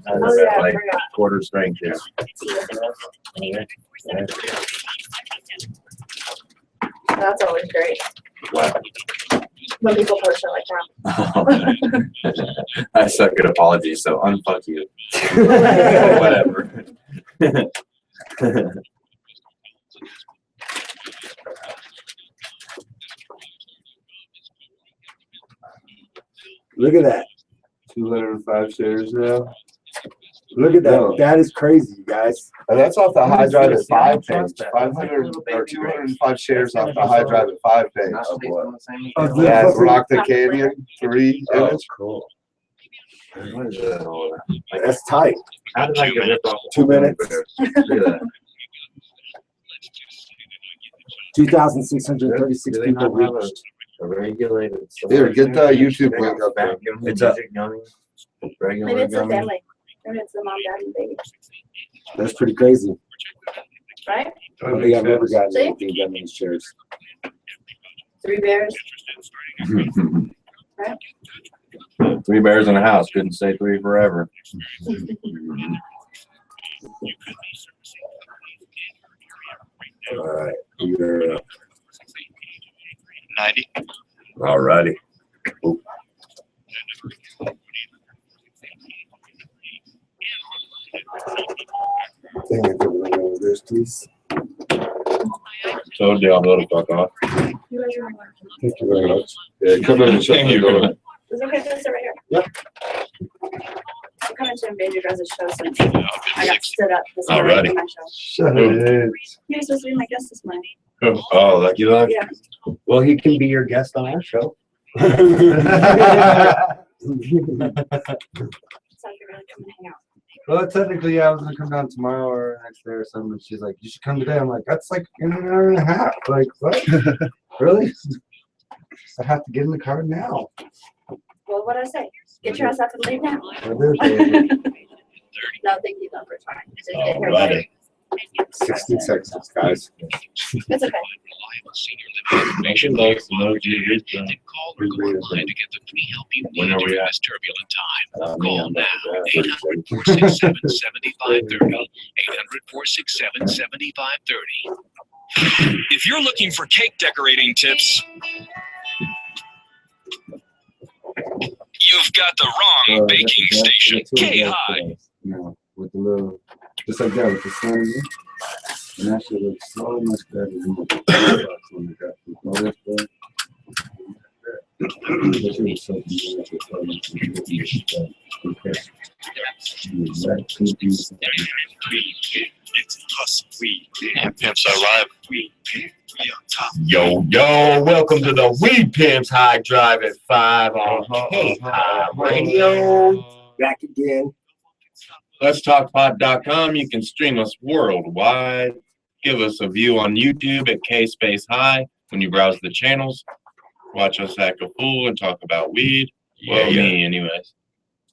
Oh, yeah, I like forgot. quarter strength here. That's always great. When people post it like that. I suck at apologies, so unfuck you. Whatever. Look at that. 205 shares now. Look at that. No. That is crazy, you guys. And that's off the high drive at 5 page. Prospect. 500 or 205 shares off the high drive at 5 page. Not Of what? the same Oh, as Yeah, That's Rock the Canyon 3 Oh, image. cool. What is that? Like, That's tight. how did I get ripped off? 2 minutes. Look at that. 2,636 Do they people not have reached. a regulated? Here, get the YouTube They got link up there. vacuum It's up. music gummies, Maybe regular it's the gummies. family. Maybe it's the mom, dad, and baby. That's pretty crazy. Right? I don't think I've ever gotten See? anything done in these chairs. 3 bears. Right? 3 bears in a house. Couldn't say 3 forever. All right. We're 90. all righty. Dang it, everyone knows this, please. So Dale, go to fuck off. You guys are right. Thank you very much. Yeah, come in and shut the door. Is it okay to sit right here? Yep. I'm coming to invade your guys' show since I got stood up this Alrighty. morning for my show. Shut it. He was supposed to be my guest this morning. Oh, Lucky Luck? Yeah. Well, he can be your guest on our show. So I figured I'd come and hang out. Well, technically, I was gonna come down tomorrow or next day or something. She's like, "You should come today." I'm like, "That's like in an hour and a half." Like, what? Really? I have to get in the car now. Well, what'd I say? Get your ass up and leave now. I did. No, thank you though for trying. So you get here Alrighty. later. 16 seconds, guys. It's okay. Information like no G. Then call or go online to get the free help you When need are we during at? this turbulent time. Me, Call I'm now. about to grab 800-467-7530. 800-467-7530. If you're looking for cake decorating tips, you've got the wrong baking station. K-High. No, with the little, just like that, with the sun in it. And that shit looks so much better than the box when I got the bonus for. That shit was so good, it's so much It's us, we pimps arrive. We on top. Yo, welcome to the Weed Pimps High Drive at 5 on K-High Radio. Back again. Let's talkpod.com. You can stream us worldwide. Give us a view on YouTube at K-Space-High when you browse the channels. Watch us act a fool and talk about weed. Well, me, anyways.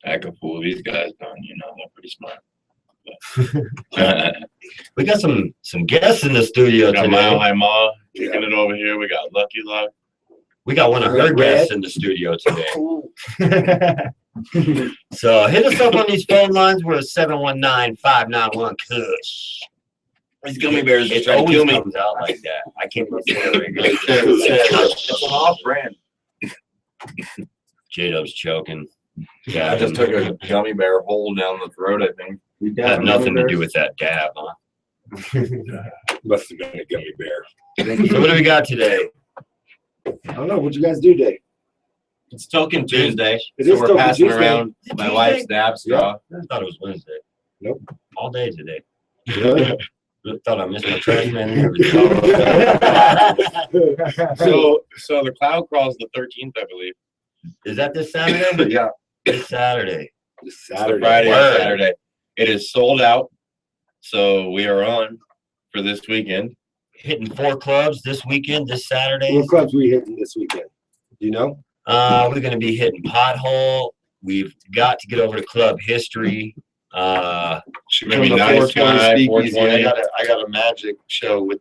Act a fool. These guys don't, they're pretty smart. We got some guests in the studio We got Mile today. High Ma kicking it over here. We got Lucky Luck. We got one of her guests in the studio today. So hit us up on these phone lines. We're at 719-591-KUSH. These gummy bears are It trying to always kill me. comes out like that. I can't even say it right now. It's an off-brand. J-Dub's choking. I Yeah, just took a gummy bear hole down the throat, I think. had nothing to do with that dab, huh? Must have been a gummy bear. So what do we got today? I don't know. What'd you guys do today? It's Token Tuesday, It so is we're Token passing Tuesday. around my wife's dab straw. I thought it was Wednesday. Nope. All day today. Really? Thought I missed my trash man. So the cloud crawl's the 13th, I believe. Is that this Saturday? Yeah. This Saturday. This So Saturday. Friday and Word. Saturday. It is sold out, so we are on for this weekend. Hitting 4 clubs this weekend, this Saturday. What clubs we hitting this weekend? Do you know? We're gonna be hitting Pothole. We've got to get over to Club History. Should Come be to nice 420 guy, Speakeasy. 420. I got a magic show with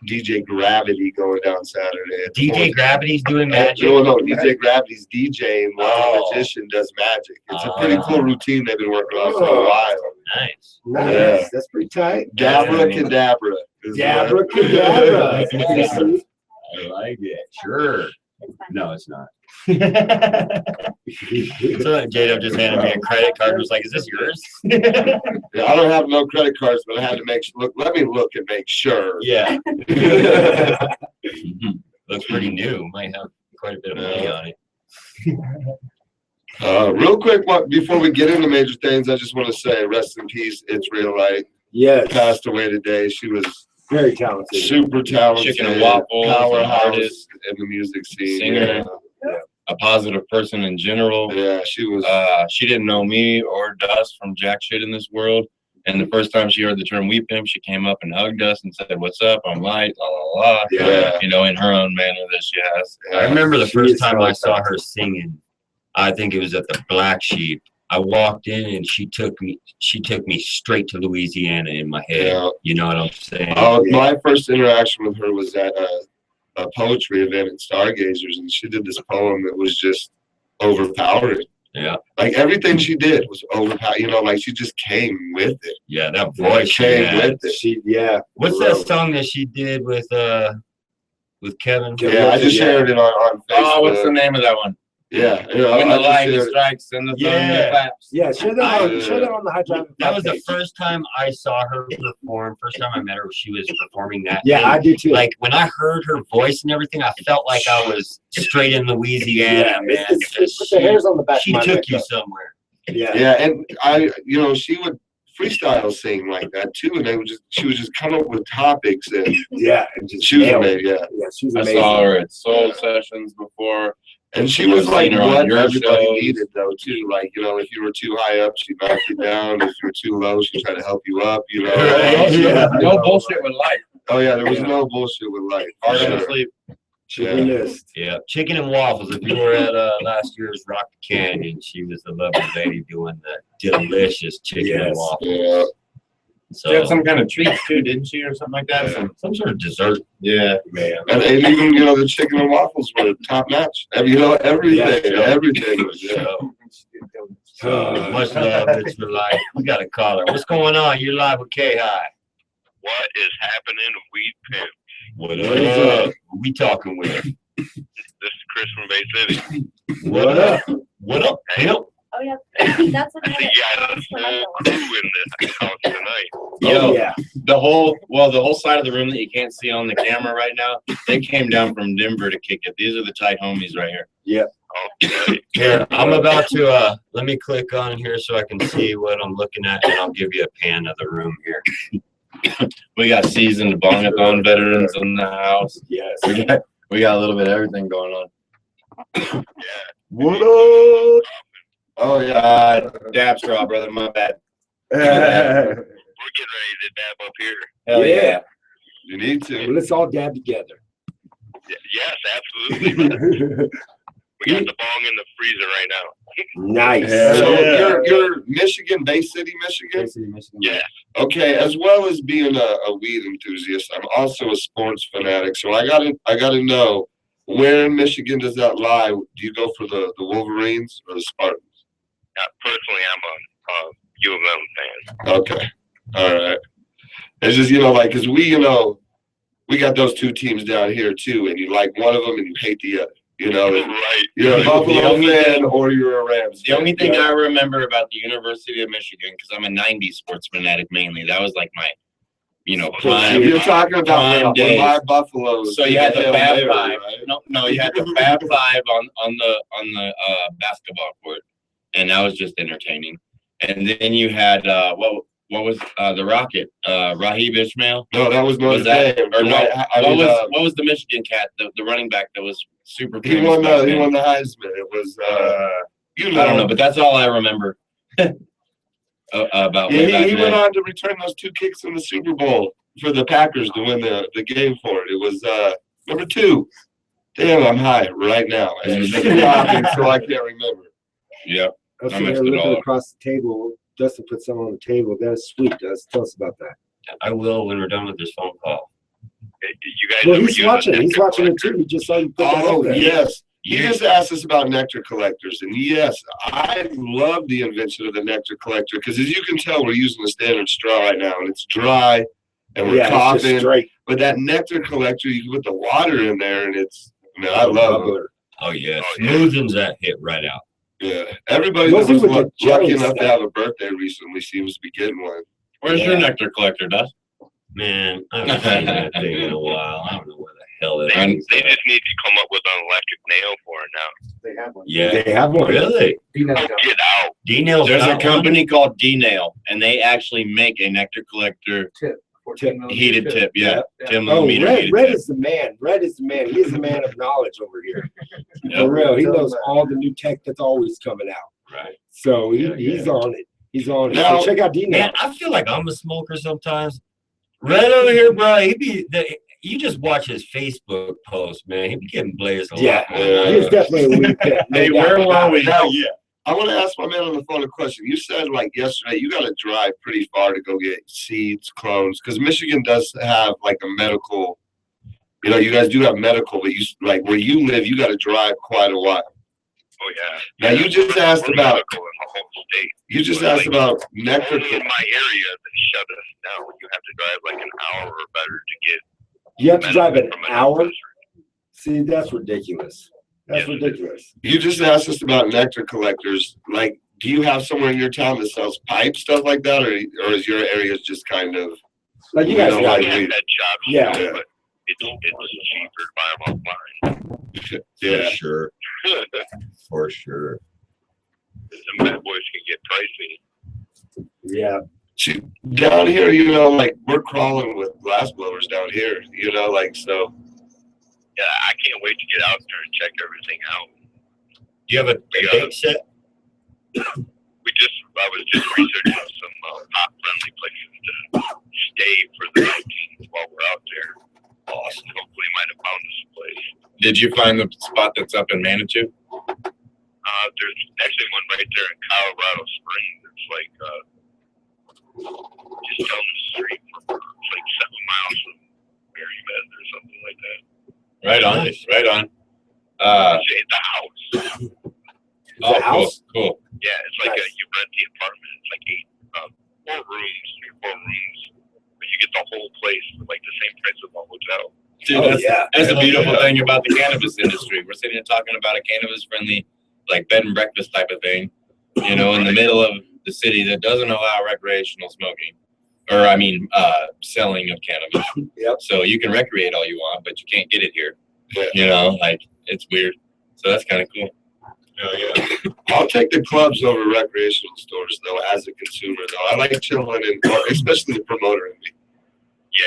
DJ Gravity going down Saturday. DJ Gravity's doing magic. No, DJ Gravity's DJ and one Oh. magician does magic. It's a pretty cool routine they've been working on for a Oh. while. Nice. Nice. Yeah. That's pretty tight. Dabra Cadabra. is Dabra what- Cadabra. I like it. Sure. It's fine. No, it's not. So J-Dub just handed me a credit card and was like, is this yours? Yeah, I don't have no credit cards, but I had to let me look and make sure. Yeah. Looks pretty new. Might have quite a bit of money on it. Real quick, before we get into major things, I just want to say rest in peace. It's Real Light Yes, passed away today. She was very talented. super talented, Chicken and waffles, powerhouse artist, in the music scene. singer. A positive person in general. Yeah, she was. She didn't know me or Dust from jack shit in this world. And the first time she heard the term "we pimp," she came up and hugged us and said, "What's up? I'm Light." La la la. Yeah. You know, in her own manner that she has. I remember the She first is time so I saw her talented. singing. I think it was at the Black Sheep. I walked in and she took me straight to Louisiana in my head. Yeah. You know what I'm saying? My first interaction with her was at a poetry event at Stargazers, and she did this poem that was just overpowering. Yeah. Like everything she did was overpowering. You know, like she just came with it. Yeah, that voice she came had. with it. What's that song that she did with Kevin? Yeah, I just shared it on Facebook. Oh, what's the name of that one? Yeah, When the I just lightning shared it. strikes and the thunder Yeah. claps. Yeah, share that on the High Drive. That was the first time I saw her perform. First time I met her, she was performing that. Yeah, And, I do too. like when I heard her voice and everything, I felt like I was straight in Louisiana, man. It's put the hairs on the back She of my took neck, you though. somewhere. Yeah. Yeah, and she would freestyle sing like that too, and she would just come up with topics, and Yeah. And just she was nailed it. amazing. Yeah, Yeah, she was I amazing. saw her at Soul Sessions before. and she I've was like seen her on what your everybody shows. needed though too. Like if you were too high up, she'd knock you down. If you were too low, she'd try to help you up. You know. Right, yeah. No bullshit with life. Oh yeah, there was no bullshit with life. Hard Sure. on sleep. She'll be missed. Yeah, chicken and waffles. If you were at last year's Rock Canyon, she was the lovely lady doing the delicious chicken and Yes. waffles. Yeah. She had So some kind of treat too, didn't she, or something like that? some sort of dessert. Yeah. Man. And even the chicken and waffles were top notch. Everything was So much love. It's for life. We got a caller. What's going on? You're live with K High. What is happening, Weed Pimp? What up? Who we talking with? This is Chris from Bay City. What up? What up, pimp? Oh, yeah. That's I another. see you got a whole crew in this house tonight. Yo, yeah. the whole side of the room that you can't see on the camera right now, they came down from Denver to kick it. These are the tight homies right here. Okay. Here, I'm about to let me click on here so I can see what I'm looking at, and I'll give you a pan of the room here. We got seasoned bongathon veterans in the house. Yes. We got a little bit of everything going on. What up? Oh yeah. Dab straw, brother. My bad. We're getting ready to dab up here. Hell yeah. You need to. Well, let's all dab together. Yes, absolutely. Man. We got the bong in the freezer right now. Nice. So you're Michigan, Bay City, Michigan? Yeah. Okay, as well as being a weed enthusiast, I'm also a sports fanatic. So I gotta know, where in Michigan does that lie? Do you go for the Wolverines or the Spartans? Personally, I'm a U of M fan. Okay. All right. It's just, because we got those two teams down here too, and you like one of them and you hate the other. Right. You're a Buffalo only fan thing- or you're a Rams The fan. only thing I remember about the University of Michigan, because I'm a 90s sports fanatic mainly, that was like my, prime. You're talking about prime one of days. my Buffaloes. So you had the Hail Fab Mary, Five. right? No, you had the Fab Five on the basketball court, and that was just entertaining. And then you had what was the Rocket? Raheem Ishmael. No, that was Notre Was that Dame. or no? I mean, What was the Michigan cat? The running back that was super he famous. won back the then? Heisman. It was I don't know, but that's all I remember about way Yeah, back he went then. on to return those two kicks in the Super Bowl for the Packers to win the game for it. It was number 2. Damn, I'm high right now. As you're talking, so I can't remember. Yep. I was I sitting mixed there it all looking up. across the table. Dustin put some on the table. That is sweet, Dustin. Tell us about that. I will when we're done with this phone call. You guys Well, ever he's use a watching. He's nectar watching it collector? too. He just saw you put that Oh, up there. yes. He just asked us about nectar collectors, and yes, I love the invention of the nectar collector because, as you can tell, we're using a standard straw right now, and it's dry, and we're Yeah, it's just coughing. straight But that nectar collector, you can put the water in there, and it's. I mean, I love it. bubbler. Oh yeah, Oh, yeah. smoothens that hit right out. Yeah, everybody Mostly that was with the lucky jelly enough to stuff. have a birthday recently seems to be getting one. Where's Yeah. your nectar collector, Dust? Man, I haven't seen that thing in a while. I don't know where the hell that They thing's just at. need to come up with an electric nail for it now. They have one. Yeah, They have one. really? Peanut Oh, got get out. D-Nail's There's a got one? company called D-Nail, and they actually make a nectar collector 14 millimeter heated tip. Yeah, Yeah. 10 Oh, millimeter Red, heated Red tip. is the man. Red is the man. He is the man of knowledge over here. Yep. For real. He Tell knows him that. all the new tech that's always coming out. Right. So Yeah, he's yeah. on it. He's on it. Now- So check out D Man, now. I feel like I'm a smoker sometimes. Right over here, bro. You just watch his Facebook post, man. He be getting blazed a Yeah, lot more. than I he's do. definitely a elite pick. No Hey, doubt where about were it. we? Now- Yeah. I want to ask my man on the phone a question. You said like yesterday you got to drive pretty far to go get seeds, clones, because Michigan does have like a medical. You know, you guys do have medical, but you like where you live, you got to drive quite a while. Oh yeah. Now you just asked We're about medical in the whole state. you just asked about nectar. Only in my area they shut us down. You have to drive like an hour or better to get. You have to drive an medicine from hour. dispensary. See, that's ridiculous. That's Yes. ridiculous. You just asked us about nectar collectors. Like, do you have somewhere in your town that sells pipe stuff like that, or is your area just kind of? Like you You guys know, got We like- have head shops, Yeah. you know, but it's cheaper to buy them offline. Yeah. For sure. For sure. Some bad boys can get pricey. Yeah. See, down here, you know, like we're crawling with glass blowers down here. You know, like so. Yeah, I can't wait to get out there and check everything out. Do you have a date set? I was just researching some pop friendly places to stay for the 19th while we're out there. Awesome. Hopefully might have found us a place. Did you find the spot that's up in Manitou? There's actually one right there in Colorado Springs. It's like just down the street from it's like 7 miles from Merrimack or something like that. Right on. Right on. It's a house. It's a house. Cool. Yeah, it's like Nice. you rent the apartment. It's like 4 rooms, 4 rooms, but you get the whole place for like the same price of a hotel. Dude, Oh, that's, yeah. that's the Hell beautiful yeah. thing about the cannabis industry. We're sitting here talking about a cannabis friendly, like bed and breakfast type of thing, you know, in the middle of the city that doesn't allow recreational smoking, or I mean, selling of cannabis. Yep. So you can recreate all you want, but you can't get it here. Yeah. You know, like it's weird. So that's kind of cool. Yeah. I'll take the clubs over recreational stores though. As a consumer, though, I like chilling and especially the promoter in me.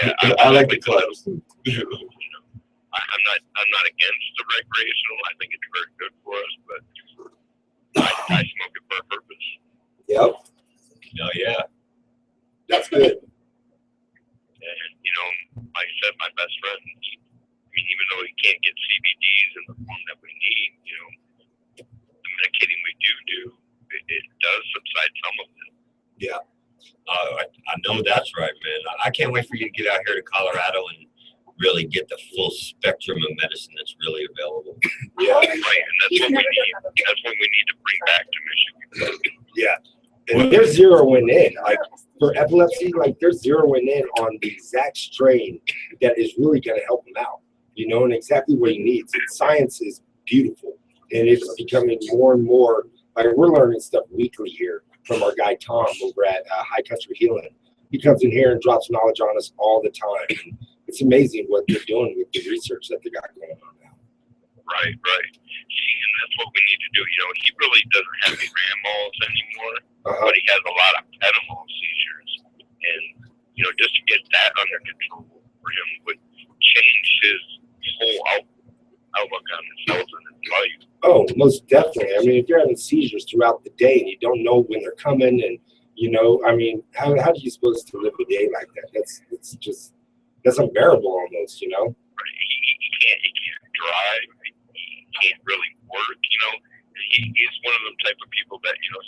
Yeah, I like the clubs. I'm not against the recreational. I think it's very good for us, but I smoke it for a purpose. Yep. Oh yeah. That's good. And you know, like I said, my best friend, even though he can't get CBDs in the form that we need, you know, the medicating we do, it does subside some of it. I know that's right, man. I can't wait for you to get out here to Colorado and really get the full spectrum of medicine that's really available. Yeah. Right, and that's what we need. That's what we need to bring back to Michigan. And they're zeroing in. Like for epilepsy, like they're zeroing in on the exact strain that is really going to help him out. You know, and exactly what he needs. And science is beautiful, and it's becoming more and more. Like we're learning stuff weekly here from our guy Tom over at High Country Healing. He comes in here and drops knowledge on us all the time. And it's amazing what they're doing with the research that they got going on now. Right. See, and that's what we need to do. You know, he really doesn't have any grand malls anymore, but he has a lot of pedomal seizures. And, you know, just to get that under control for him would change his whole outlook on himself and his life. Oh, most definitely. I mean, if you're having seizures throughout the day and you don't know when they're coming, and you know, I mean, how are you supposed to live a day like that? That's unbearable almost, you know. Right? He can't drive. He can't really work. You know, he's one of them type of people that you know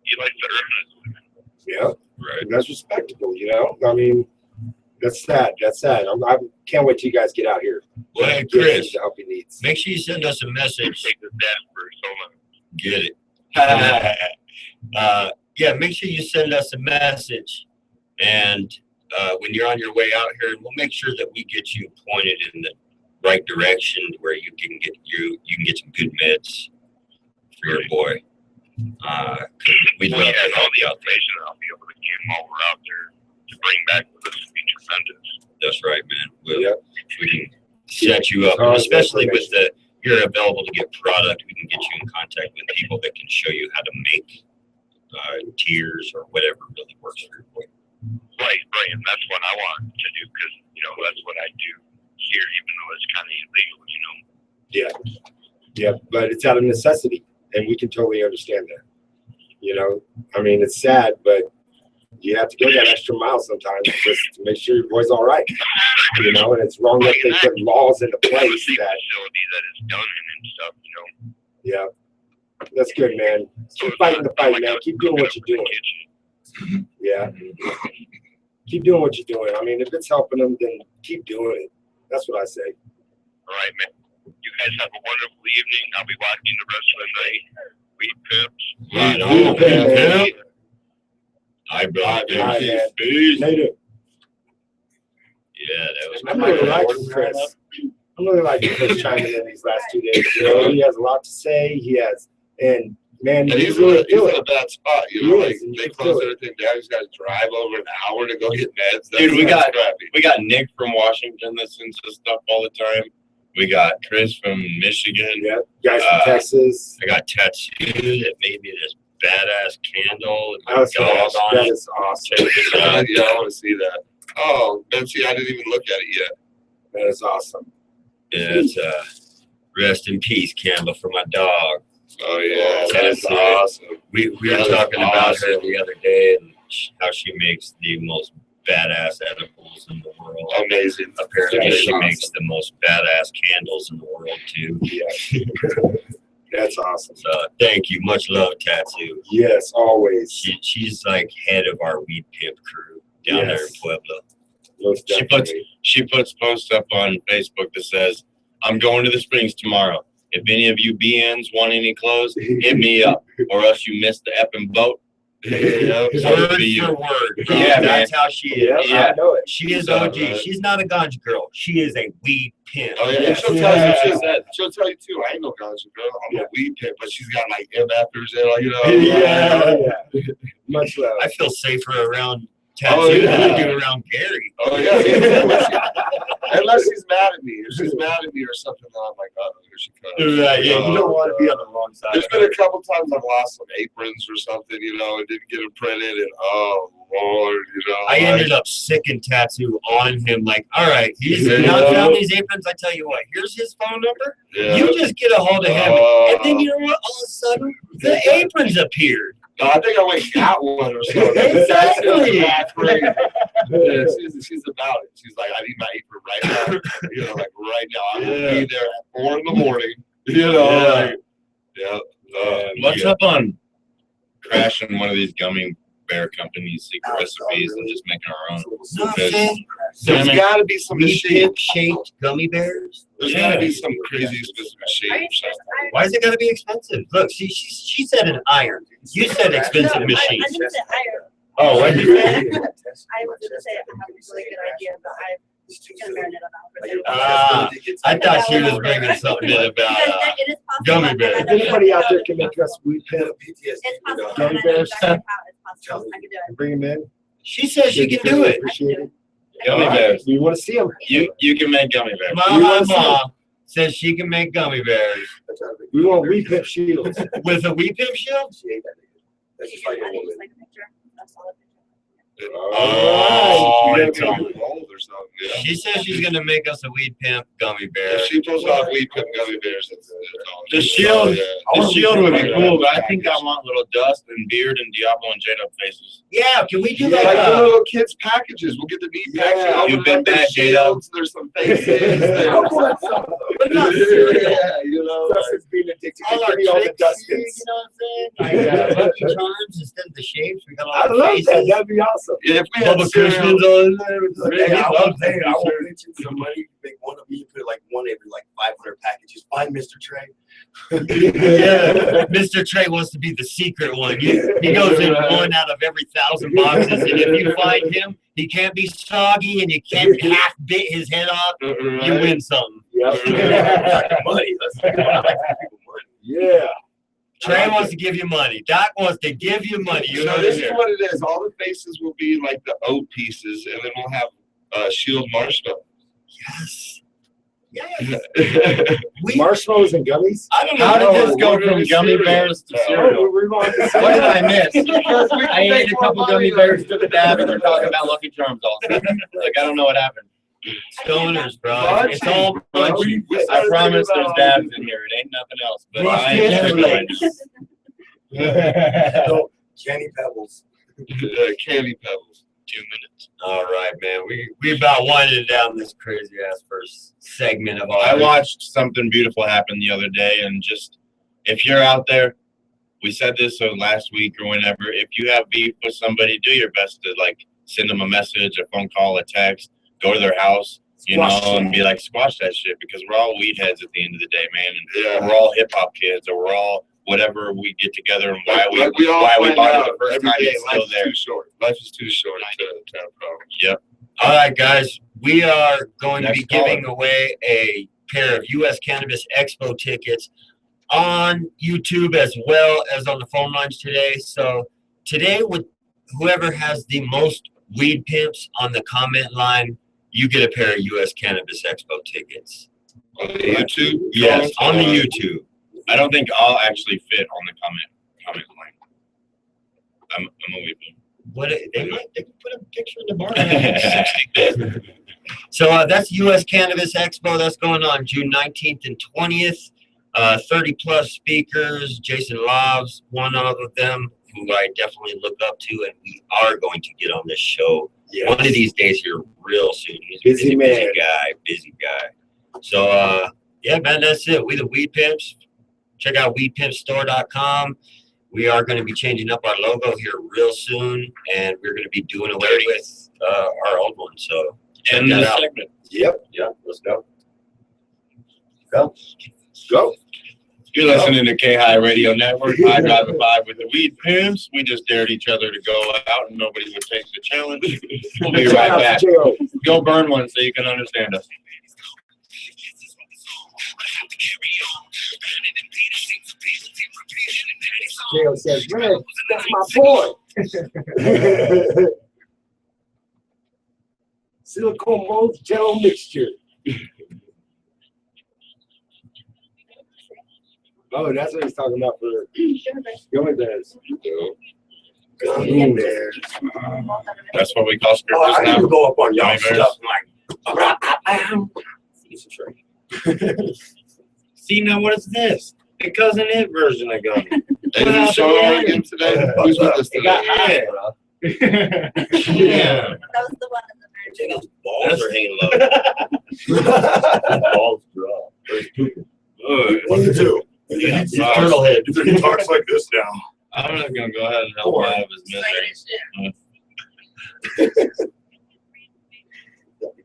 he likes to earn his living. Yeah, Right. and that's respectable, you know. I mean, That's sad. That's sad. I can't wait till you guys get out here. Well, hey, Get him Chris, the help he needs. make sure you send us a message. Take this dad first. Hold on. Get it. Yeah, make sure you send us a message. And when you're on your way out here, we'll make sure that we get you pointed in the right direction where you can get some good meds for your boy. We'd Well, love yeah, to and all help the you out there. information I'll be able to give while we're out there to bring back with us would be tremendous. That's right, man. Yep. We can set you up, Tons of especially with you're available to get product. We can get you in contact with people that can show you how to make tiers or whatever really works for your boy. Right, and that's what I want to do because, that's what I do here, even though it's kind of illegal, Yeah, but it's out of necessity, and we can totally understand that. I mean, it's sad, but you have to go that extra mile sometimes just to make sure your boy's all right. And it's wrong that they put laws into It's a place safe that, facility that is done and stuff, yeah, that's good, man. So Keep it's fighting not the fight, like man. a Keep doing what cook you're up in doing. the kitchen. Yeah. Keep doing what you're doing. I mean, if it's helping them, then keep doing it. That's what I say. All right, man. You guys have a wonderful evening. I'll be watching the rest of the night. Weed Pimps. Right Weed on, Pimp, man. man. Hi, brother. All right, man. Peace. Later. Yeah, that was I'm really liking Chris. I'm really liking Chris chiming in these last 2 days. He has a lot to say. And man, And he's he's, really he's doing in a it. bad spot, He like is, and you they can close feel it. everything down. He's got to drive over an hour to go get meds. Dude, we that's got- crappy. We got Nick from Washington that sends us stuff all the time. We got Chris from Michigan. Yeah, guys from Texas. I got tattooed that made me this badass candle. with That was my dog on that it. is awesome. Check this Yeah, out. yeah, I want to see that. Oh, Betsy, I didn't even look at it yet. That is awesome. Yeah, it's rest in peace candle for my dog. Oh yeah, That's that's awesome. We were That is talking about her awesome. the other day and how she makes the most badass edibles in the world. Amazing. Apparently, That is she awesome. makes the most badass candles in the world too. Yeah. That's awesome. So thank you, much love, Tattoo. Yes, always. She's like head of our weed pimp crew down there in Yes. Pueblo. Most She puts definitely. she puts posts up on Facebook that says, "I'm going to the Springs tomorrow. If any of you BNs want any clothes, hit me up, or else you missed the effing boat." Yeah, Word Word to you. for word. Bro. Yeah, That's how she is. Yeah, I know it. She is Yeah, OG. man. She's not a ganja girl. She is a weed pimp. Oh yeah, Yes. she'll tell Yeah. you. She'll tell you too. I ain't no ganja girl. I'm a weed pimp, but she's got like MFers there, like Yeah. Much love. I feel safer around Tattoo Oh, yeah. than I do around Gary. Oh yeah. Unless she's mad at me. If she's mad at me or something, then I'm like, oh, here she comes. Right, yeah, you don't want to be God. on the wrong side. There's been a couple times I've lost some aprons or something, and didn't get them printed, and oh Lord, I ended up sicking Tattoo on him. Like, all right, he's Yeah. not found these aprons. I tell you what, here's his phone number. Yeah. You just get a hold of him, and then you know what? All of a sudden, the aprons appeared. No, I think I went and got one or something. Exactly. Yeah, she's about it. She's like, I need my apron right now. Like right now. I'm gonna be there at 4 a.m. Yeah. Like, yeah. What's up on crashing one of these gummy bear companies' secret recipes and just making our own? Nothing. There's I mean, got to be some Weed machine. pimp shaped gummy bears. There's got to be some crazy expensive machine or something. Why is it got to be expensive? Look, she said an iron. You said expensive No, machine. I didn't say iron. Oh, what did you say? I was gonna say I have a really good idea, but I'm gonna marinate on that. Ah, I thought she was bringing something in about It is possible. gummy and bears. If anybody out there can make us weed pimp, It's possible. Gummy and I know bears. exactly how it's possible. I can do it. bring them in. She says she can do it. Appreciate it. Gummy All right, bears. We want to see them. You can make gummy bears. Mama says she can make gummy bears We want weed pimp shields. with a weed pimp shield. I just like a picture. That's all a picture. Oh, You it's gotta on. be old or something. She says she's gonna make us a weed pimp gummy bear. If she pulls off weed pimp gummy bears, that's all. The shield- Oh, yeah. The shield would be cool, but I think I want little Dust and Beard and Diablo and J-Dub faces. Yeah, can we do Yeah, like that? the little kids packages. We'll get the neat package. Yeah. Open You it bet up, there's that, J-Dub. shields, there's some faces. there's- I want some of What about those. cereal? Yeah, you know. Dustin's being addicted. All our Give me all the tricks, you Dustins. know what I'm saying? Like Lucky Charms instead of the shapes, we got all I the love faces. that. That'd be awesome. Yeah, if we had Bubba cereal, Cushman's on there. with the- Hey, I love will pay. I will cereal. pitch you some money. Make one of you put like one every like 500 packages. Find Mr. Trey. Yeah, Mr. Trey wants to be the secret one. He goes in one out of every 1,000 boxes, and if you find him, he can't be soggy, and you can't half bit his head off. You win something. Yep. Money. Let's take people money. Yeah. Trey wants to give you money. Doc wants to give you money. You So know this this is what it is. All the faces will be like the oat pieces, and then we'll have shield marshmallow. Yes. Yeah. We, Marshmallows and gummies. I don't know. How did this go What from is gummy cereal? bears to Oh, cereal? we're going to What did I miss? Because we can I ate make a more couple money gummy on bears, it. took a dab, and they're talking about Lucky Charms all of a sudden. Like, I don't know what happened. Stoners, bro. It's all Munchies. munchy. I promise there's dabs in here. It ain't nothing else. But I ain't tripping right now. No, Candy Pebbles. Candy pebbles. 2 minutes. All right, man. We about winding down this crazy ass first segment of our. I watched something beautiful happen the other day, and just if you're out there, we said this last week or whenever. If you have beef with somebody, do your best to like send them a message, a phone call, a text, go to their house, you know, and be like, squash that shit, because we're all weed heads at the end of the day, man, and Yeah. we're all hip hop kids, or we're all whatever we get together, and why we all why we find bought it out the first every time day, it's still life is there. too short. Life is too short to have problems. Yep. All right, guys. We are going to Next be giving away a pair of U.S. Cannabis Expo tickets on YouTube as well as on the phone lines today. So today, with whoever has the most weed pimps on the comment line, you get a pair of U.S. Cannabis Expo tickets. On the YouTube? Yes, comments? on the YouTube. I don't think I'll actually fit on the comment line. I'm a weed pimp. What they can put a picture in the bar. So that's U.S. Cannabis Expo. That's going on June 19th and 20th. 30 plus speakers. Jason Lobbs, one of them who I definitely look up to, and we are going to get on this show Yes. one of these days here real soon. He's a Busy man. busy guy. So yeah, man, that's it. We the Weed Pimps. Check out weedpimpstore.com. We are going to be changing up our logo here real soon, and we're going to be doing away with our old one. So check End that the out. segment. Yep. Yeah, let's go. Go. You're listening to K-High Radio Network, High Drive 5 with the Weed Pimps. We just dared each other to go out, and nobody would take the challenge. We'll be right back. J.O. Go burn one so you can understand us. J.O. says, man, that's my boy. Silicone mold gel mixture. Oh, that's what he's talking about for gummy bears. Gummy bears. That's what we call Oh, scriptures I need to now. go up on y'all Gummy bears. stuff like. See, now what is this? The Cousin It version of gummy. Hey, who's showing again today? Who's with us It got today? high. Yeah. That was the one in the very beginning. Balls are hanging low. Balls drop. One and two. Yeah, Turtle head. He talks like this now. I'm just gonna go ahead and help him out of his misery.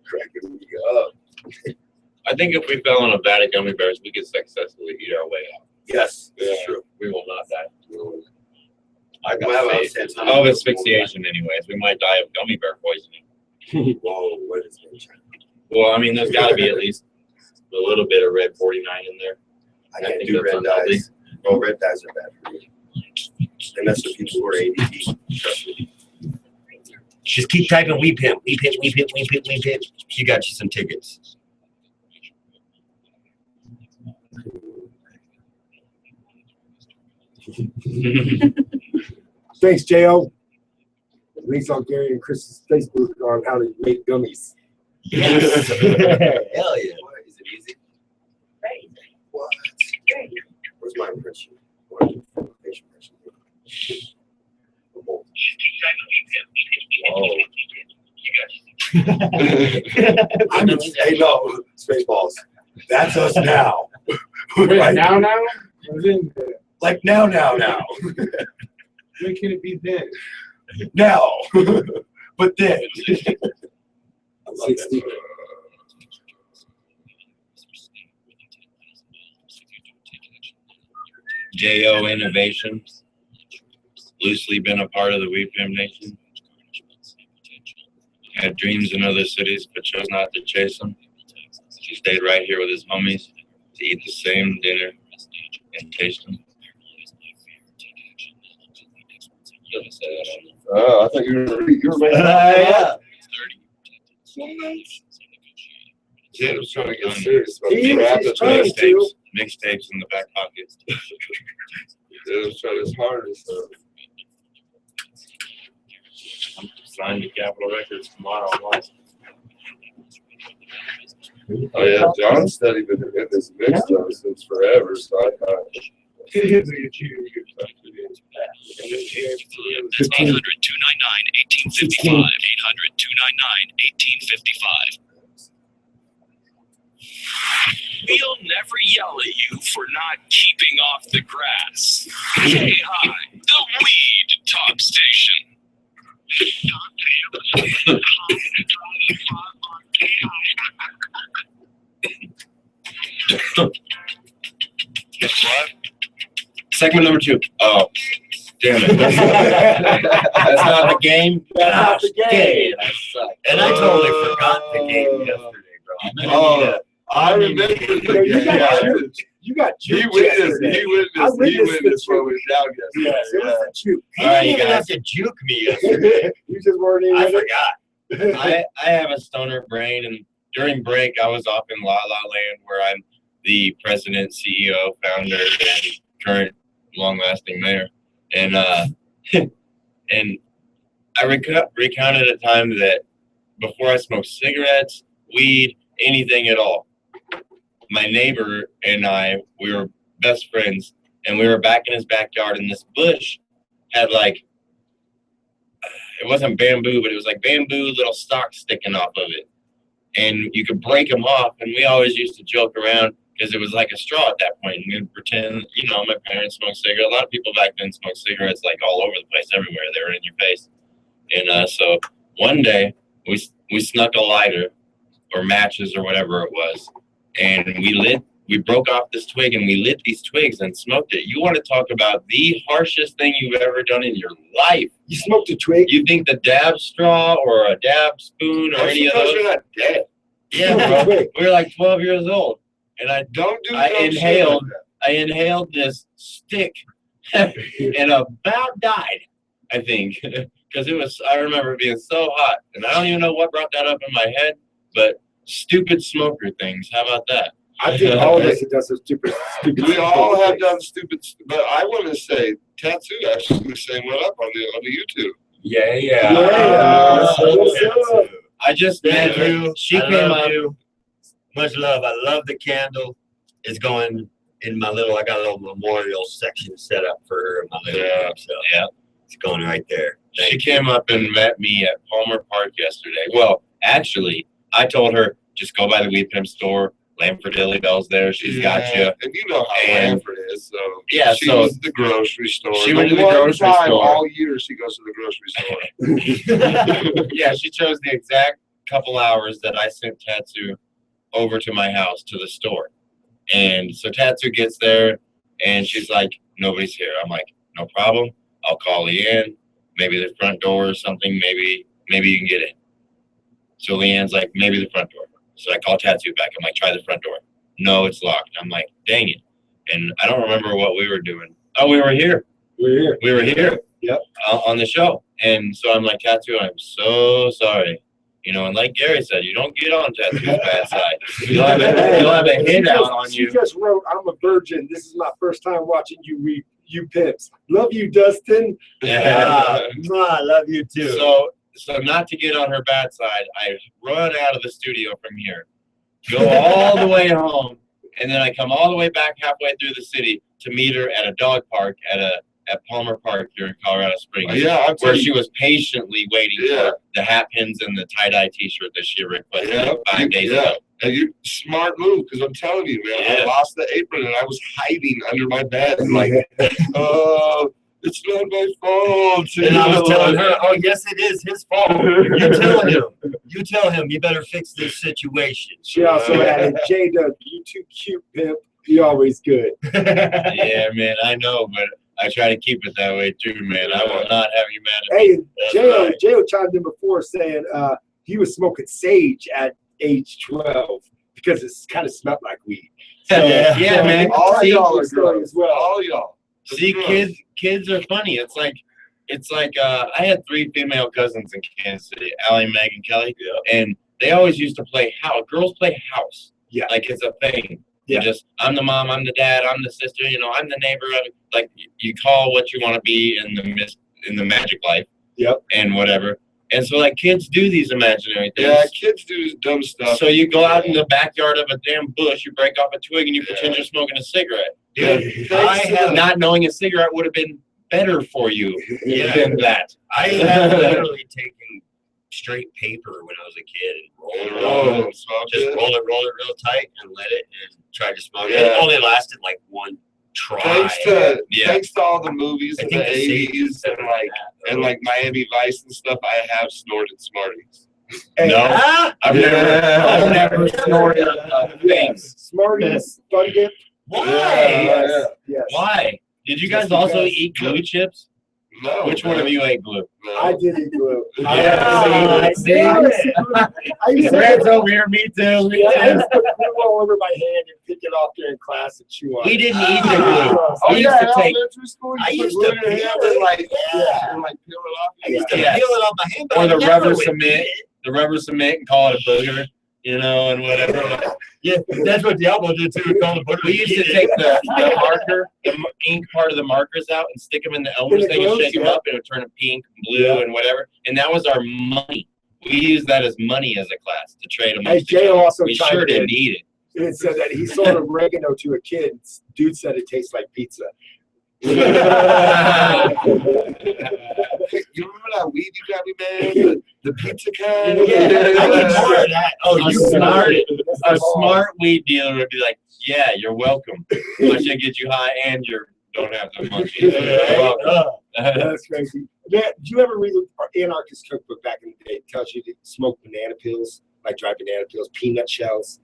Cracking me up. I think if we fell in a vat of gummy bears, we could successfully eat our way out. Yes, Yeah. that's true. We will not die. I We'll have got faith. upsets. Of asphyxiation, anyways. We might die of gummy bear poisoning. Whoa, what is it? Well, I mean, there's got to be at least a little bit of red 49 in there. I I can't think do that's red unhealthy. dyes. Oh, red dyes are bad for me. And that's the people who are ADD. Trust me. Just keep typing Weed Pimp, Weed Pimp, Weed Pimp, Weed Pimp, Weed Pimp. She got you some tickets. Thanks, J.O. Links on Gary and Chris's Facebook on how to make gummies. Yes. Hell yeah. What, is it easy? Great. What? Great. Where's my impression? Where's the facial impression? Oh. I'm in, hey, no, Spaceballs. That's us now. Wait, Right now? Or then? Like now. When can it be then? Now. But then. I love that. JO Innovations, loosely been a part of the Weed Pimp Nation. Had dreams in other cities, but chose not to chase them. He stayed right here with his homies to eat the same dinner and taste them. Oh, I thought you were making. Yeah. Jed was trying to get serious about He the is, rap he's that's trying mixed. to. Mixtapes in the back pocket. Jed was trying his hardest. I'm signed to Capitol Records tomorrow. Oh yeah, John's steady been in this mix though since forever, so I thought. It is a good year. That's 800-299-1855. 800-299-1855. We'll never yell at you for not keeping off the grass. K-High, the weed talk station. Segment number 2. Oh, damn it. That's not the game. That's not the Gosh, game. dang it, I suck. And I totally forgot the game yesterday, bro. Oh, I remember the You got yeah. juked. You got He juked witnessed yesterday. he witnessed I witnessed the what was down Yes, yesterday. it was the juke. He All right, didn't you even guys. have to juke me yesterday. You just weren't even. I forgot. I have a stoner brain, and during break, I was off in La La Land, where I'm the president, CEO, founder, and current long-lasting mayor. And and I recounted a time that before I smoked cigarettes, weed, anything at all, my neighbor and I, we were best friends, and we were back in his backyard, and this bush had like, it wasn't bamboo, but it was like bamboo little stalks sticking off of it. And you could break them off, and we always used to joke around because it was like a straw at that point. And we'd pretend, you know, my parents smoked cigarettes. A lot of people back then smoked cigarettes like all over the place, everywhere. They were in your face. And so one day we snuck a lighter or matches or whatever it was, and we broke off this twig and we lit these twigs and smoked it. You want to talk about the harshest thing you've ever done in your life? You smoked a twig? You think the dab straw or a dab spoon or That's any of because those? you're not dead. Yeah, bro. We were like 12 years old, and I Don't do I dumb shit inhaled- like that. I inhaled this stick and about died, I think, because it was. I remember it being so hot, and I don't even know what brought that up in my head, but stupid smoker things. How about that? I think all of us have done some stupid. We all have done stupid, but I want to say Tattoo actually saying what up on the YouTube. Yeah. Yeah. I just met her. Andrew, She I came love up. you. Much love. I love the candle. It's going in my little. I got a little memorial section set up for her in my living room. So Yeah. it's going right there. She came up and met me at Palmer Park yesterday. Well, actually, I told her just go by the Weed Pimp store. Lamford Dilly Bell's there. She's got you. And you know how And- Lamford is, so Yeah, she so- was at the grocery store. She went to the one grocery time store. all year. She goes to the grocery store. Yeah, she chose the exact couple hours that I sent Tatsu over to my house to the store. And so Tatsu gets there and she's like, nobody's here. I'm like, no problem. I'll call Leanne. Maybe the front door or something. Maybe you can get in. So Leanne's like, maybe the front door. So I call Tatsu back. I'm like, try the front door. No, it's locked. I'm like, dang it. And I don't remember what we were doing. Oh, we were here. We're here. We were here. Yep. On the show. And so I'm like, Tattoo, I'm so sorry. You know, and like Gary said, you don't get on Tattoo's bad side. You'll have a hit out on She you. just wrote, "I'm a virgin. This is my first time watching you read you pimps. Love you, Dustin." Yeah. I love you too. So so not to get on her bad side, I run out of the studio from here, go all the way home, and then I come all the way back halfway through the city to meet her at a dog park at Palmer Park here in Colorado Springs. Yeah, I'm where telling she you. was patiently waiting Yeah. for the hat pins and the tie-dye t-shirt that she requested Yeah, 5 days yeah. ago. And you smart move, because I'm telling you, man, I Yeah. lost the apron and I was hiding under my bed, like, oh, it's not my fault. And I was telling her, oh, yes, it is his fault. You tell him. You tell him you better fix this situation. She also added, J-Dub, you too cute, pimp. You always good. Yeah, man, I know, but I try to keep it that way too, man. I will not have you mad at me. Hey, That's J.O. right. J.O. chimed in before saying he was smoking sage at age 12 because it kind of smelled like weed. Yeah, man. All See, y'all are story gross. as well. All y'all. See, kids are funny. It's like I had 3 female cousins in Kansas City, Allie, Meg, and Kelly. Yeah. And they always used to play house. Girls play house. Yeah. Like it's a thing. Yeah. Just I'm the mom, I'm the dad, I'm the sister, I'm the neighbor. Like you call what you want to be in the magic life. Yep. And whatever. And so like kids do these imaginary things. Yeah, kids do dumb stuff. So you go out in the backyard of a damn bush, you break off a twig, and you pretend you're smoking a cigarette. Yeah, I have Not knowing a cigarette would have been better for you Yeah. than that. I have literally taken straight paper when I was a kid and rolled it up. Just roll it real tight and let it and tried to smoke it. It Yeah. only lasted like one try. Thanks to all the movies I in think the the safety 80s is better and than like Miami Vice and stuff, I have snorted Smarties. Hey, No, Ah, I've never snorted a thing. yes, Smarties, Fun Dip. why? Yeah. Yes. Why? Did you Just guys also because- eat glue chips? No. Which one of you ate glue? No. I did eat glue. Yeah. I used to Red's over here, me too. I used to put glue all over my hand and pick it off during class and chew on We it. didn't eat the glue. Oh, We used yeah, to in take. elementary school, I you used put to glue in your peel hand it. and like, Yeah. and like peel it off. I used to Yeah. peel it off my hand, but Or I the never rubber would cement. eat it. The rubber cement and call it a booger, and whatever. Yeah, that's what Diablo did too. Called the booger. We used to take the marker, the ink part of the markers out and stick them in the Elmer's In the thing and gloves, shake them yeah. up and it would turn them pink, blue, Yeah. and whatever. And that was our money. We used that as money as a class to trade them. Hey, Jay also We chimed sure in. didn't eat it. It said that he sold oregano to a kid. Dude said it tastes like pizza. You remember that weed you got me, man? The pizza kind? Yeah, I need more of that. Oh, A you smart, smart. a smart weed dealer would be like, "Yeah, you're welcome. Once I get you high and you don't have the money." You're welcome. That's crazy. Man, did you ever read the Anarchist Cookbook back in the day? It tells you to smoke banana peels, like dry banana peels, peanut shells.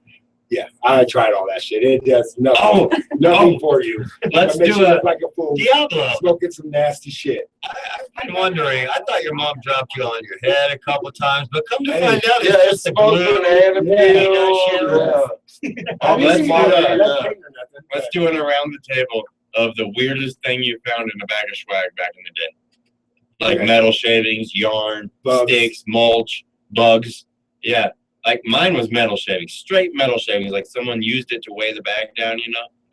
Yeah, I tried all that shit. It does nothing, nothing for you. Let's It makes do you a. look like a fool. Diablo. Smoking some nasty shit. I've been wondering. I thought your mom dropped you on your head a couple times, but come to Hey, find out, Yeah, it's it's just the smoked glue. banana Yeah. peel. I let's didn't do know it. that. That's pain or nothing. Let's do an around the table of the weirdest thing you found in a bag of swag back in the day. Like Okay. metal shavings, yarn, Bugs. sticks, mulch, bugs. Yeah. Like mine was metal shavings, straight metal shavings. Like someone used it to weigh the bag down, and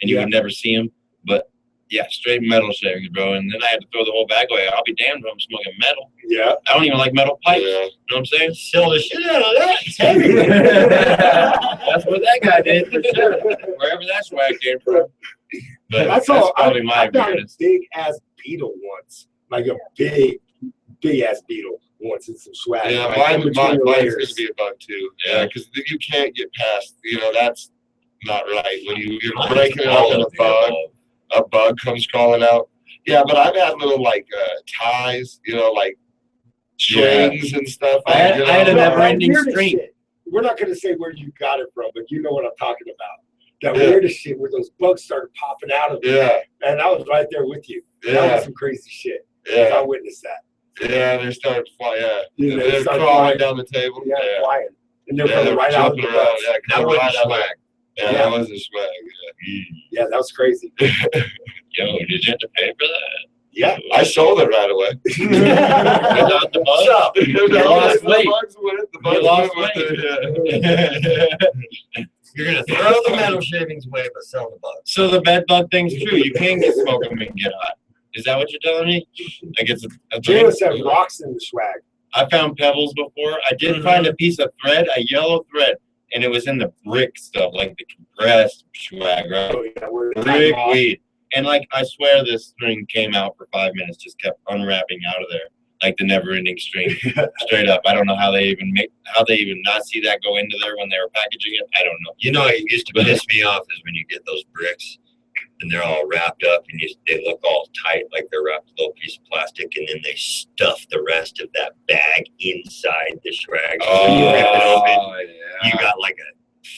you Yeah. would never see them. But yeah, straight metal shavings, bro. And then I had to throw the whole bag away. I'll be damned if I'm smoking metal. Yeah. I don't even like metal pipes. Yeah. You know what I'm saying? Sell the shit out of that. It's heavy. That's what that guy did for sure. Wherever that swag came from. But I saw. probably I my found a weirdest. big ass beetle once, like a big ass beetle once in some swag. Yeah, like, in between mine's the gonna layers. be a bug too. Yeah. Yeah, because you can't get past. That's not right when you're Mine's breaking it all up in of a the bug. above. A bug comes crawling out. Yeah, but I've had little like ties, like strings and stuff. I had a Well, never-ending that weirdest streak. shit, we're not going to say where you got it from, but you know what I'm talking about. That Yeah. weirdest shit where those bugs started popping out of it. Yeah, And I was right there with you. That yeah, was some crazy shit. I yeah, witnessed that. yeah. They started flying. Yeah, Yeah, they they're started crawling flying. down the table. Yeah, Yeah, flying. And they're yeah, coming they were right out of the jumping around. bugs. Yeah, That coming wasn't right out of swag. Yeah, Yeah. that wasn't swag. Yeah, that was crazy. Yo, did you have to pay for that? Yeah. Yeah. I sold it right away. Without the bug? Stop. You lost weight. bugs with it. The You bugs lost went with weight. it. Yeah. You're gonna throw the metal shavings away, but sell the bugs. So the bed bug thing's true. You can get smoke them and get hot. Is that what you're telling me? Like it's a thing? Jalen said rocks in the swag. I found pebbles before. I did find a piece of thread, a yellow thread, and it was in the brick stuff, like the compressed swag, right? Oh, yeah, we're Brick weed. And like, I swear this string came out for 5 minutes, just kept unwrapping out of there, like the never-ending string. Straight up, I don't know how they even not see that go into there when they were packaging it. I don't know. You know, it used to piss me off is when you get those bricks and they're all wrapped up and they look all tight, like they're wrapped in a little piece of plastic, and then they stuff the rest of that bag inside the swag. So when you rip it open, you got like a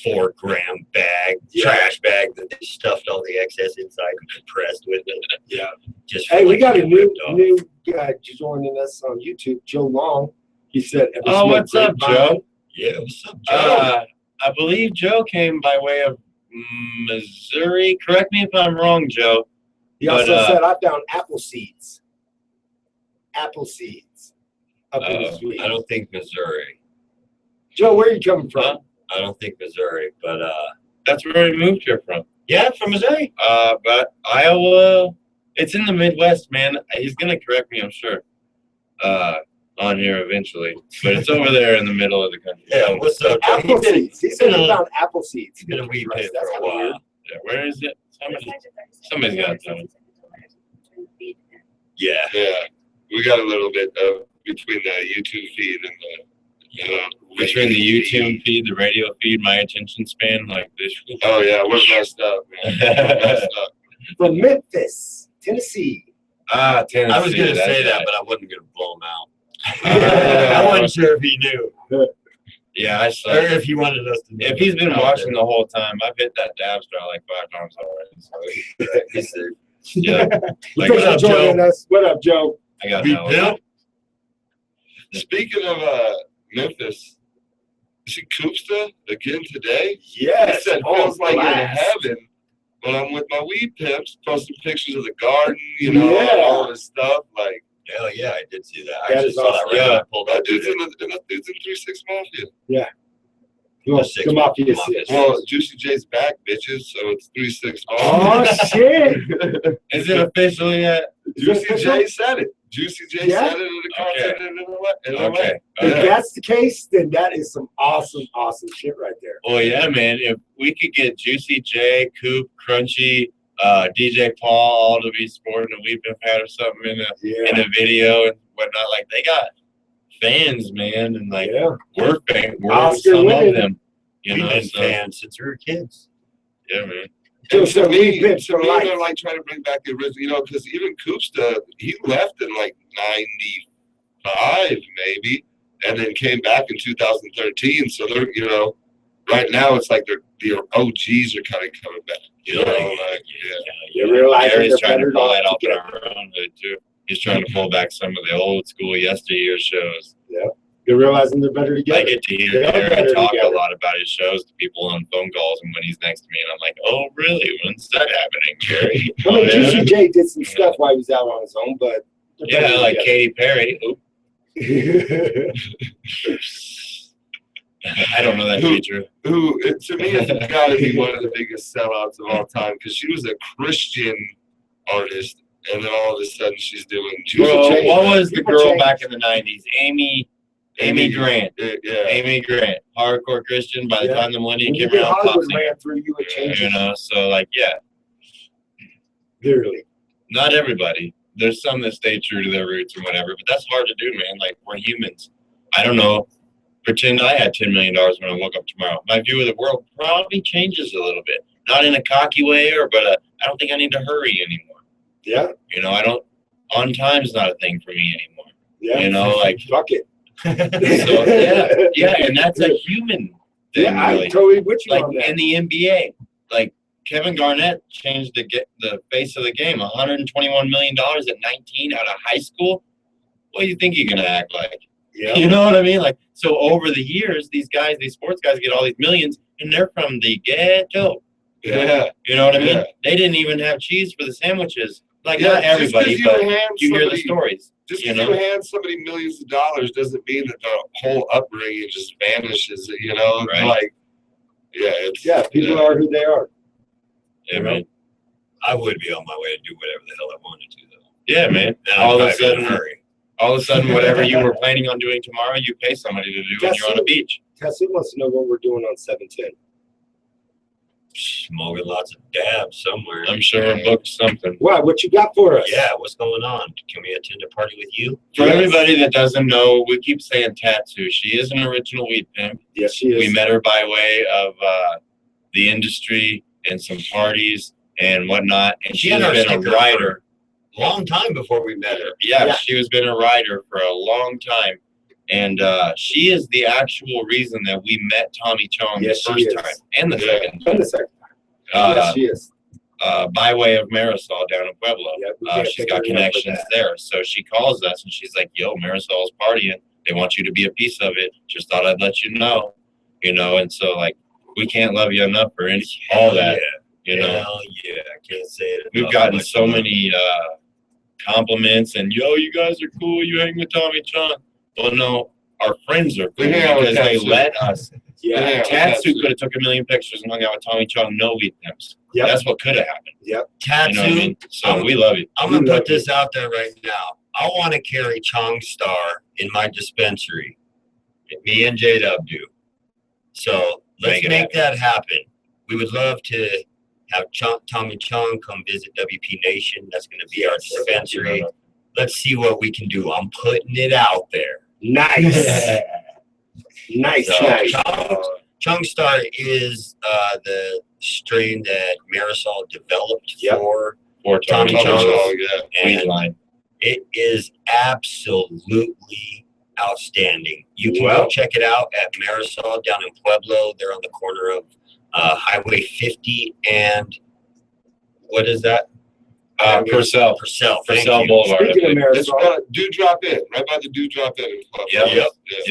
4 gram bag, trash bag that they stuffed all the excess inside and compressed with it. Yeah. Just Hey, feel we like got you a new ripped off. guy joining us on YouTube, Joe Long. He said, "Ever Oh, smoke what's up, grapevine?" Joe? Yeah, what's up, Joe? I believe Joe came by way of Missouri. Correct me if I'm wrong, Joe. He also But, said, "I found apple seeds. Apple seeds up in the sweet." I don't think Missouri. Joe, where are you coming from? Huh? I don't think Missouri, but That's where we moved here from. yeah, from Missouri. But Iowa, it's in the Midwest, man. He's gonna correct me, I'm sure. On here eventually, but it's over there in the middle of the country. Yeah, what's up, Joe? Apple seeds. He said he found apple seeds. He's been a weed Christ, pit for a kinda weird. while. Yeah, where is it? Somebody's got to tell me. Yeah. Yeah, we got a little bit of between the YouTube feed and the, Between the YouTube feed, the radio feed, my attention span, like this. Oh yeah, we're messed up, man. We're messed up. From Memphis, Tennessee. Tennessee. I was gonna that's say that, right. but I wasn't gonna blow him out. Yeah. I wasn't sure if he knew, Yeah, I or saw. if he wanted us to know. If he's been Out watching there. the whole time, I've hit that dab straw like 5 times already. So, He's there. yeah, like, Thanks for joining us. What up, Joe? I got We no. built. Speaking of Memphis, you see Koopsta again today? Yes. He said Oh, feels like in blast. heaven when I'm with my weed pimps, posting pictures of the garden, you know, and all this stuff. Like Hell yeah, I did see that. I That actually is saw awesome. that right when Yeah. I pulled that up. dude's in that dude's in 3-6 Mafia. Well, Six come off your Mafia. six. Well, Juicy J's back, bitches. So it's 3-6 Oh Mafia. shit! Is it officially yet? Juicy J said it. Juicy J Yeah? said it in the content in LA. Okay. If Okay. that's the case, then that is some awesome shit right there. Well, yeah, man. If we could get Juicy J, Coop, Crunchy, DJ Paul, all to be sporting a weed pimp hat or something in Yeah. a video and whatnot, like they got fans, man, and like Yeah. we're fans. We're Oscar some winning. of them, you We've know. been So, fans since we were kids. yeah, man. Joe And said weed pimps for life. they're like trying to bring back the original, you know, because even Koopsta, he left in like 95 maybe, and then came back in 2013. So they're, you know, right now it's like the OGs are kind of coming back. You know, like, You realize Gary's they're trying to better pull off that off in together. our own hood too. He's trying to pull back some of the old school yesteryear shows. You're realizing they're better I together. get to hear They are Gary better talk together. a lot about his shows to people on phone calls and when he's next to me, and I'm like, oh, really? When's that happening, Gary? I mean, Oh, Juicy yeah. J did some stuff while he was out on his own, but they're Yeah, better like Katy Perry. Oop. together. I don't know that to be true. who to me has got to be one of the biggest sellouts of all time because she was a Christian artist, and then all of a sudden she's doing Bro, change. what was the People girl change. back in the 90s? Amy Grant. Yeah. Amy Grant, hardcore Christian. By the Yeah. time the millennium When you came get around, pop Hollywood singer, ran through you, it changes. you know. So like, yeah, Literally. not everybody. There's some that stay true to their roots and whatever, but that's hard to do, man. Like we're humans. I don't know. Pretend I had $10 million when I woke up tomorrow. My view of the world probably changes a little bit. Not in a cocky way, but I don't think I need to hurry anymore. Yeah. You know, I don't. On time's not a thing for me anymore. Yeah. You know, like Fuck it. so. Yeah, and that's a human thing, Yeah, really. I totally with you Like on that. in the NBA, like Kevin Garnett changed the face of the game. $121 million at 19 out of high school. What do you think you're gonna act like? Yeah. You know what I mean? Like, so over the years, these sports guys get all these millions, and they're from the ghetto. Yeah. You know what I mean? Yeah. They didn't even have cheese for the sandwiches. Like, Yeah, not just 'cause everybody, you but hand you hear the somebody- stories. Just You because know? you hand somebody millions of dollars doesn't mean that the whole upbringing just vanishes. You know, Right. like it's People are who they are. Yeah, man. I would be on my way to do whatever the hell I wanted to, though. Yeah, man. Then All of a I'd probably be in sudden, hurry. all of a sudden, whatever you were planning on doing tomorrow, you pay somebody to do when you're on a beach. Tessie wants to know what we're doing on 710. Smoking lots of dabs somewhere. I'm sure I booked something. Wow, what you got for us? Yeah, what's going on? Can we attend a party with you? For everybody that doesn't know, we keep saying Tattoo. She is an original weed pimp. Yes, she is. We met her by way of the industry and some parties and whatnot. And She she had has our been a sticker writer. Long time before we met her. Yeah, she has been a writer for a long time. And she is the actual reason that we met Tommy Chong Yes, the she first is. time and the second And the second time. Yes, she is. by way of Marisol down in Pueblo. Yeah, we can't She's pick got her enough for connections that. there. So she calls us and she's like, yo, Marisol's partying. They want you to be a piece of it. Just thought I'd let you know. And so like we can't love you enough for all that. You know, Hell yeah, I can't say it. we've enough. gotten Much so love. many compliments and yo, you guys are cool. You hang with Tommy Chong. Well, no, our friends are cool We hang out with because they Tatsu. let us. Yeah. Tatsu could have took a million pictures and hung out with Tommy Chong. No weed pimps. Yep. That's what could have happened. Yep. Tattoo. You know what I mean? So we love you. I'm We gonna love put this out there right now. I want to carry Chong Star in my dispensary. Me and J-Dub do. So let's Make it make that happen. We would love to have Tommy Chong come visit WP Nation. That's going to be our dispensary. Let's see what we can do. I'm putting it out there. Nice. Nice, So, nice. Chong Star is the strain that Marisol developed Yep. for For Tommy Tommy Chong. Chong. yeah. Weed and line. it is absolutely outstanding. You can Well- go check it out at Marisol down in Pueblo. They're on the corner of Highway 50 and what is that? Purcell. Purcell. Thank Purcell you. Boulevard. I Speaking of believe. It's Marisol, do drop in, right by the do drop in. Yep. Yeah. Yep.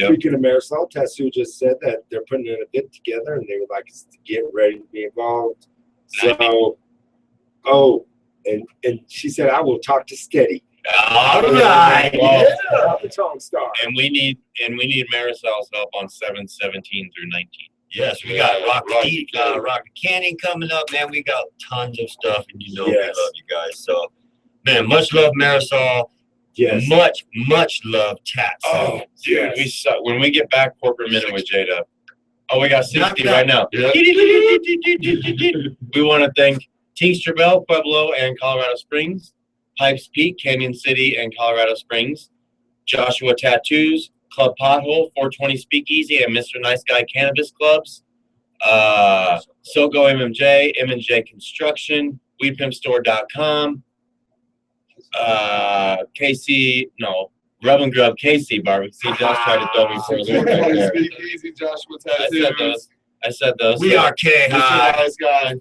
speaking of Marisol, Tessu just said that they're putting an event together and they would like us to get ready to be involved. So, and she said, I will talk to Steady. All right. Well, About the Chong Star. And we need Marisol's help on 7/17 through 19. Yes, we got Yeah, Rocket Rocket Canyon coming up, man. We got tons of stuff, and Yes. we love you guys. So, man, much love, Marisol. Yes. Much love, Tats. Oh, dude, Yes. we suck. When we get back, corporate minute with Jada. Oh, we got 60 right now. Yeah. We want to thank Teamster Bell, Pueblo, and Colorado Springs, Pipes Peak, Canyon City, and Colorado Springs, Joshua Tattoos, Club Pothole, 420 Speakeasy, and Mr. Nice Guy Cannabis Clubs, SoGo MMJ, M&J Construction, WeedPimpStore.com, Rub and Grub KC Barbecue. See, Josh tried to throw me for a loop right there. Speak easy, Joshua I said Tattoos. those. I said those. We are K-High. Nice guy.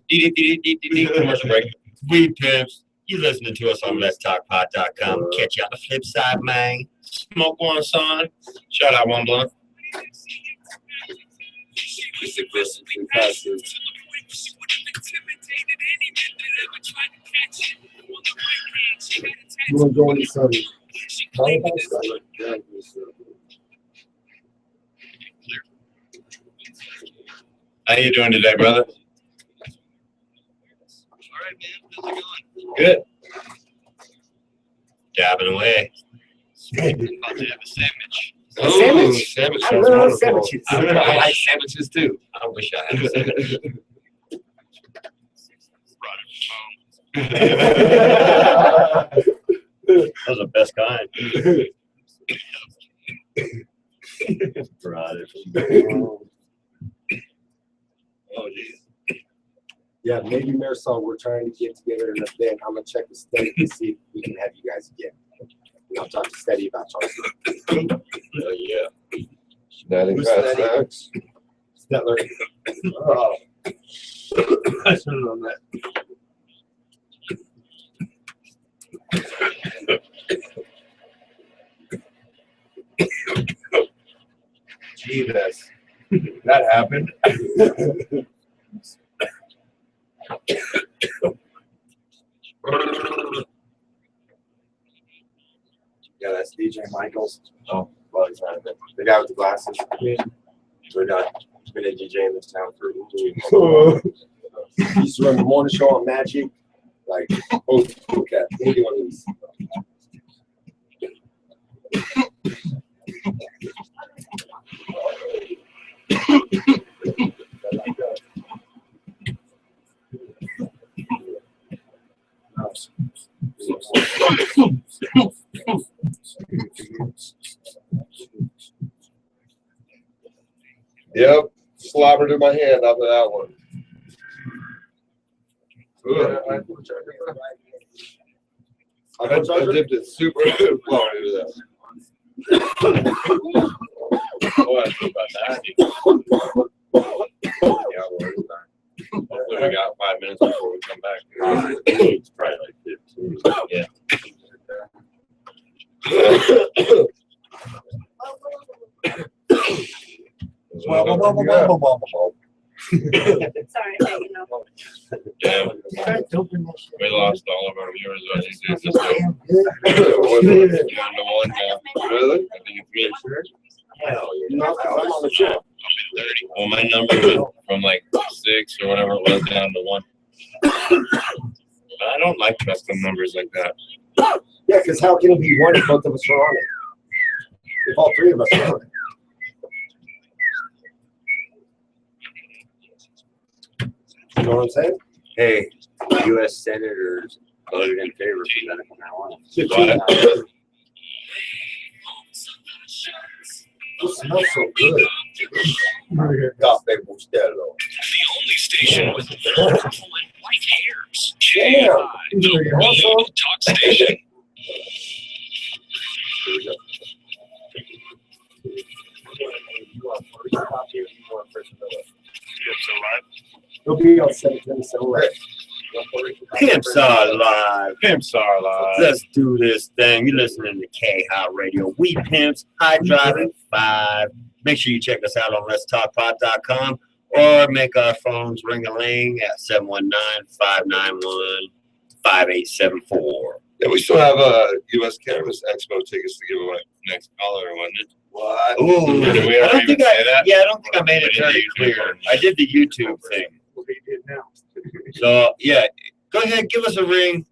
Commercial break. Weed Pimps. You listening to us on Let'sTalkPod.com. Catch you on the flip side, man. Smoke one, son. Shout out one blunt. You want to go into some volleyball stuff? How you doing today, brother? All right, man. How's it going? Good. Dabbing away. I'm about to have a sandwich. A sandwich? Sandwich I sounds love wonderful. sandwiches. I like sandwiches too. I wish I had a sandwich. Brought it from home. Those are the best kind. Brought it. Oh, geez. Yeah, maybe Marisol, we're trying to get together an event. I'm gonna check with Steady to see if we can have you guys again. And I'll talk to Steady about Chong. Oh, yeah. Steady Who's fast Steady? snacks. Stetler. Oh. I should have known that. Jesus. That happened. Yeah, that's DJ Michaels. Oh, well, he's not a bit. The guy with the glasses. We're done. Been a DJ in this town for He used to run the morning show on Magic. Like, old school cat. Any one of these. Yep, slobbered in my hand off of that one. I dipped it super far into that. Oh, I feel about that. Yeah, well, it's fine. Hopefully we got 5 minutes before we come back. It's probably like 15. Yeah. Sorry, you know. Yeah. We lost all of our viewers. I think it's just like, down to one now. Really? I think it's me. Hell yeah. I'm on the show. Well, my number went from like 6 or whatever it was down to 1. I don't like custom numbers like that. Yeah, because how can it be one if both of us are on it? If all three of us are on it. You know what I'm saying? Hey, U.S. senators voted in favor for medical marijuana. It smells so good. Cafe Bustelo. The only station with purple and white hairs. Damn. The Weed Talk Station. It'll be on 7:27. Right. Pimps are live. Pimps are live. Let's do this thing. You're listening to K-High Radio. We Pimps, High Driving 5. Make sure you check us out on letstalkpod.com or make our phones ring-a-ling at 719-591-5874. Yeah, we still have U.S. Cannabis Expo tickets to give away. Next caller, wasn't it? What? Ooh, Did we I ever don't think even say I, that? yeah, I don't think I made it We did very the YouTube clear. one. I did the YouTube thing. So, yeah, go ahead, give us a ring.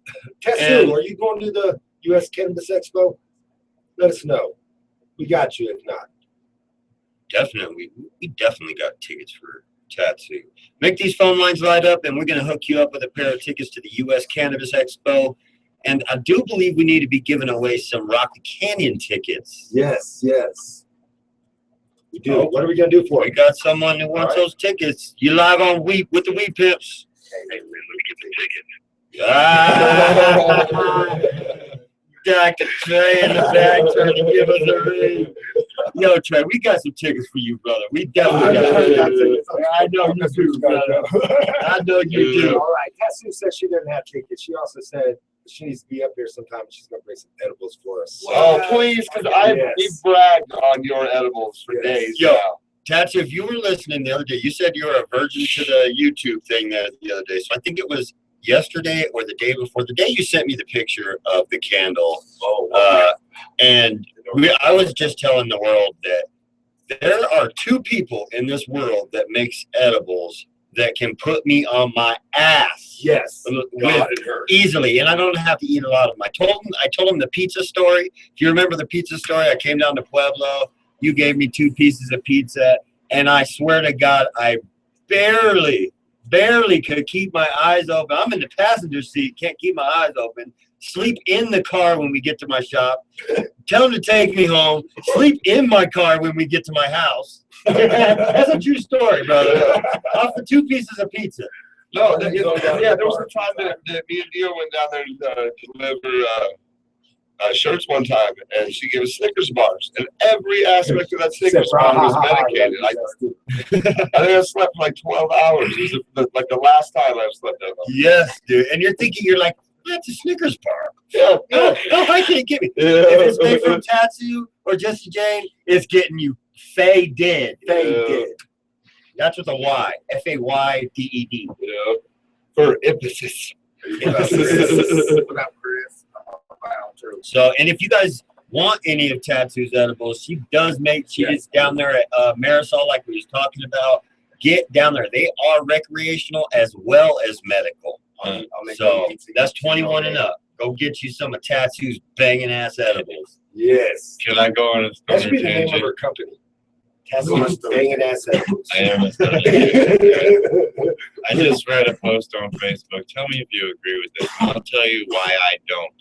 Tetsu, are you going to the U.S. Cannabis Expo? Let us know. We got you if not. Definitely, we definitely got tickets for Tatsu. Make these phone lines light up, and we're going to hook you up with a pair of tickets to the U.S. Cannabis Expo. And I do believe we need to be giving away some Rocky Canyon tickets. Yes, yes. We do. What are we going to do for We it? got someone who wants those tickets. You live on Weep with the Weep Pimps. Hey, man, let me get the ticket. Ah, Dr. Trey in the back trying to give us a ring. Yo, Trey, we got some tickets for you, brother. We definitely got tickets. I know you do, brother. I know you do. All right. Tetsu said she didn't have tickets. She also said she needs to be up here sometime. She's going to bring some edibles for us. Oh, please, because we've bragged on your edibles for days Yo. now. Tatsu, if you were listening the other day, you said you were a virgin to the YouTube thing the other day. So I think it was yesterday or the day before. The day you sent me the picture of the candle. And I was just telling the world that there are 2 people in this world that makes edibles that can put me on my ass. Yes. Easily, and I don't have to eat a lot of them. I told him the pizza story. If you remember the pizza story, I came down to Pueblo. You gave me 2 pieces of pizza, and I swear to God, I barely could keep my eyes open. I'm in the passenger seat, can't keep my eyes open. Sleep in the car when we get to my shop. Tell him to take me home. Sleep in my car when we get to my house. That's a true story, brother. Off for 2 pieces of pizza. No, there was a time that me and Dio went down there to deliver shirts one time, and she gave us Snickers bars, and every aspect of that Snickers bar was medicated. I think I slept for like 12 hours. It was like the last time I slept that long. Yes, dude. And you're thinking, you're like, that's a Snickers bar. Yeah. No, I can't give me. Yeah. If it's made from Tatsu or Jesse Jane, it's getting you faded. Faded. That's with a Y. F-A-Y-D-E-D. Yeah. For emphasis. So, and if you guys want any of Tatsu's edibles, she is down there at Marisol, like we was talking about. Get down there. They are recreational as well as medical. So that's 21 and up. Go get you some of Tatsu's banging ass edibles. Yes. Can I go on a That should stoner be the name of tangent? her company. Tassy's banging ass edibles. I am a stoner tangent. I just read a post on Facebook. Tell me if you agree with this. I'll tell you why I don't.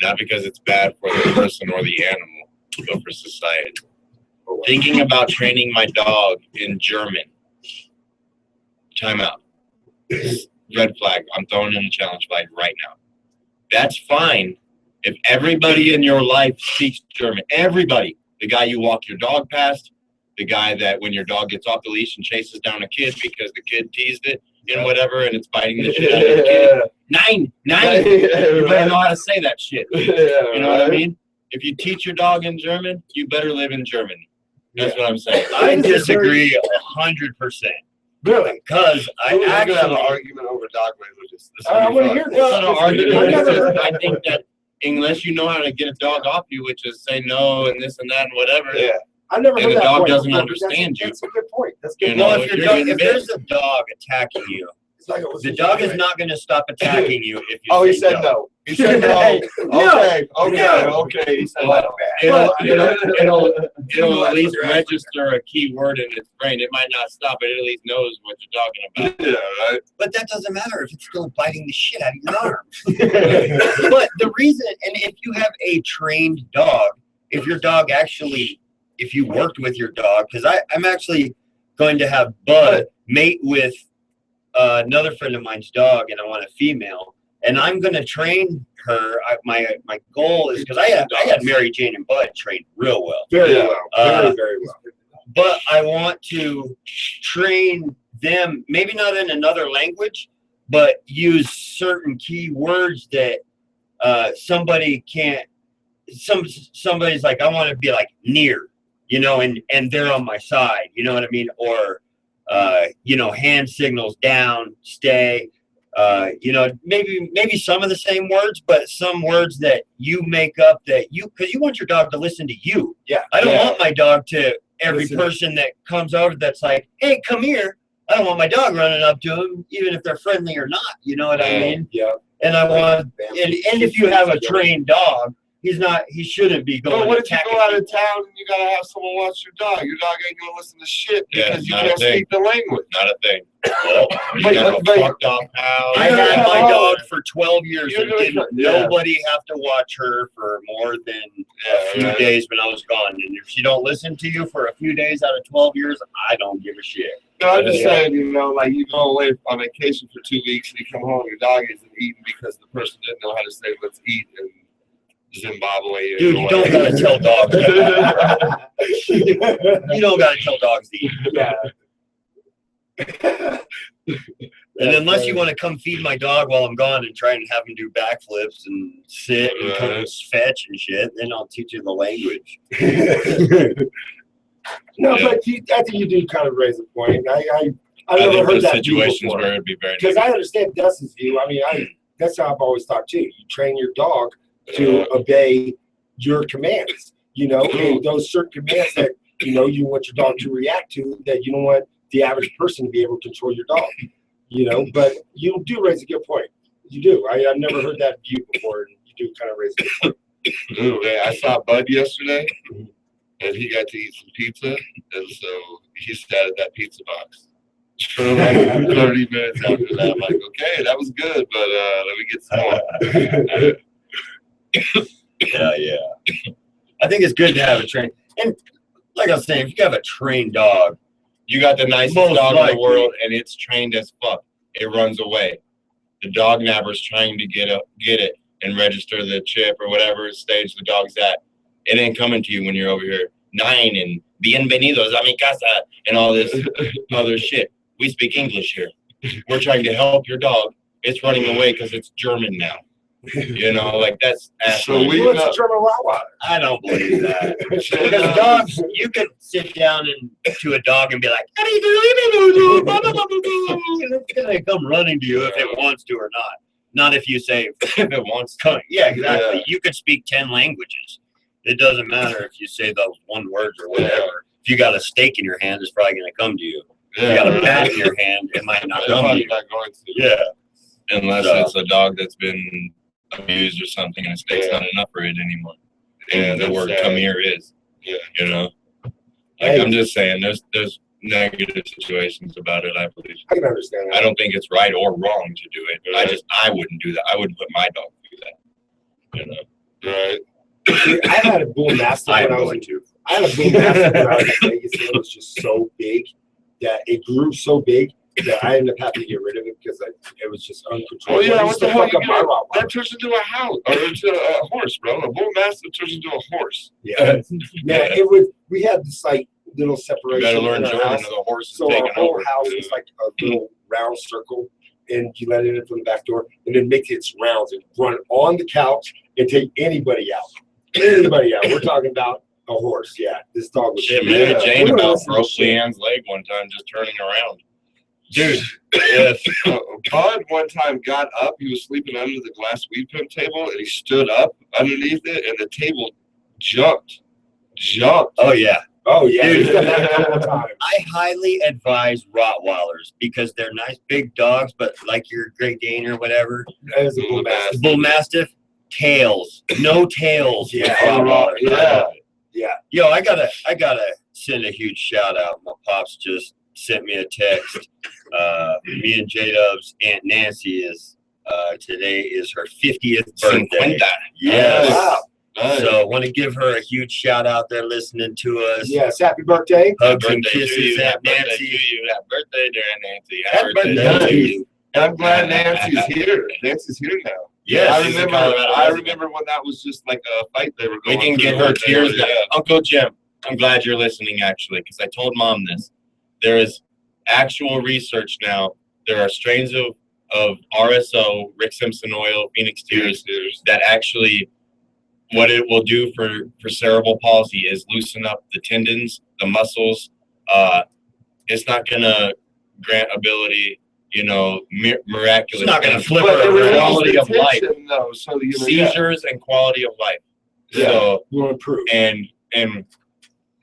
Not because it's bad for the person or the animal, but for society. Thinking about training my dog in German. Time out. Red flag. I'm throwing in a challenge flag right now. That's fine if everybody in your life speaks German. Everybody. The guy you walk your dog past, the guy that when your dog gets off the leash and chases down a kid because the kid teased it and whatever and it's biting the shit out of the kid. Nine. You better know how to say that shit. You know what I mean? If you teach your dog in German, you better live in Germany. That's what I'm saying. I disagree 100%. Really? Because I We're gonna have an actually, argument over dog languages. This I will be want to fun. hear this. Well, no, I've never heard I think that unless you know how to get a dog off you, which is say no and this and that and whatever, Yeah. I've never And heard the that dog point doesn't before, but understand you. That's a good point. That's a good. You know, well, point. if you're your dog, getting if there's a dog attacking you, It's like it was the dog is not going to stop attacking you if you Oh, he say said no. no. He said no. Hey, Okay. He said no. it'll at least register a key word in its brain. It might not stop, but it at least knows what you're talking about. Yeah, right. But that doesn't matter if it's still biting the shit out of your arm. But the reason, and if you have a trained dog, if your dog actually, if you worked with your dog, because I'm actually going to have Bud mate with another friend of mine's dog, and I want a female, and I'm going to train her. My goal is because I had Mary Jane and Bud trained real well. Very Yeah. well. Very well. But I want to train them, maybe not in another language, but use certain key words that somebody can't. Somebody's like, I want to be like near, and they're on my side, you know what I mean? Or hand signals down, stay. Maybe some of the same words, but some words that you make up because you want your dog to listen to you. Yeah. I don't Yeah. want my dog to every Listen. person that comes over that's like, hey, come here. I don't want my dog running up to him, even if they're friendly or not. You know what I mean? Yeah. And I want, and if you have a trained dog, he shouldn't be going. But what if you attacking go out of town and you gotta have someone watch your dog? Your dog ain't gonna listen to shit Yeah, because you not a can't thing. speak the language. Not a thing. You But- got a but- fucked off house. I You're had gonna my come dog home. for 12 years You're and gonna didn't come- yeah. nobody have to watch her for more than a few right. days when I was gone. And if she don't listen to you for a few days out of 12 years, I don't give a shit. No, I'm just Yeah. saying, like you go away on vacation for 2 weeks and you come home, your dog isn't eating because the person didn't know how to say let's eat in Zimbabwe. Dude, you don't gotta tell dogs. You don't gotta tell dogs to eat. And unless you want to come feed my dog while I'm gone and try and have him do backflips and sit and come and fetch and shit, then I'll teach you the language. No, Yeah. but I think you do kind of raise a point. I've I never think heard there's that view situations before. where it'd be very Because I understand Dustin's view. I mean, that's how I've always thought too. You train your dog to obey your commands. And those certain commands that you want your dog to react to that you don't want the average person to be able to control your dog. But you do raise a good point. You do. I've never heard that view before, and you do kind of raise a good point. Ooh, man, I saw Bud yesterday, and he got to eat some pizza, and so he sat at that pizza box for like 30 minutes after that. I'm like, okay, that was good, but let me get some more. Yeah. I think it's good to have a trained. And like I was saying, if you have a trained dog, You got the nicest Most dog in likely. the world, and it's trained as fuck. It runs away. The dog nabber's trying to get it and register the chip or whatever stage the dog's at. It ain't coming to you when you're over here 9 and bienvenidos a mi casa and all this other shit. We speak English here. We're trying to help your dog. It's running away because it's German now. That's So we What's a German Rottweiler? I don't believe that. Because dogs, you could sit down to a dog and be like, "How do you do?" And it's gonna come running to you if it wants to or not. Not if you say if it wants to. come. Yeah, exactly. Yeah. You could speak 10 languages. It doesn't matter if you say those one words or whatever. If you got a steak in your hand, it's probably gonna come to you. If you got a bat in your hand, it might not It's come to probably you. not going to. Yeah. Unless So- it's a dog that's been abused or something and the steak's Yeah. not enough for it anymore. Yeah, the that's word sad. come here is. Yeah. You know? Like, Hey. I'm just saying, there's negative situations about it, I believe. I can understand that. I don't think it's right or wrong to do it. I wouldn't do that. I wouldn't put my dog through that. You know? Right. I had a bull mastiff I'm when I was going to. I had a bull mastiff when I was in Vegas, and it was just so big that it grew so big that I ended up having to get rid of it because it was just uncontrollable. Oh yeah, It what used the to hell? fuck up my Rottweiler. That turns into a house or into a horse, bro. A bull mastiff turns into a horse. Yeah, yeah. It would. We had this like little separation. You gotta learn in our Jordan house. or the horse is So taking our whole over. house is like a little round circle, and you let it in from the back door, and then make its rounds and run on the couch and take anybody out. Anybody out. We're talking about a horse. Yeah, this dog was. Shit, Mary Yeah. Jane We were about listening to broke shit. Leanne's leg one time just turning around. Dude, if Bud one time got up, he was sleeping under the glass weed pimp table, and he stood up underneath it, and the table jumped. Oh yeah. Oh yeah, Dude. he's done that a couple of times. I highly advise Rottweilers because they're nice big dogs, but like your Great Dane or whatever, That was a bull mastiff. Bull Mastiff, tails, no tails. with Yeah. Rottweilers. Yeah. Yeah. Yo, I gotta send a huge shout out. My pops just sent me a text. Me and J-Dub's Aunt Nancy is today is her 50th birthday. Cinquenta. Yes. Wow. Nice. So I want to give her a huge shout out there listening to us. Yes, happy birthday. Hugs Happy and birthday to kisses, you. Aunt Happy birthday to Nancy. you. Happy birthday, dear Nancy. Happy birthday Nancy. to you. And I'm glad Nancy's here. Nancy's here now. Yes. I she's a remember. Colorado I resident. remember when that was just like a fight they were We going. can get through. her tears Yeah. down. Uncle Jim, I'm glad you're listening actually, because I told Mom this. There is actual research now. There are strains of RSO, Rick Simpson oil, Phoenix tears, that actually what it will do for cerebral palsy is loosen up the tendons, the muscles. It's not gonna grant ability, miraculous. It's not gonna things, flip But her it around. relieves quality the of life, tension, though, so you know, yeah. seizures and quality of life. Yeah. So Will improve. and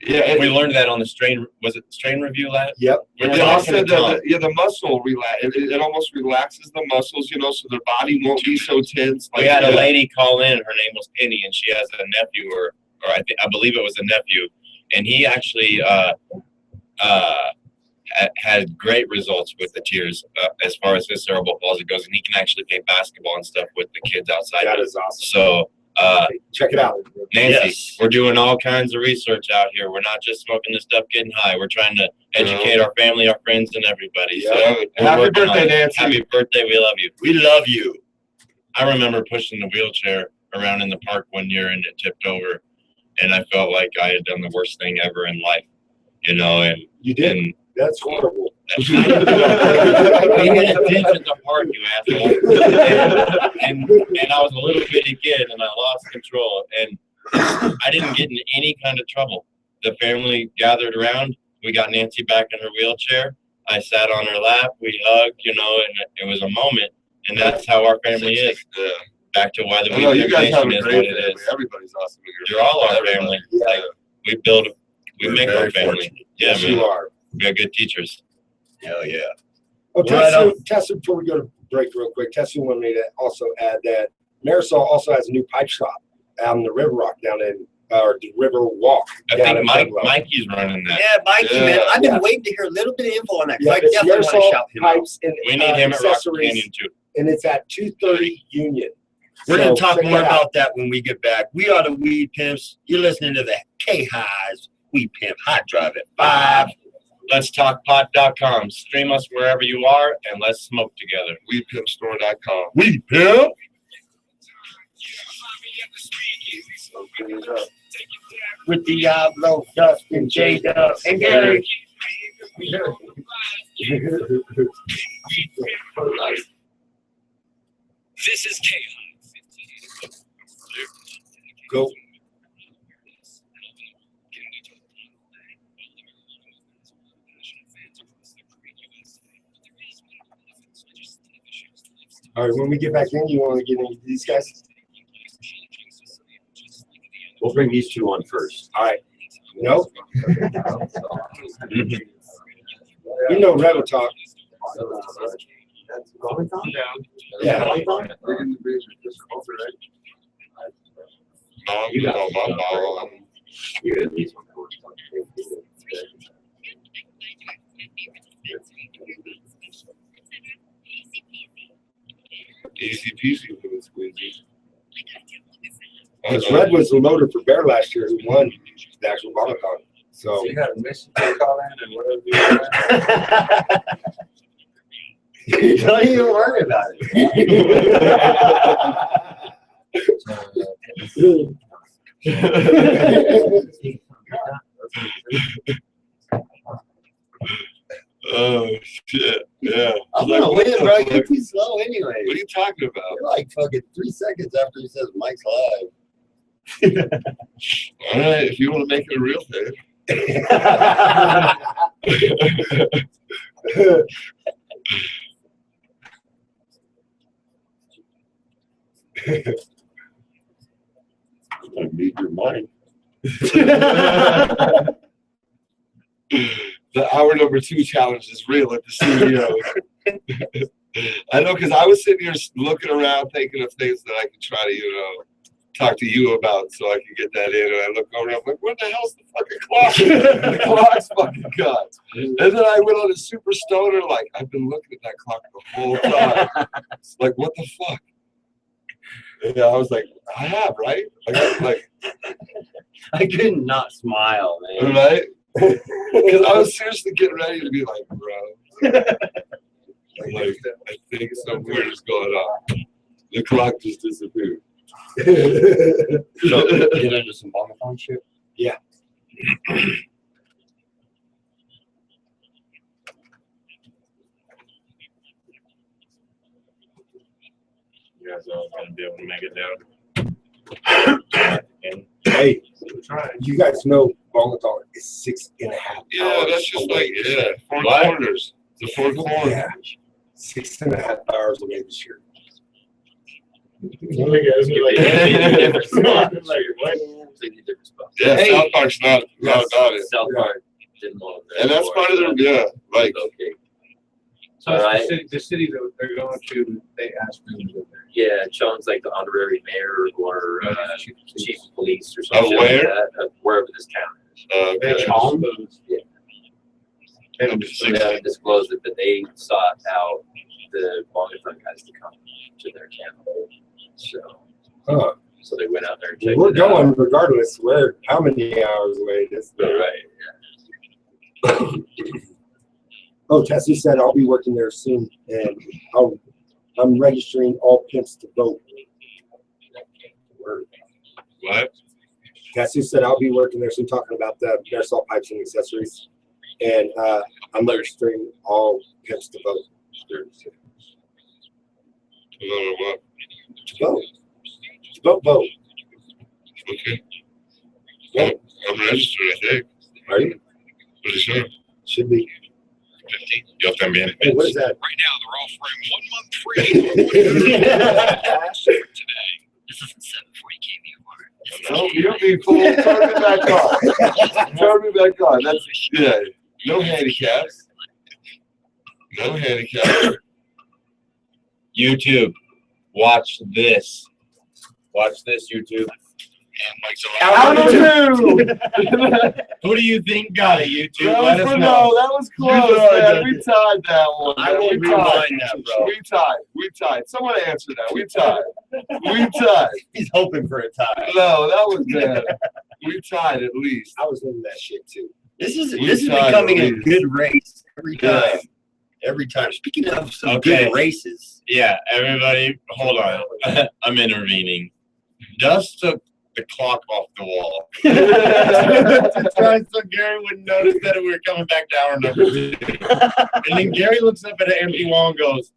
Yeah, we learned that on the strain. Was it strain review lab? Yep. We were They talking also to Tom. the muscle relax. It almost relaxes the muscles, so their body won't be so tense. We had a lady call in. Her name was Penny, and she has a nephew, or I believe it was a nephew, and he actually had great results with the tears as far as his cerebral palsy goes, and he can actually play basketball and stuff with the kids outside. That is awesome. So, Check it out. Nancy, Yes. we're doing all kinds of research out here. We're not just smoking this stuff, getting high. We're trying to educate our family, our friends, and everybody. So Yeah. we're Happy working on birthday, it. Nancy. Happy birthday. We love you. We love you. I remember pushing the wheelchair around in the park one year and it tipped over, and I felt like I had done the worst thing ever in life, and You did. and That's horrible. we had a ditch at the park, you asshole. And I was a little bitty kid and I lost control, and I didn't get in any kind of trouble. The family gathered around. We got Nancy back in her wheelchair. I sat on her lap. We hugged, and it was a moment. And that's how our family is. Yeah. Back to why the I know you Weed guys have Nation a is what great it family. is. Everybody's awesome. in your You're all our Everybody. family. Yeah. Like, we We're make very our family. fortunate. Yeah, Yes, you man. are. We got good teachers. Hell yeah. Oh, Right Tessa, before we go to break real quick, Tessa wanted me to also add that Marisol also has a new pipe shop out in the River Rock down in, or the River Walk. I down think in Mikey's Pueblo. running that. Yeah, Mikey, Yeah. man. I've been Yeah. waiting to hear a little bit of info on that. 'Cause Yeah, I it's definitely want to Marisol shout him out. Pipes and We need him at Rock accessories, Canyon too. and it's at 230 Union. We're going So to talk check more it out. about that when we get back. We are the Weed Pimps. You're listening to the K-Highs Weed Pimp Hot Drive at 5. Let's talk pot.com. Stream us wherever you are and let's smoke together. Weedpimpstore.com. We pimp. With Diablo, Dustin, J-Dub, and Gary. This is K. Go. All right, when we get back in, you want to get into these guys? We'll bring these two on first. All right. No? You know Rebel Talk. Yeah. No, You got no, my stuff, ball. You at least want Easy peasy with the squeezy. Because Red was the loader for Bear last year who won the actual Bonacon. So You got a mission to call in and whatever you want. Don't even worry about it. Oh shit! Yeah. I'm Like, gonna what win, the bro. fuck? You're too slow anyway. What are you talking about? You're like fucking 3 seconds after he says Mike's live. All right, if you want to make it a real thing. I need your mind. The hour number 2 challenge is real at the studio. I know, because I was sitting here looking around thinking of things that I could try to, talk to you about so I could get that in. And I look over and I'm like, what the hell's the fucking clock? The clock's fucking gone. And then I went on a super stoner, like, I've been looking at that clock the whole time. It's like, what the fuck? Yeah, I was like, I have, right? I got, like, I could not smile, man. right? Because I was seriously getting ready to be like, bro. I'm like, I think something weird is going on. The clock just disappeared. So, get into some Bonacon shit? Yeah. You guys are gonna be able to make it down. hey, you guys know Bonacon is 6.5 hours. Yeah, that's just away like, this yeah, year. 4 What? corners. The 4 corners. Yeah. 6.5 hours away this year. Yeah, Hey. South Park's not about it. South Park didn't want them. And that's part of their, yeah, like, Okay. So Alright. the city that they're going to, they asked them to go there. Yeah, Sean's like the honorary mayor or chief of police or Of something like where? that, of wherever this town is. okay. Sean? Yeah. They don't Number just- So they haven't disclosed it, but they sought out the Bonacon guys to come to their channel. Huh. So they went out there and checked We're it out. going regardless. We're how many hours away this Right. Oh, Tessie said I'll be working there soon, and I'm registering all pimps to vote. What? Tessie said I'll be working there soon, talking about the air salt pipes and accessories, and I'm registering all pimps to vote. What? To vote. To vote. Okay. Well, I'm registered, I think. Are you? Pretty sure. Should be. 15. Yo también. Hey, what is that? Right now, they're offering 1 month free. Today. This isn't 740 kVR. No, you don't need full. Turn me back on. Turn me back on. That's, yeah. No handicaps. No handicaps. YouTube, watch this. Watch this, YouTube. And Mike's Out of two. Who do you think got it, YouTube? That Let was, us no, know. that was close, man. We tied that one. I man. will We tied. rewind that, bro. We tied. Someone answer that. We tied. We tied. He's hoping for a tie. No, that was bad. We tied at least. I was into that shit too. This is We tried becoming at a least. good race every time. Yeah. Every time. Speaking of some Okay. good races. Yeah, everybody, hold on. I'm intervening. Dust took the clock off the wall. So Gary wouldn't notice that we were coming back to hour number 2. And then Gary looks up at an empty wall and goes,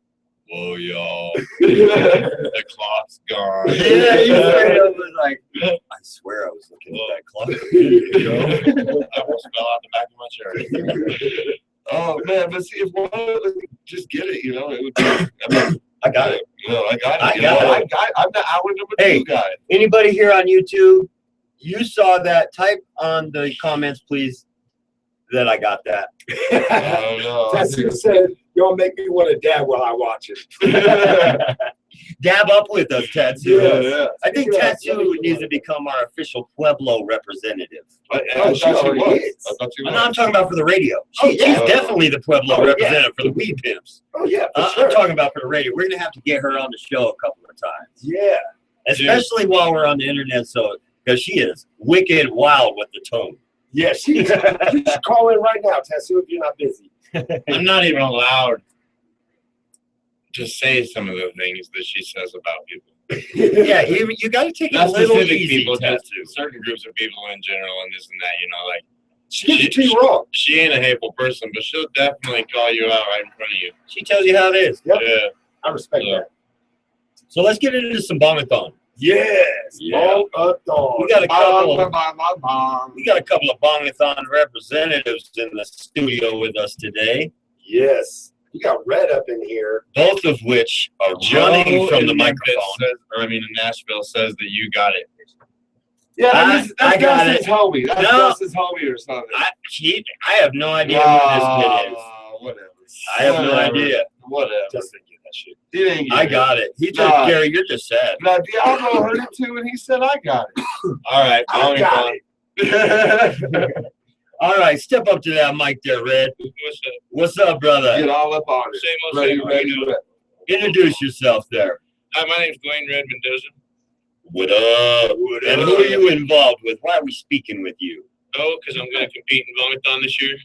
whoa, y'all. The clock's gone. Yeah, he straight up was like, I swear I was looking at that clock. I almost fell out the back of my shirt. Oh man, but see, if one of us could just get it, it would be. I mean, I got it. I got it. I you got know, it. I'm the hour number Hey. 2 guy. Anybody here on YouTube, you saw that, type on the comments, please, that I got that. I don't know. Tessie said, "Y'all make me want to dab while I watch it." Dab up with us, Tatsu. Yeah. I think Yeah. Tatsu needs to become our official Pueblo representative. I Oh, she thought she already was. is. I thought she I'm was. not talking about for the radio. Oh, She's yeah. definitely the Pueblo Oh, yeah. representative for the Weed Pimps. Oh yeah, for I'm sure. talking about for the radio. We're gonna have to get her on the show a couple of times, Yeah. especially while we're on the internet. So, because she is wicked wild with the tone. Yeah, you should call in right now, Tatsu, if you're not busy. I'm not even allowed to say some of the things that she says about people. Yeah, you got to take it a Not little specific easy, people, just Tatsu. certain groups of people in general and this and that, you know, like She gives it to you wrong. she ain't a hateful person, but she'll definitely call you out right in front of you. She tells you how it is. Yep. Yeah. I respect Yeah. that. So let's get into some bongathon. Yes. Yeah. Long up dog. We got a couple. Bong. We got a couple of bongathon representatives in the studio with us today, Yes. We got Red up in here. both of which are Joe running from in the Memphis microphone. says, or I mean, in Nashville says that you got it. Yeah, I that's got Dustin's homie. That's No. Dustin's homie or something. I have no idea who this kid is. Whatever. I have no Whatever. idea. Whatever. Justin, get that shit. He didn't get I got it. He just, Nah. Gary, you're just sad. Now, Diablo heard it too, and he said, I got All right, I got bongathon. it. All right, step up to that mic there, Red. What's up? What's up, brother? Get all up on it. Same old Ready, same, ready, you know. ready. Introduce yourself there. Hi, my name's Dwayne Red Mendoza. What up? And who are you involved with? Why are we speaking with you? Oh, because I'm going to compete in bongathon this year.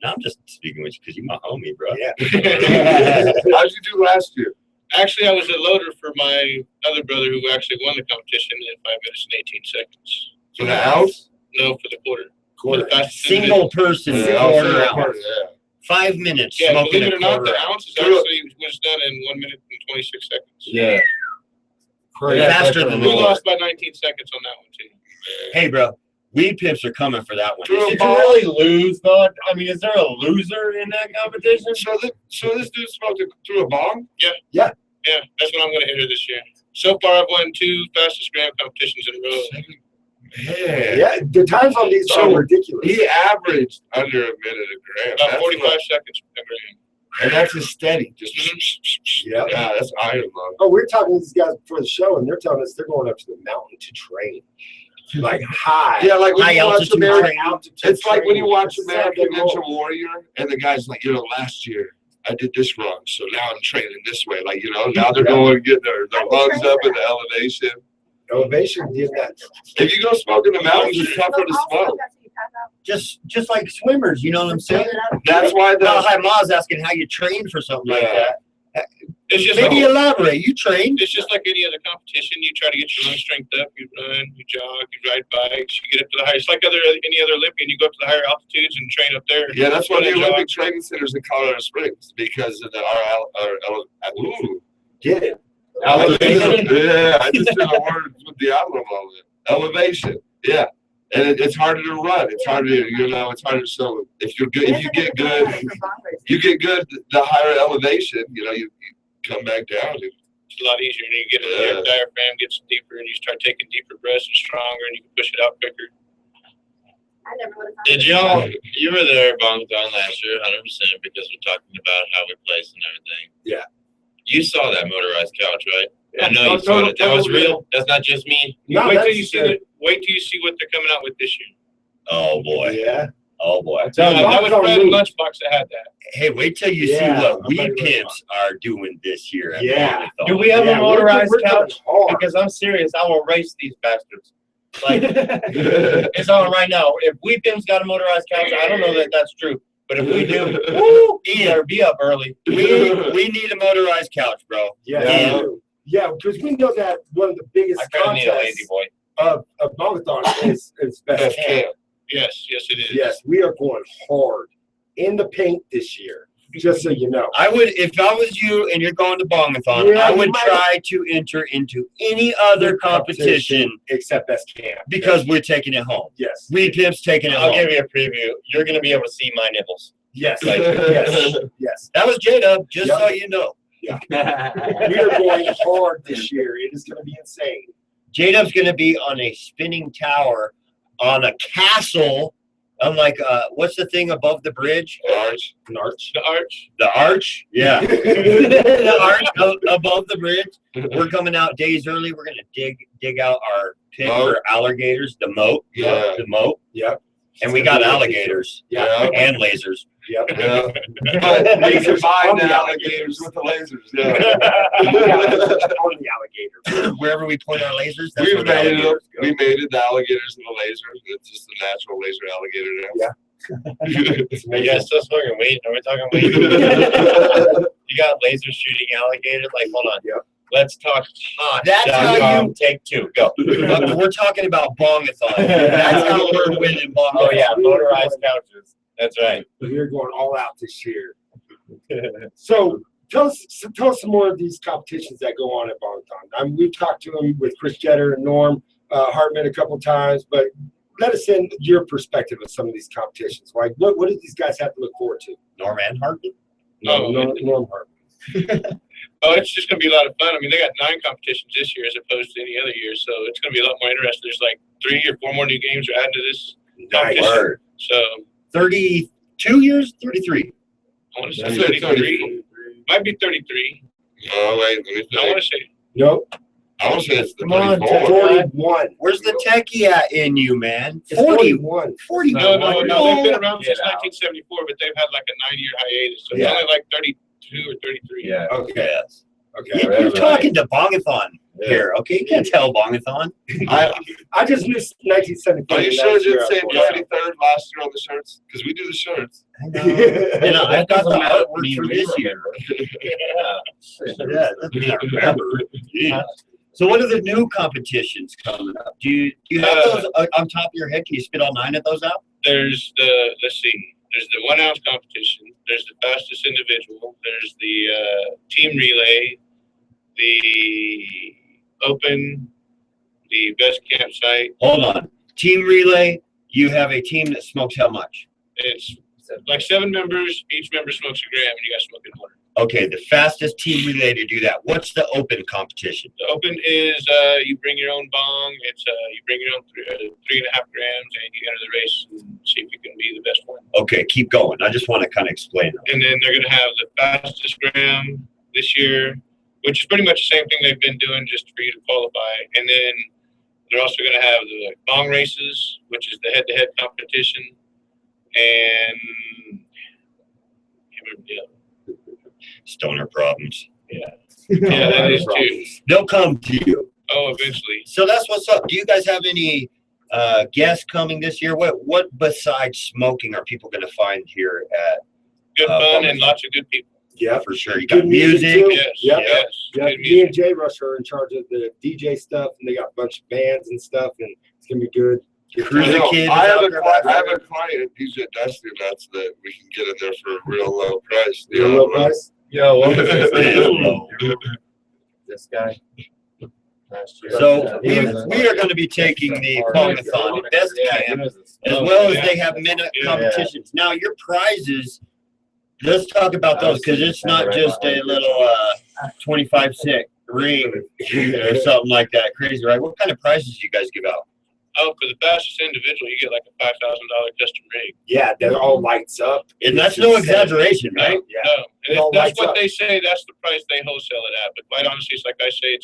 No, I'm just speaking with you because you're my homie, bro. Yeah. How'd you do last year? Actually, I was a loader for my other brother who actually won the competition in 5 minutes and 18 seconds. For the ounce? No, for the quarter. Quarter. For the fastest Single person, Yeah, quarter single ounce. quarter, yeah. 5 minutes Yeah, smoking believe it a or not, quarter the ounce. ounce is actually was done in 1 minute and 26 seconds. Yeah. Faster than We the lost by 19 seconds on that one too. Hey, bro, Weed Pimps are coming for that one. True. Did you really lose though? I mean, is there a loser in that competition? So this dude smoked it through a bong? Yeah, that's what I'm going to enter this year. So far, I've won 2 fastest gram competitions in a row. Man. Yeah, the times on these So, are ridiculous. He averaged under a minute a gram. About That's 45 what- seconds per gram. and that's just steady. Just Yeah. yeah, that's iron lung. Oh, we're talking to these guys before the show, and they're telling us they're going up to the mountain to train. Like high. Yeah, like when High you watch altitude American. training. altitude It's like when you training. watch It's American Saturday Ninja morning. Warrior, and the guy's like, last year I did this wrong, so now I'm training this way. Like, now they're going to get their lungs up in the elevation. Elevation did that. If you go smoke in the mountains, it's tougher to smoke. Just like swimmers, you know what I'm saying? That's why Well, the hi, Ma's asking how you train for something like Yeah. that. It's just Maybe like, elaborate. You trained. it's just like any other competition. You try to get your lung strength up. You run, you jog, you ride bikes. You get up to the higher. It's like any other Olympian. You go up to the higher altitudes and train up there. yeah, that's why the Run and Olympic jog. training centers in Colorado Springs because of ooh, Get it. elevation. Yeah, I just did a word with Diablo moment. Elevation. Yeah. And it's harder to run. It's harder to, it's harder. So if you're good, if you get good, the higher elevation, you come back down. It's a lot easier. And you get Yeah. your diaphragm gets deeper, and you start taking deeper breaths and stronger, and you can push it out quicker. I never would have. Did y'all? You were there, bongathon last year, 100%, because we're talking about how we place and everything. Yeah. You saw that motorized couch, right? Yeah. I know you saw it. That was real. That's not just me. No, wait till that's you see good. wait till you see what they're coming out with this year. Oh boy. Yeah. Oh boy. No, that was Bongathon Fred and moves. Lunchbox that had that. Hey, wait till you Yeah, see what I'm Weed ready to Pimps are doing this year. At Yeah. Bongathon. Do we have Yeah, a motorized we're coming couch? hard. Because I'm serious, I will race these bastards. Like, it's on right now. If Weed Pimps got a motorized couch, I don't know that that's true. But if we do, woo, you better be up early. We need a motorized couch, bro. Yeah. Yeah. we do. Yeah, because we know that one of the biggest I kind of need a lazy contests boy. of Bongathon is best Best camp. camp. Yes, yes, it is. Yes, we are going hard in the paint this year. Just so you know. I would, if I was you and you're going to Bongathon, Yeah, I you would might- try to enter into any other competition except best camp. because we're taking it home. Yes. Weed Pimps taking it I'll home. give you a preview. You're going to be able to see my nipples. Yes. Like- yes. Yes. That was J-Dub, just Yep. so you know. We are going hard this year. It is going to be insane. J-Dub's going to be on a spinning tower on a castle Unlike, what's the thing above the bridge? Arch. An arch. The arch. The arch? Yeah. The arch above the bridge. We're coming out days early. We're gonna dig out our pit Moat. for alligators, the moat. Yeah. The moat. Yep. And we got alligators. Yeah. And lasers. Yep. Yeah. But they Lasers combine on the the alligators with the lasers. Yeah. On the alligator. Wherever we point our lasers, that's We where the made it. alligators go. We made it. The alligators and the lasers. It's just the natural laser alligator now. Yeah. Are you guys still smoking weed? Are we talking weed? You got laser shooting alligators? Like, hold on. Yep. Let's talk hot. That's how you- Take 2. Go. We're talking about bongathon. That's how we're winning bongathon. Oh yeah, motorized couches. That's right. We're going all out this year. So tell us some more of these competitions that go on at Bongathon. I mean, we've talked to them with Chris Jetter and Norm Hartman a couple times, but let us in your perspective of some of these competitions. Like, what do these guys have to look forward to? Norman Hartman. Norm Hartman. Oh, it's just gonna be a lot of fun. I mean, they got 9 competitions this year as opposed to any other year, so it's gonna be a lot more interesting. There's like 3 or 4 more new games are added to this competition. Word. So 32 years? 33. I want to say That's 33. Might be 33. Oh wait, let me I think. want to say Nope. I want to say it's the Come on, 34. 41. Where's the techie at in you, man? It's 40. 41. 40. no. They've been around since Get out. 1974, but they've had like a 9-year hiatus, so Yeah. it's only like 32 or 33. Yeah. Okay. Yes. Okay. You're talking to Bongathon here, okay? You can't tell Bongathon. I just missed 1974. Are you sure it didn't say That's where I 33rd last year on the shirts? Because we do the shirts. And I've got the artwork for this year. Yeah, that's what I remember. Jeez. So what are the new competitions coming up? Do you have those on top of your head? Can you spit all 9 of those out? There's the, let's see, there's the 1 ounce competition, there's the fastest individual, there's the team relay, the open, the best campsite. Hold on. Team relay, you have a team that smokes how much? It's like 7 members, each member smokes a gram, and you guys smoke in water. Okay, the fastest team relay to do that. What's the open competition? The open is you bring your own bong. It's you bring your own 3.5 grams, and you enter the race and see if you can be the best one. Okay, keep going. I just want to kind of explain it. And then they're going to have the fastest gram this year, which is pretty much the same thing they've been doing just for you to qualify. And then they're also going to have the bong races, which is the head-to-head competition, and Stoner problems. yeah, that is too. They'll come to you. Oh, eventually. So that's what's up. Do you guys have any guests coming this year? What besides smoking are people going to find here at? Good fun and lots of good people. Yeah. For sure. You Good got music, music. too. Yes, Yep. yes. Yeah, Good me music. and Jay Rush are in charge of the DJ stuff, and they got a bunch of bands and stuff, and it's gonna be good. Cruiser No, Kid is I have out a there client, back I have there. a client, DJ Dusty, nuts that we can get in there for a real low price. Real low price. Yo, what was his Hello. This guy. Last year. So we are going to be taking the Bongathon Best Camp, as well as they have minute competitions. Now your prizes, let's talk about those, because it's not just a little 25-cent ring or something like that. Crazy, right? What kind of prizes do you guys give out? Oh, for the fastest individual, you get like a $5,000 custom rig. Yeah, that all lights up. And that's no exaggeration, right? Yeah. No, and It all that's lights what up. they say. That's the price they wholesale it at. But quite honestly, it's like I say,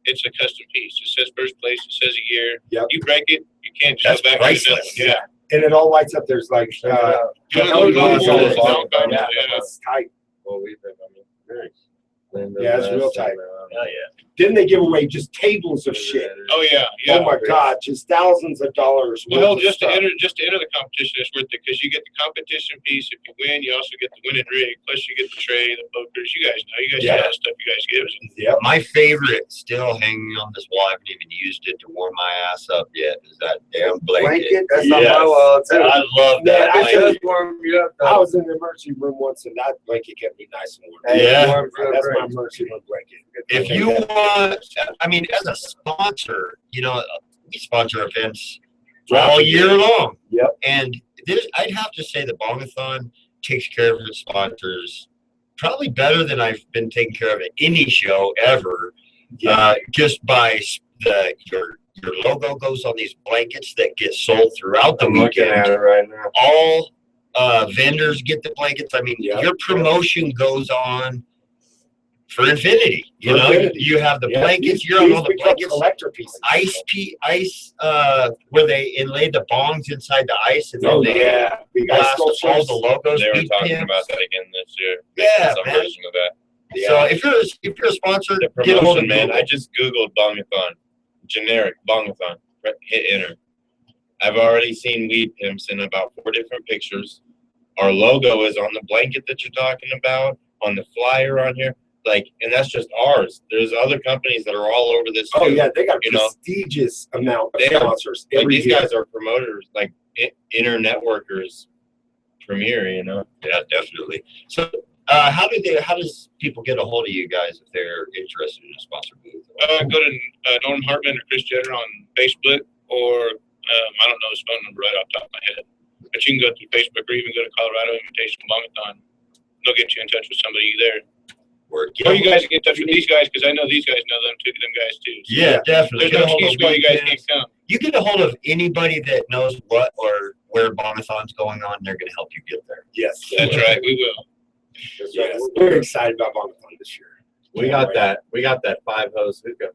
it's a custom piece. It says first place. It says a year. Yep. You break it, you can't just That's go back priceless. to the next one. And it all lights up. There's like Yeah, that's tight. Well, we've been, Yeah, it's real tight. Oh, yeah. Then they give away just tables of shit. Oh yeah, yeah. Oh my God, just thousands of dollars. Well, worth of just to stuff. enter the competition is worth it because you get the competition piece. If you win, you also get the winning rig. Plus, you get the tray, the pokers. You guys know. You guys Yeah. know that stuff. You guys give us. Yep. My favorite, still hanging on this wall, I haven't even used it to warm my ass up yet, is that damn blanket. Blanket? That's on Yes. my wall too. I love that Yeah, I blanket. Just warm you up. I was in the emergency room once, and that blanket kept me nice and warm. Hey, Yeah. warm for the That's my break. emergency room blanket. If you want, I mean, as a sponsor, you know, we sponsor events all year long. Yep. And I'd have to say the Bongathon takes care of its sponsors probably better than I've been taken care of at any show ever. Yeah. Just by your your logo goes on these blankets that get sold throughout the I'm looking at weekend. it right now. All vendors get the blankets. I mean, Yeah. your promotion goes on for infinity. You For know, infinity. you have the Yeah, blankets. these- You're on these all the become blankets. collector pieces. Ice, where they inlay the bongs inside the ice and then Oh they yeah, we got blast all sculptures. the logos. They were beat talking pins. about that again this year. Yeah, Some man. version of that. So if you're a sponsor, The get a hold of promotion, man. Google. I just Googled Bongathon. Generic Bongathon. Hit enter. I've already seen Weed Pimps in about 4 different pictures. Our logo is on the blanket that you're talking about, on the flyer on here. Like, and that's just ours. There's other companies that are all over this too. Oh yeah, they got You know, prestigious amount of they are- sponsors Like, every these year. guys are promoters, like inner networkers premier, you know? Yeah, definitely. So, how does people get a hold of you guys if they're interested in a sponsor booth? Go to Norm Hartman or Chris Jenner on Facebook, or I don't know his phone number right off the top of my head. But you can go through Facebook or even go to Colorado Invitational Bongathon. They'll get you in touch with somebody there. Or you guys get in touch with these guys, because I know these guys know them guys too. So Yeah, definitely. there's Get no a hold of excuse why you guys Weed can't Pimps. come. You get a hold of anybody that knows what or where Bongathon's going on. They're going to help you get there. Yes, That's right, we will. yes. We're excited about Bongathon this year. We got that 5-hose hookah.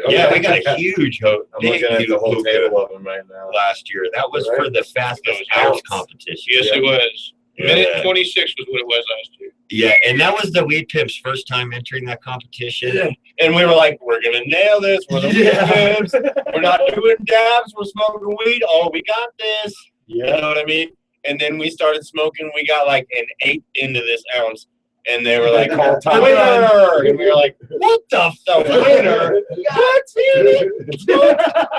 Yeah, we got a huge I'm looking at the whole table of them right now. last year. That was for the fastest ounce competition. Yes, it was. Yeah. Minute 26 was what it was last year. Yeah, and that was the Weed Pimps' first time entering that competition. And we were like, we're gonna nail this. We're the Weed Pimps. We're not doing dabs. We're smoking weed. Oh, we got this. You know what I mean? And then we started smoking. We got like an 8 into this ounce, and they were like, Time winner! And we were like, what the winner? What? Seriously?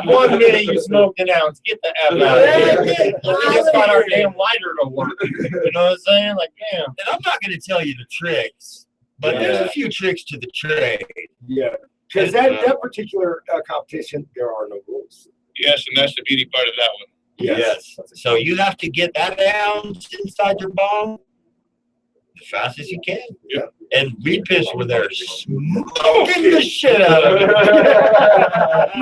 1 minute you smoked an ounce. Get the F out of here. We just got our damn lighter to work. You know what I'm saying? Like, damn. And I'm not going to tell you the tricks, but there's a few tricks to the trade. Yeah, because that particular competition, there are no rules. Yes, and that's the beauty part of that one. Yes. So you have to get that ounce inside your bong as fast as you can. Yeah. And Weed Pimps were there smoking the shit out of it.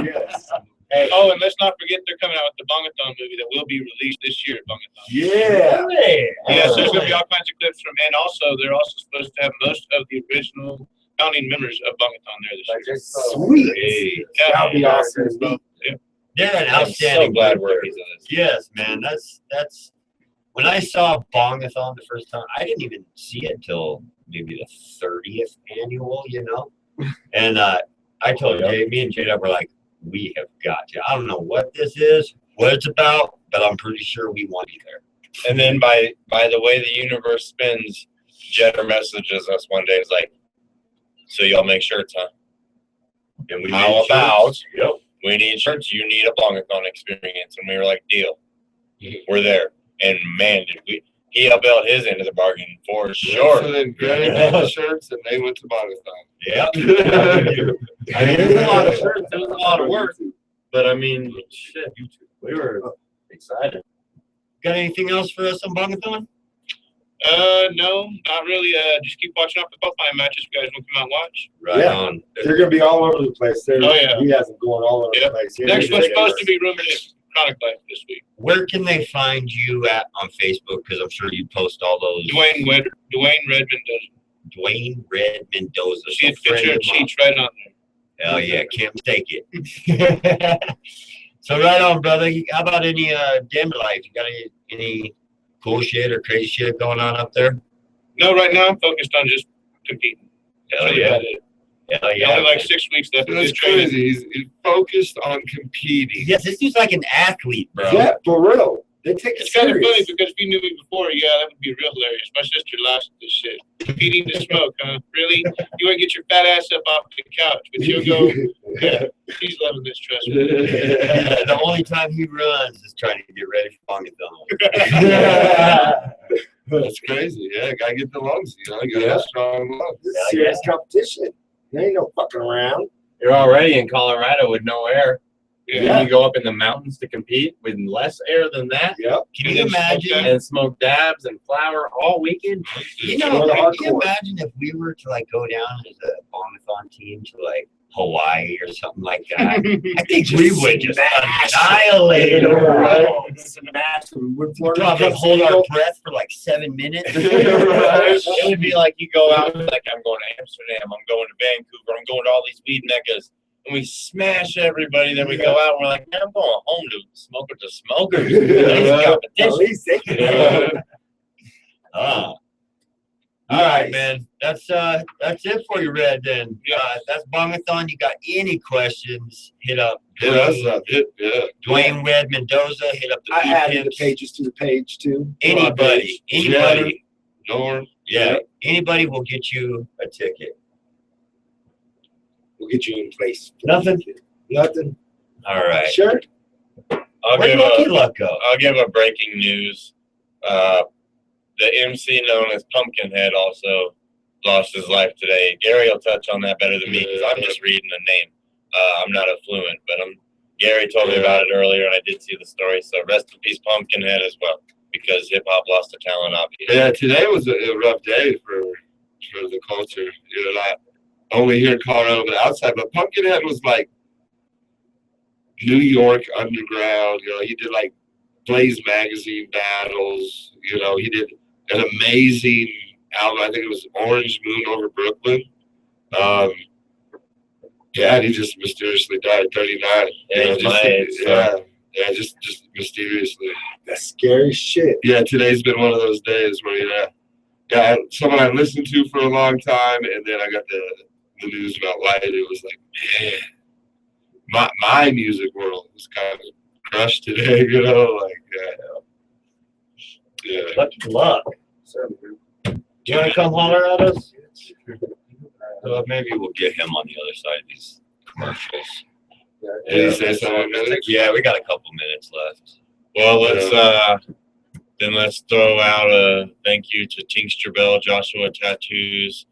Yes. Hey, oh, and let's not forget they're coming out with the Bongathon movie that will be released this year at Bongathon. Yeah. Yes, there's going to be all kinds of clips from, and also they're also supposed to have most of the original founding members of Bongathon there this year. Sweet. Hey, Yeah. That'll be awesome. they're an I'm outstanding so glad group we're there. a piece of this. Yes, man. That's when I saw Bongathon the first time, I didn't even see it till maybe the 30th annual, you know? And I told Jay, me and Jada were like, we have got to. I don't know what this is, what it's about, but I'm pretty sure we want you there. And then by the way the universe spins, Jenner messages us one day. It's like, so y'all make shirts, huh? And we How made about shirts. Yep. we need shirts? You need a Bongathon experience. And we were like, deal. We're there. And man, did he upheld his end of the bargain for sure. So then Granny made the shirts and they went to Bongathon. Yep. I mean, it was a lot of shirts. It was a lot of work. But I mean, shit, we were excited. Got anything else for us on Bongathon? No, not really. Just keep watching out for both my matches. If you guys want to come out and watch. Right Yeah. on. They're going to be all over the place. Oh, yeah. He has them going all over Yep. the place. Next one's supposed to be rumored is Chronic Life this week. Where can they find you at on Facebook? Because I'm sure you post all those. Dwayne Red Mendoza. Dwayne Red Mendoza. See it So friend picture of and mine. sheets right on there. Hell yeah, can't mistake it. So right on, brother. How about any Denver life? You got any cool shit or crazy shit going on up there? No, right now I'm focused on just competing. Hell That's yeah. about it. Hell yeah. Only like 6 weeks left of That's this training. crazy. He's focused on competing. Yes, this dude's like an athlete, bro. Yeah, for real. They take it It's kind of serious. funny because if you knew me before, yeah, that would be real hilarious. My sister laughs at this shit. Competing to smoke, huh? Really? You want to get your fat ass up off the couch, but you'll go, yeah, she's loving this, trust me. The only time he runs is trying to get ready for Bongathon. That's crazy. Yeah, gotta get the lungs. You know, you gotta have strong lungs. This is serious competition. There ain't no fucking around. You're already in Colorado with no air. Yeah. You go up in the mountains to compete with less air than that Yep. Can you imagine? and smoke dabs and flower all weekend. You Go know, to can you hardcore. imagine if we were to like go down as a Bongathon team to like Hawaii or something like that, I think we would just annihilate them. Right? We'd probably hold our breath for like 7 minutes. It would be like you go out and like I'm going to Amsterdam, I'm going to Vancouver, I'm going to all these weed meccas, and we smash everybody. Then we go out and we're like, man, I'm going home to smoke with the smokers. At least they can. All right, man. That's it for you, Red. Then that's Bongathon. You got any questions? Hit up. Dwayne Red Mendoza. Hit up the. I added the pages to the page too. Anybody. Norm. Yeah. Anybody will get you a ticket. We'll get you in place. Nothing. All right. Sure. Where'd Lucky Luck go? I'll give a breaking news. The MC known as Pumpkinhead also lost his life today. Gary will touch on that better than me because I'm just reading the name. I'm not a fluent, but Gary told me about it earlier, and I did see the story. So rest in peace, Pumpkinhead, as well, because hip hop lost a talent, obviously. Yeah, today was a rough day for the culture. You know, not only here in Colorado but outside. But Pumpkinhead was like New York underground. You know, he did like Blaze magazine battles. You know, he did an amazing album. I think it was Orange Moon Over Brooklyn. Yeah, and he just mysteriously died at 39. Just mysteriously. That's scary shit. Yeah, today's been one of those days where someone I listened to for a long time, and then I got the news about life. It was like, man, my music world was kind of crushed today. You know, like yeah. Lucky Luck. Do you want to come holler at us? Maybe we'll get him on the other side of these commercials. Did he say something? Yeah, we got a couple minutes left. Well, let's throw out a thank you to Tinkster Bell, Joshua Tattoos,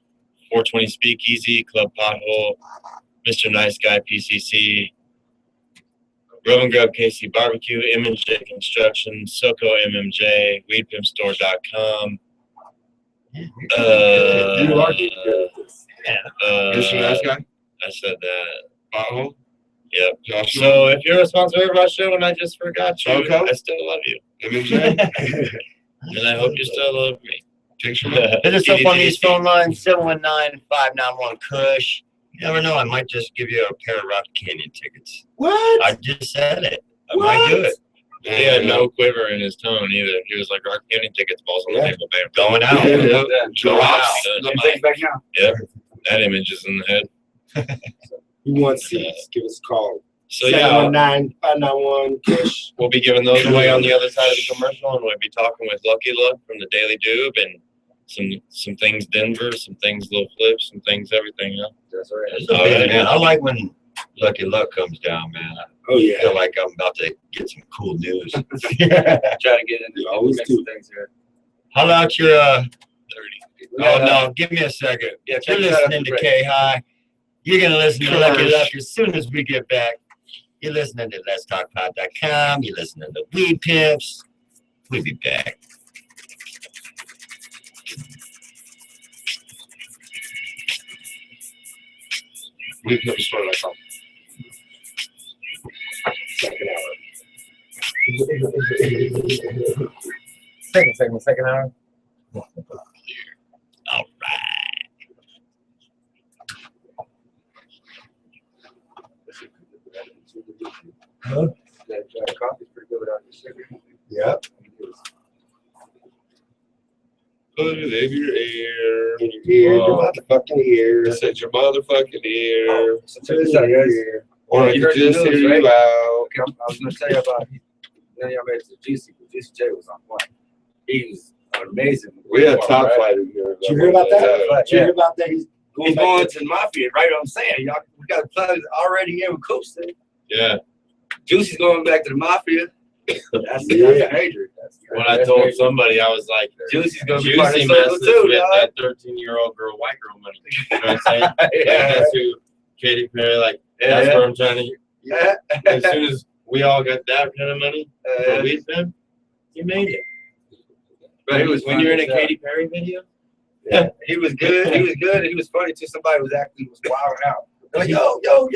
420 Speakeasy, Club Pothole, Mr. Nice Guy PCC, Rub and Grub KC Barbecue, MMJ Construction, Soko MMJ, WeedPimpStore.com. You are getting good at this. Mr. Nice Guy? I said that. Pothole? Yep. Joshua? So if you're a sponsor of our show and I just forgot you, Okay. I still love you. MMJ? And I hope you still love me. Hit us up on these phone lines, 719-591-KUSH. You never know, I might just give you a pair of Rock Canyon tickets. What? I just said it. I might do it. He had no quiver in his tone either. He was like, Rock Canyon tickets, balls on the table, babe. Going out. Going out. Back now. Yep. That image is in the head. You want seats? Give us a call. So yeah, 719-591-KUSH. we'll be giving those away on the other side of the commercial, and we'll be talking with Lucky Luck from the Daily Doob and some things Denver, some things Little Flips, some things everything. Yeah. That's right. Man, I like when Lucky Luck comes down, man. Oh I yeah. feel like I'm about to get some cool news. Try to get into Always do. things here. How about your 30. Oh no, give me a second. Yeah, You're check it out listening after to break. K-High. You're gonna listen to Lucky Luck as soon as we get back. You're listening to Let'sTalkPod.com. You're listening to Weed Pimps. We'll be back. WeedPimpStore.com. Second hour. Second hour. All right. That coffee's pretty good without the sugar. Yep. Put it in your ear. In your ear, your motherfucking ear. It's at your motherfucking ear. So check this out, guys. Or I You could heard the just hear news, you right? out. Okay, I was gonna tell you about. None of y'all made it to Juicy, but Juicy J was on point. He was amazing. We had top Right? fighting here. Did you hear about that? Yeah. Did you hear about that? He's He's back going to the Mafia, right? What I'm saying, y'all, we got plugs already in with Coastal. Yeah. Juicy's going back to the Mafia. That's Yeah. major. When I told somebody, I was like, Juicy's gonna be part of Juicy the circle messes too, with dog. that 13-year-old girl, white girl money. You know what I'm saying? Like, Yeah. that's who Katy Perry, like, that's Yeah. where I'm trying to. Yeah. As soon as we all got that kind of money for Uh, Weed Pimp, you made it. but he was When you're in a funny as hell. Katy Perry video, Yeah, he was good. He was good. And he was funny too. Somebody was wilding out. They're like, yo, pull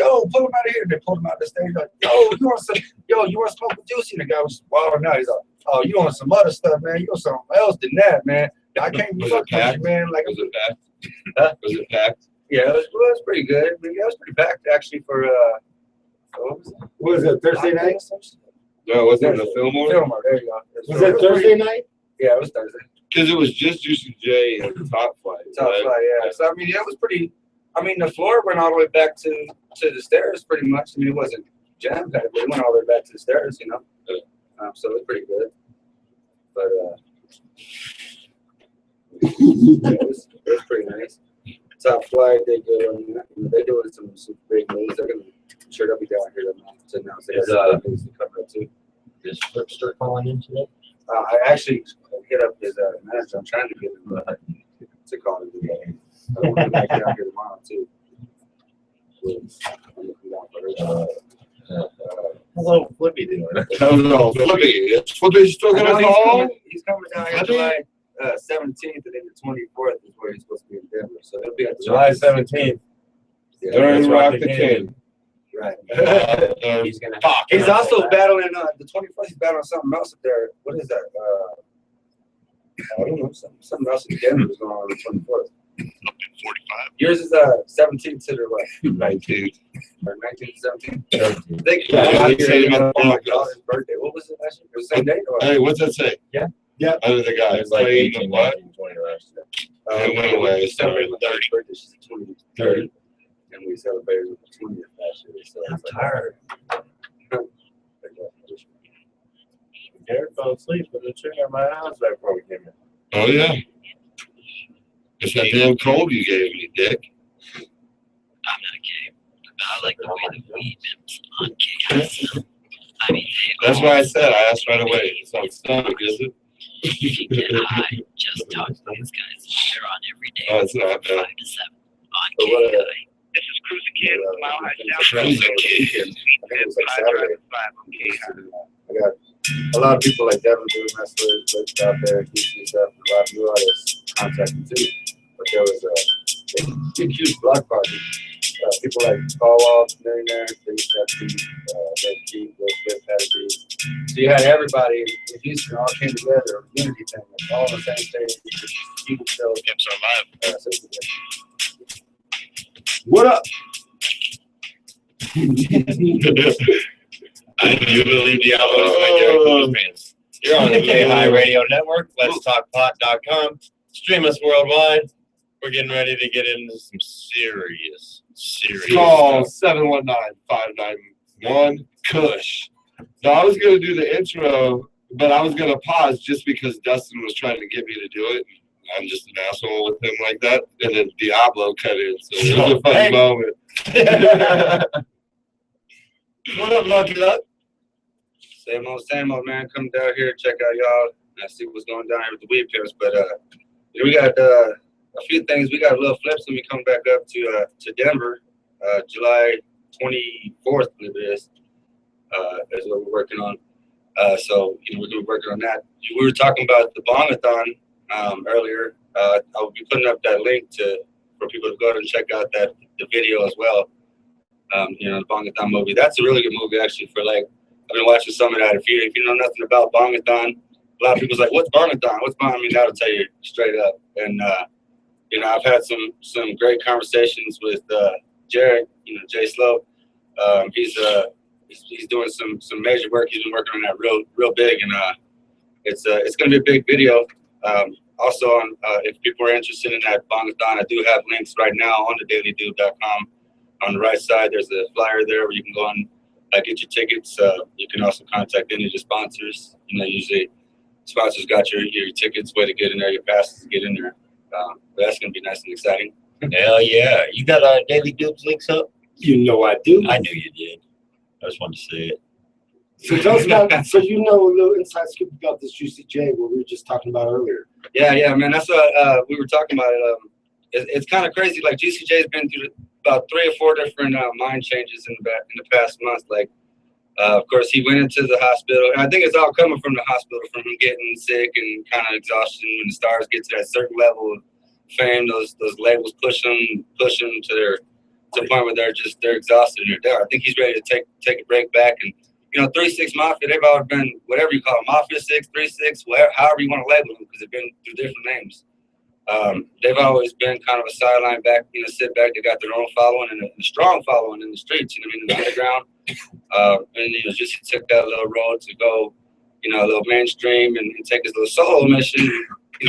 him out of here. They pulled him out of the stage. Like, you want to smoke with Juicy? And the guy was wilding out. He's like, oh, you want some other stuff, man? You want something else than that, man. I can't be Was it fucking with packed? you, man. Like, Was it packed? Huh? Was it packed? yeah, it was pretty good. I mean, yeah, it was pretty packed actually for what was it? What was it, Thursday night? No, wasn't it the Fillmore? Fillmore, there you go. Was it Thursday night? Yeah, it was Thursday. Because it was just Juicy J and Top Flight. Top right? flight, yeah. So I mean, yeah, it was pretty. I mean, the floor went all the way back to the stairs, pretty much. I mean, it wasn't jam packed, but it went all the way back to the stairs, you know. So it was pretty good. But yeah, it was pretty nice. Top flight, they go. They're doing some big moves. They're gonna. I'm sure they'll be down here to announce it. Things to cover up too. Is Flipster calling in today? I actually hit up his manager. I'm trying to get him to call him today. I want him back down here tomorrow too. I'm looking down for Hello, Flippy doing? No, Flippy. Is Flippy still I know gonna call? he's coming down here Flippy? July 17th, and then the 24th is where he's supposed to be in Denver. So he'll be at July 17th. Yeah, During That's Rock Rock the the King. right. He's gonna. He's also battling the 21st. He's battling something else up there. What is that? I don't know. Something else in Denver is going on the 24th. Up in 45. Yours is 17th to the what? 19th. Or 19th, 17th. They I'd say my daughter's birthday. What was it last year? It was the same day. Or Hey, what's that say? Yeah. Yeah. Under the guy. It was like playing 18, what? 19, 20 last year. It went away. December Sorry. my daughter's birthday. She's 23rd. And we celebrated with the 20th last year. So I'm it's like, tired. Derek fell asleep with a chair in my house right before we came in. Oh, yeah. It's that damn cold you gave me, Dick. I'm not gay, but I like the way the weed is on gay. I mean, That's why I said, I asked right away. It's on stomach, is it? you can get high. Just talk to these guys. They're on every day. Oh, it's not 5 bad. to 7 on KI. This is Cruising Kid, Mile High Sound. Cruising Kid. I think it was like Saturday. 5 on KI. I got a lot of people like Devin doing wrestlers out there, teaching stuff, and a lot of new artists contacting too. But there was a big, huge block party. People like Paul Walsh, Millionaire, Dave Shepard, Dave Keith, Will Smith, Patty B. So you had everybody in Houston all came together, a unity thing, like all on the same stage, just huge show. Pimps are live. So it was What up? I do believe the album is by Derek Lewis fans. You're on the K-High Radio Network. Let's talk pot.com. Stream us worldwide. We're getting ready to get into some serious Call stuff. 719-591 Kush. No, I was gonna do the intro, but I was gonna pause just because Dustin was trying to get me to do it. I'm just an asshole with him like that, and then Diablo cut in, so it was a funny Hey. moment. What up, Lucky Luck? Same old, man. Come down here, check out y'all, and see what's going down here with the weed pimps. But we got a few things. We got a little flips when we come back up to Denver, July 24th. I believe it is what we're working on. So we're gonna be working on that. We were talking about the Bongathon earlier. I'll be putting up that link for people to go and check out the video as well. The Bongathon movie. That's a really good movie actually. I've been watching some of that. If you know nothing about Bongathon, a lot of people's like, "What's Bongathon? What's Bong?" I mean, that'll tell you straight up. And I've had some great conversations with Jared. Jay Slope. He's doing some major work. He's been working on that real big, and it's gonna be a big video. Also, if people are interested in that Bongathon, I do have links right now on the dailydube.com. On the right side, there's a flyer there where you can go and get your tickets. You can also contact any of the sponsors. Usually sponsors got your tickets, way to get in there, your passes to get in there. But that's going to be nice and exciting. Hell yeah. You got Daily Dupes links up? You know I do. I knew you did. I just wanted to say it. So tell us about, so you know a little inside scoop about this Juicy J, what we were just talking about earlier. Yeah, man. That's what we were talking about. It's kind of crazy. Like GCJ's been through about 3 or 4 different mind changes in the past month. Like, of course, he went into the hospital, and I think it's all coming from the hospital, from him getting sick and kind of exhaustion. When the stars get to that certain level of fame, those labels push them to to the point where they're exhausted and they're there. I think he's ready to take a break back. And 3-6 Mafia, they've always been whatever you call them, Mafia 6, 3-6, whatever, however you want to label them, because they've been through different names. They've always been kind of a sideline back, sit back. They got their own following and a strong following in the streets. In the underground. And just took that little road to go, a little mainstream and take his little solo mission.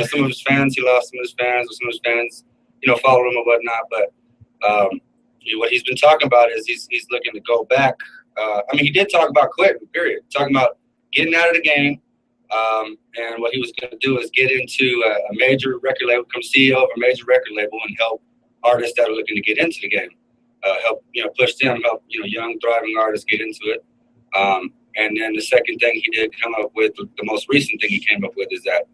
Some of his fans, he lost some of his fans, or some of his fans, followed him or whatnot. But what he's been talking about is he's looking to go back. He did talk about quitting, period. Talking about getting out of the game. And what he was going to do is get into a major record label, become CEO of a major record label, and help artists that are looking to get into the game. Help push them, help young thriving artists get into it. And then the second thing he did come up with, the most recent thing he came up with, is that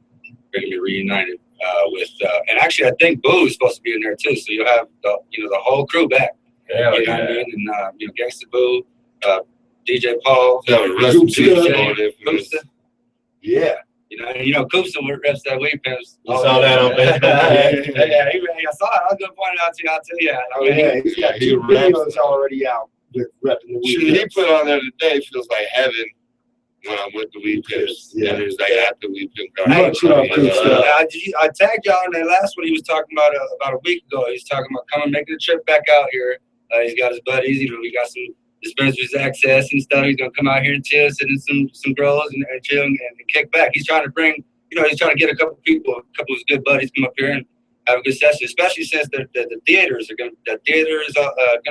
they're going to be reunited with, and actually I think Boo is supposed to be in there too. So you'll have the whole crew back. Hell You know what I yeah. mean? And Gangsta Boo, DJ Paul, Koopsta. Yeah. Koopsta reps that Weed Pimps. You saw that on Facebook? Yeah, I saw it. I was gonna point it out to you. I'll tell you. Oh yeah, he's got 2 videos already out with repping the Shit, Weed he Pimps. put on there today feels like heaven when I'm with the Weed Pimps. Yeah. And there's like after Weed Pimp. Much love, Koopsta. I tagged y'all in that last one he was talking about a week ago. He's talking about coming, making a trip back out here. He's got his buddies. We got some dispensaries access and stuff. He's gonna come out here and chill, sit in some girls and chill and kick back. He's trying to bring, he's trying to get a couple of his good buddies come up here and have a good session, especially since the theaters are gonna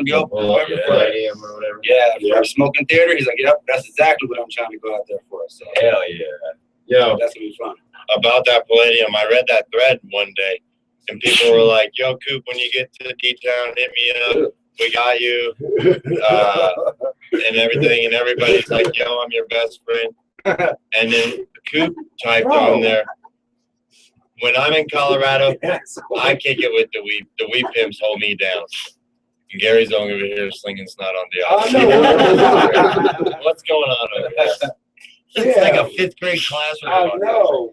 be open. Palladium or whatever. Yeah, for smoking theater. He's like, yep, that's exactly what I'm trying to go out there for. So Hell yeah. Yo, that's gonna be fun. about that Palladium, I read that thread one day, and people were like, yo, Coop, when you get to D-Town, hit me up. We got you, and everything, and everybody's like, yo, I'm your best friend. And then Coop typed on there, when I'm in Colorado, I kick it with the weed pimps hold me down. And Gary's over here slinging snot on the office. What's going on over here? It's like a 5th grade classroom. I know.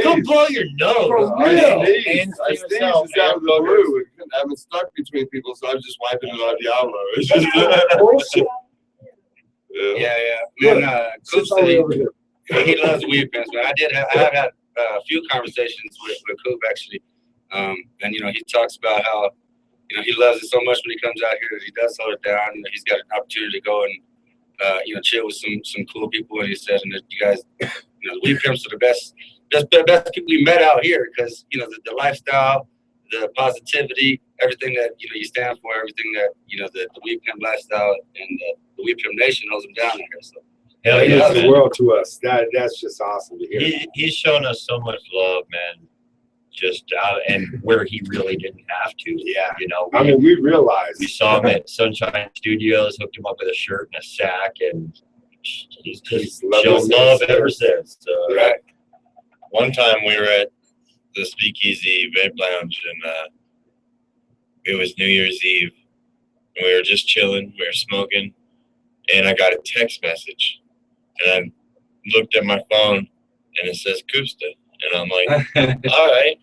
Go blow your nose. For I real. sneezed. I sneezed just out of the blue. It haven't stuck between people, so I'm just wiping it on Diablo. It's just, Bullshit. Yeah. Man, Coop Sits all said over here. he loves the Weed Pimps, man. I have had a few conversations with Coop actually, and he talks about how he loves it so much when he comes out here that he does hold it down. He's got an opportunity to go and chill with some cool people, and he said, and that you guys, the Weed Pimps are the best people we met out here, because the lifestyle, the positivity, everything that you stand for, everything that the Weed Pimp lifestyle and the Weed Pimp Nation holds them down out here. So Hell It yeah, means the man. world to us. That's just awesome to hear. He's shown us so much love, man. Just out and where he really didn't have to. Yeah. We, I mean, we realize. we saw him at Sunshine Studios, hooked him up with a shirt and a sack, and he's just loved shown us love ever ever since. So, right. One time we were at the Speakeasy Vape Lounge, and it was New Year's Eve. And we were just chilling, we were smoking, and I got a text message. And I looked at my phone, and it says Koopsta. And I'm like, all right,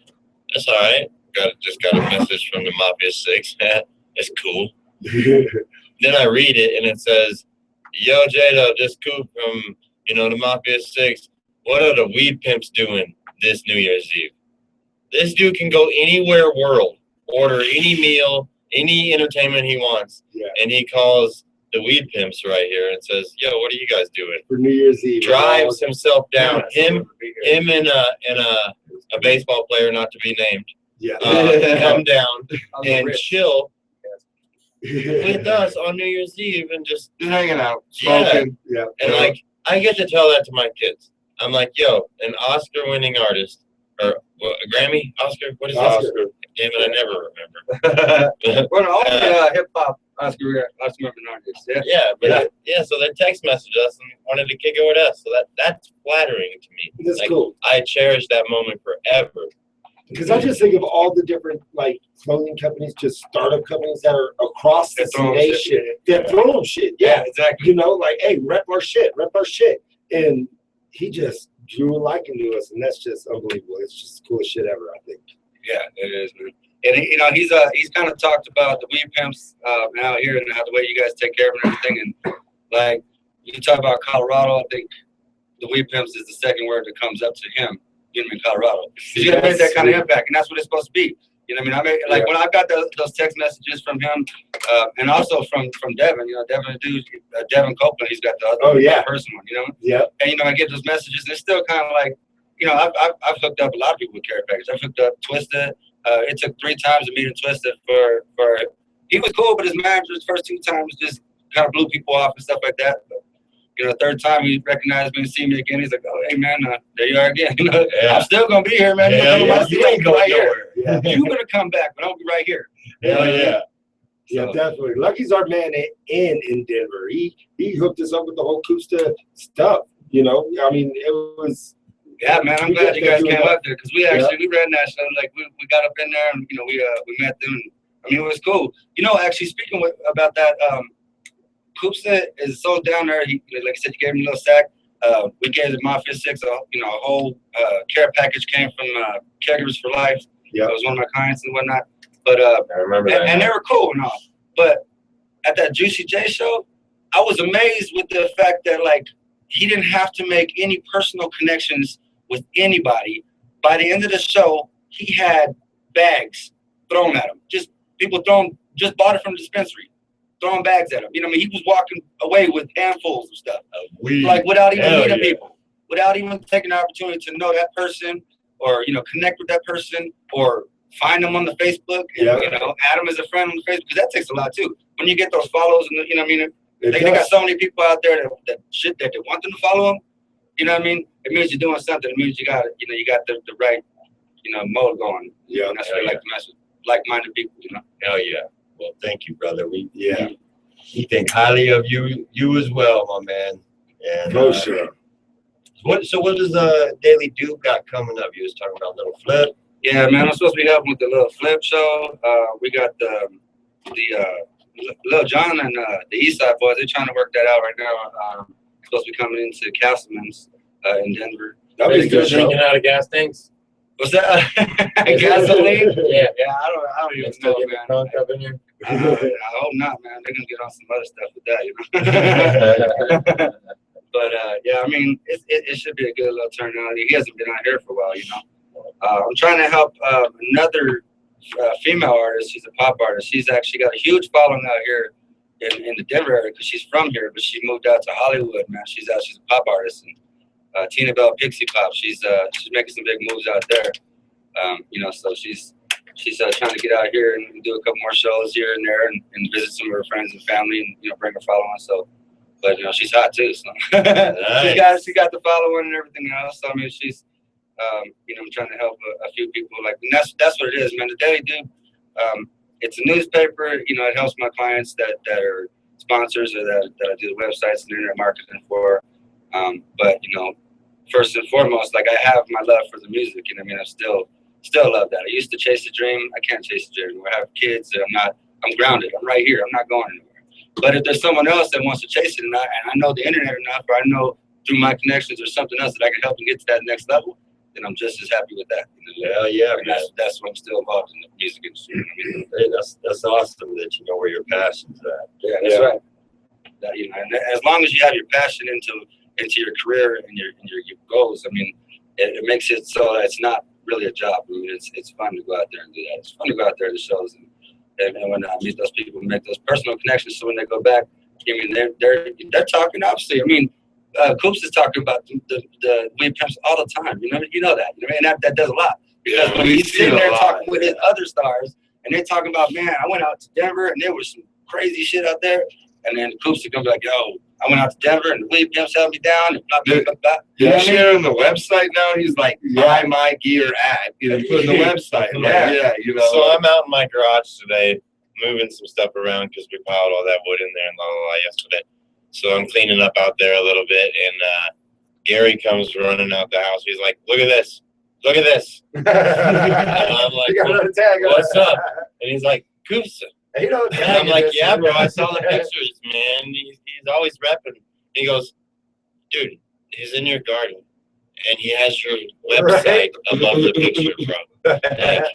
that's all right. Just got a message from the Mafia 6. It's cool. Then I read it, and it says, yo, J-Dub, just Coop from, the Mafia 6. What are the Weed Pimps doing this New Year's Eve? This dude can go anywhere world, order any meal, any entertainment he wants. Yeah. And he calls the Weed Pimps right here and says, yo, what are you guys doing? For New Year's Eve. Drives himself down. Him Him. and a baseball player, not to be named, Yeah. come down and Rich. chill with us on New Year's Eve and just hanging out, Yeah. smoking. Yeah. and like I get to tell that to my kids. I'm like, yo, an Oscar-winning artist or a Grammy, Oscar, what is Oscar. Oscar? Damn it, I never remember. One of the only hip hop Oscar winning artists. Yeah. Yeah, so they text messaged us and wanted to kick it with us. So that's flattering to me. That's Like, cool. I cherish that moment forever. Because I just think of all the different clothing companies, just startup companies that are across the They're throwing nation. shit. They're throwing shit. Yeah, exactly. Hey, rep our shit. And he just drew a liking to us, and that's just unbelievable. It's just the coolest shit ever, I think. Yeah, it is, man. And he's kind of talked about the weed pimps out here and how the way you guys take care of them and everything. And like you talk about Colorado, I think the weed pimps is the second word that comes up to him. You know what I mean, Colorado. You gotta make that kind of impact, and that's what it's supposed to be. You know what I mean? Like when I got those text messages from him, and also from Devin. You know, Devin Copeland. He's got the other person one. You know. Yeah. And I get those messages. And it's still kind of like, I've hooked up a lot of people with care package. I've hooked up Twisted. It took 3 times to meet him Twisted for he was cool, but his manager the first 2 times just kind of blew people off and stuff like that. But, the third time he recognized me and see me again. He's like, "Oh, hey man, there you are again. I'm still gonna be here, man. You ain't going nowhere. Yeah. You're gonna come back, but I'll be right here." Yeah, definitely. Lucky's our man in Denver. He hooked us up with the whole Kusta stuff. I mean, it was. Yeah, man, I'm glad you guys came up there because we ran that show. Like we got up in there and we met them. And, I mean, it was cool. Actually speaking about that. Koopsta is so down there. He, like I said, he gave me a little sack. We gave the Mafia 6 a whole care package came from Caregivers for Life. Yeah, it was one of my clients and whatnot. But I remember that. And they were cool and all. But at that Juicy J show, I was amazed with the fact that like he didn't have to make any personal connections with anybody. By the end of the show, he had bags thrown at him. Just people just bought it from the dispensary. Throwing bags at him. He was walking away with handfuls of stuff. Like without even meeting people. Without even taking the opportunity to know that person or, connect with that person or find them on the Facebook and, add them as a friend on the Facebook. Because that takes a lot too. When you get those follows and, they got so many people out there that they want them to follow them. You know what I mean? It means you're doing something. It means you got the right, mode going. Yeah. And that's what I like to mess with like-minded people, Hell yeah. Well, thank you, brother. We think highly of you as well, my man. And for sure. What does Daily Duke got coming up? You was talking about Little Flip. Yeah, man, I'm supposed to be helping with the Little Flip show. We got the Lil Jon and the Eastside Boys. They're trying to work that out right now. Supposed to be coming into Castleman's in Denver. That'd be good. Drinking out of gas tanks. What's that? Gasoline? Yeah. Yeah, I don't even know, man. I hope not, man. They're gonna get on some other stuff with that, But I mean, it should be a good little turnout. He hasn't been out here for a while, I'm trying to help another female artist. She's a pop artist. She's actually got a huge following out here in the Denver area because she's from here, but she moved out to Hollywood, man. She's a pop artist. And Tina Bell Pixie Pop. She's making some big moves out there. So she's trying to get out here and do a couple more shows here and there and visit some of her friends and family and bring her following. So, but she's hot too. So nice. she got the following and everything else. So, I mean, she's I'm trying to help a few people and that's what it is, man. The Daily Duke, it's a newspaper. It helps my clients that are sponsors or that I do the websites and internet marketing for. But first and foremost, like I have my love for the music, and I mean I still love that. I used to chase a dream. I can't chase a dream. I have kids that I'm grounded. I'm right here. I'm not going anywhere. But if there's someone else that wants to chase it and I know the internet enough, or I know through my connections or something else that I can help them get to that next level, then I'm just as happy with that. Hell yeah, and that's why I'm still involved in the music industry. I mean, hey, that's awesome that you know where your passion's at. Yeah, that's right. That, and as long as you have your passion into your career and your goals, I mean, it makes it so that it's not really a job. I mean, it's fun to go out there and do that. It's fun to go out there to shows and when I meet those people, make those personal connections. So when they go back, I mean, they're talking. Obviously, I mean, Coops is talking about the weed pimps all the time. You know that. And that does a lot because when he's sitting there talking with his other stars, and they're talking about, man, I went out to Denver and there was some crazy shit out there. And then Coops is gonna be like, yo, I went out to Denver and the weed pimps held me down. And blah, blah, blah, blah. Yeah, sharing the website now. He's like, buy my gear at. Putting the website. Yeah. So I'm out in my garage today, moving some stuff around because we piled all that wood in there and yesterday. So I'm cleaning up out there a little bit, and Gary comes running out the house. He's like, "Look at this! Look at this!" And I'm like, "What's up?" And he's like, "Coops." And I'm like, "Yeah, bro, I saw the pictures, man. He's always repping." He goes, "Dude, he's in your garden, and he has your website above the picture, bro." Like,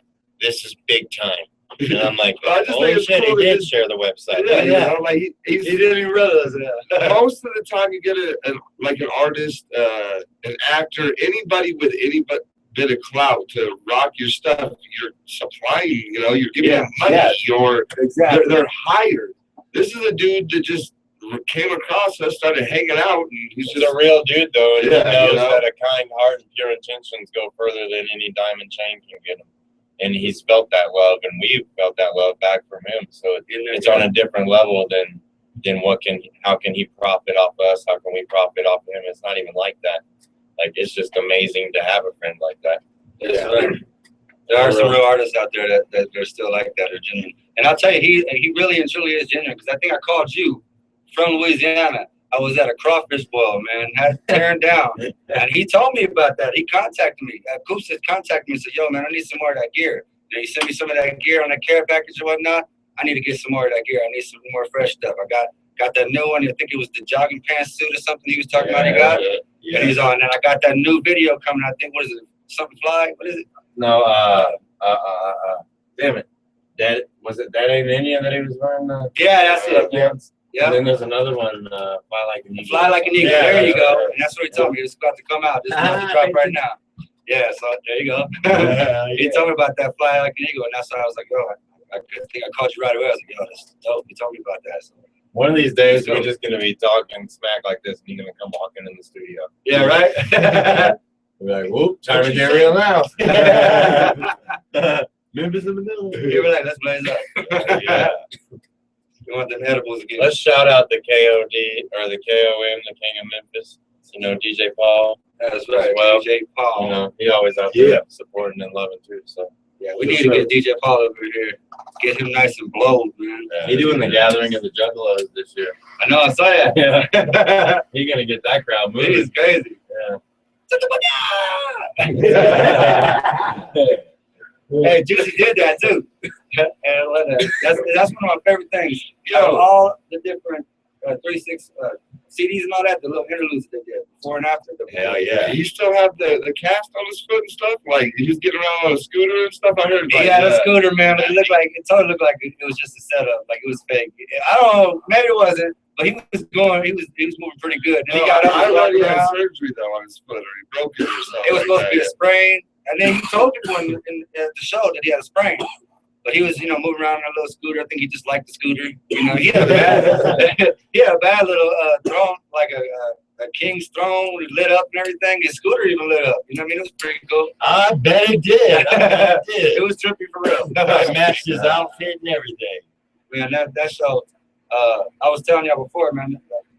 this is big time. And I'm like, I just think holy it's shit, cool he to did just- share the website. Yeah, you know, like He didn't even realize that. most of the time you get like an artist, an actor, anybody with any bit of clout to rock your stuff, you're supplying, you know, you're giving them money, they're hired. This is a dude that just came across us, started hanging out, and he's He's just a real dude though, and Yeah, he knows you know? that a kind heart and pure intentions go further than any diamond chain can get him. And he's felt that love, and we've felt that love back from him. So it's on a different level than how can he profit off us? How can we profit off him? It's not even like that. Like, it's just amazing to have a friend like that. That's right. There are some real artists out there that are still like that, are genuine. And I'll tell you, he really and truly is genuine, because I think I called you from Louisiana. I was at a crawfish boil, man, had it tearing down. And he told me about that. He contacted me. Coops had contacted me and said, yo, man, I need some more of that gear. And he sent me some of that gear on that care package and whatnot. I need to get some more of that gear. I need some more fresh stuff. I got that new one. I think it was the jogging pants suit or something he was talking about he got. And he's on. And I got that new video coming. I think, what is it? Something Fly? What is it? No, damn it. That ain't Indian that he was wearing? Yeah, that's it. Yeah. Yeah. And then there's another one, Fly Like an Eagle. Fly Like an Eagle. Yeah, there you that's go. right. And that's what he told me. It's about to come out. It's about to drop right now. Yeah, so there you go. He told me about that Fly Like an Eagle, and that's why I was like, yo, I think I called you right away. I was like, yo, that's dope. He told me about that. So. One of these days, we're just going to be talking smack like this, and you're going to come walking in the studio. Yeah, right? We're like, whoop, time to get real now. Members of the middle. You were like, let's blaze up. Yeah. You want them edibles again. Let's shout out the KOD, or the KOM, the King of Memphis. You know, DJ Paul. That's right. Well, DJ Paul. You know, he always out there supporting and loving too. So Yeah, we need to get DJ Paul over here. Get him nice and blowed, man. yeah, he doing the gathering of the Juggalos this year. I know, I saw that. Yeah. He gonna get that crowd moving. It is crazy. Yeah. Hey, Juicy did that too. And that's one of my favorite things. Out of all the different 3-6 CDs and all that, the little interludes they did before and after. Hell yeah. He still have the cast on his foot and stuff. Like he was getting around on a scooter and stuff. I heard. He Like, had a scooter, man, but it totally looked like it was just a setup, like it was fake. I don't know, maybe it wasn't, but he was moving pretty good. And he got up I and thought walked he had around. surgery though on his foot, or he broke it or something. It was supposed to be a like sprain, and then he told people at the show that he had a sprain. But he was, moving around on a little scooter. I think he just liked the scooter. He had a bad little throne, like a king's throne, it lit up and everything. His scooter even lit up. You know what I mean? It was pretty cool. I bet it did. It was trippy for real. It matched his outfit and everything. Man, that show, I was telling y'all before, man,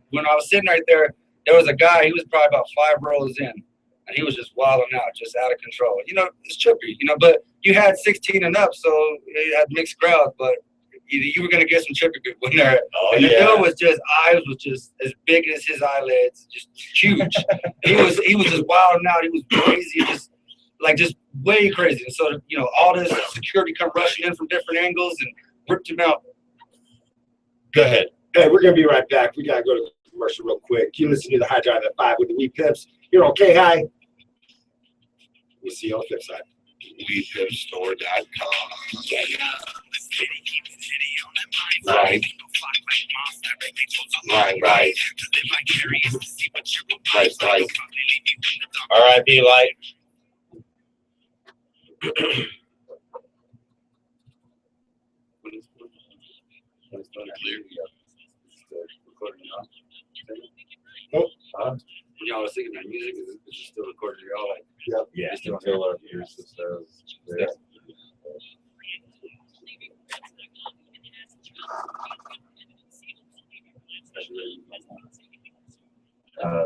when I was sitting right there, there was a guy, he was probably about 5 rows in, and he was just wilding out, just out of control. It's trippy, but you had 16 and up, so you had mixed crowds, but you were going to get some trippy people in there. And the dude was just, eyes was just as big as his eyelids, just huge. he was just wilding out. He was crazy, just way crazy. And so, all this security come rushing in from different angles and ripped him out. Go ahead. Hey, we're going to be right back. We got to go to commercial real quick. You listen to the High Drive at 5 with the Weed Pimps. You're on K-High. We'll see you on the flip side. WeedPimpStore.com. Right. Right. R.I.P. Light. When y'all was singing that music, is it still recorded? Y'all like, Yeah. Until our ears says.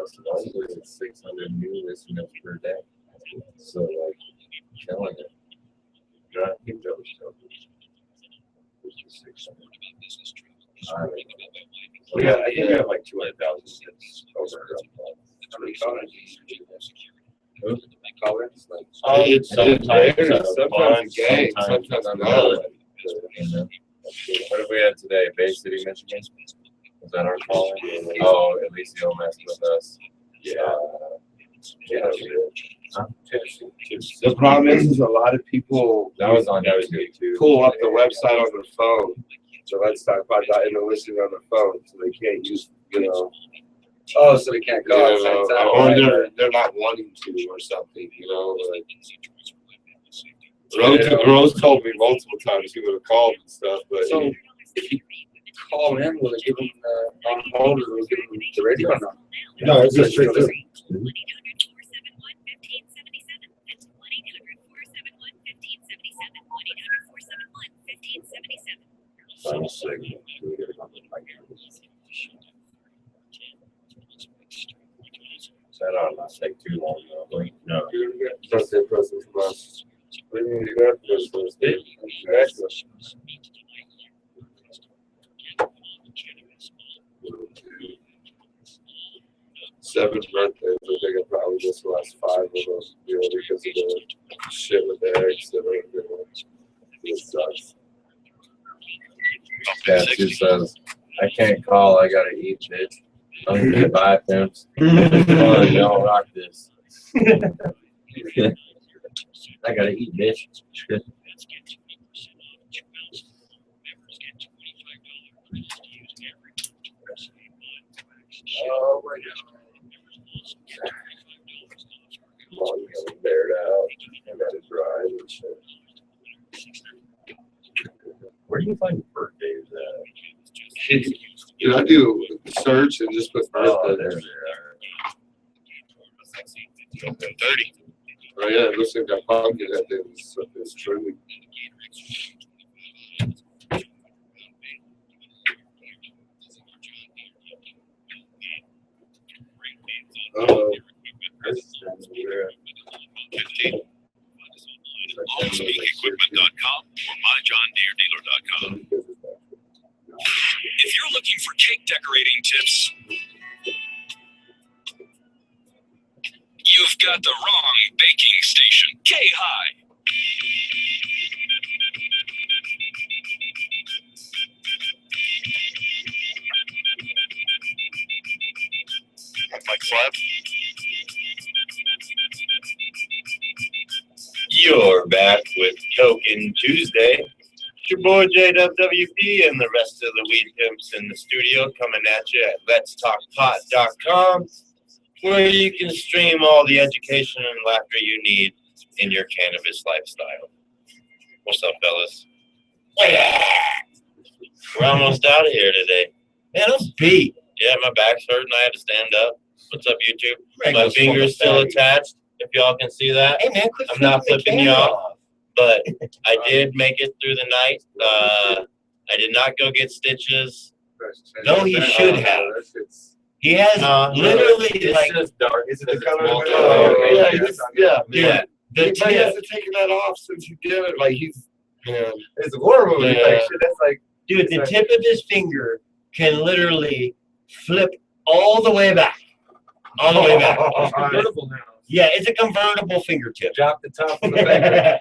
Supposedly it's 600 new listeners per day. So like, killing it. I think that was so. I think we have like 200,000 hits over. how many comments? Comments? It's Sometimes sometimes a gang, sometimes I'm not. What if we had today? Bay City, Michigan? Was that our call? Oh, at least you'll mess with us. Yeah. The problem is a lot of people That was good too. pull up the website on their phone. So let's talk about that and they're listening on their phone, so they can't use, Oh, so they can't call at the same time. or Right. they're not wanting to or something, like. Rose told me multiple times he would have called and stuff, but. So if you call in, will it give them the on hold or will it give them the radio or not? No, it's just straight through. Final segment. Is that on? Not take too long, though. No. Birthday present from us. We need to go for this birthday. Congratulations. Seventh birthday, I think I probably just lost 5 of them, because of the shit with the eggs that are, it sucks. Dad just says, I can't call, I gotta eat, bitch. I'm gonna buy pimps. Come on, y'all rock this. I gotta eat, bitch. Oh my god. Come on, you gotta bear it out. I gotta drive and shit. Where do you find birthdays at? I do search and just put Oh, birthday. there they are. 30. Oh yeah, it looks like that pumpkin that day is truly. Allspeakequipment.com or myjohndeeredealer.com. If you're looking for cake decorating tips, you've got the wrong baking station. K-High. Like slab? You're back with Token Tuesday. It's your boy JWWP and the rest of the weed pimps in the studio coming at you at letstalkpot.com, where you can stream all the education and laughter you need in your cannabis lifestyle. What's up, fellas? We're almost out of here today. Man, let's beat. Yeah, my back's hurting. I had to stand up. What's up, YouTube? My finger's still attached, if y'all can see that. Hey man, quit I'm not flipping the flipping you camera off. But I did make it through the night. I did not go get stitches. No, he should have. He has literally It's like just dark. Is it the color? Yeah. the He tip. hasn't taken that off since you did it. Like he's, It's a horror movie. Yeah. Like, shit, that's like, Dude, the tip of his finger can literally flip all the way back. All the way back. convertible now. Yeah, it's a convertible fingertip. Drop the top of the finger.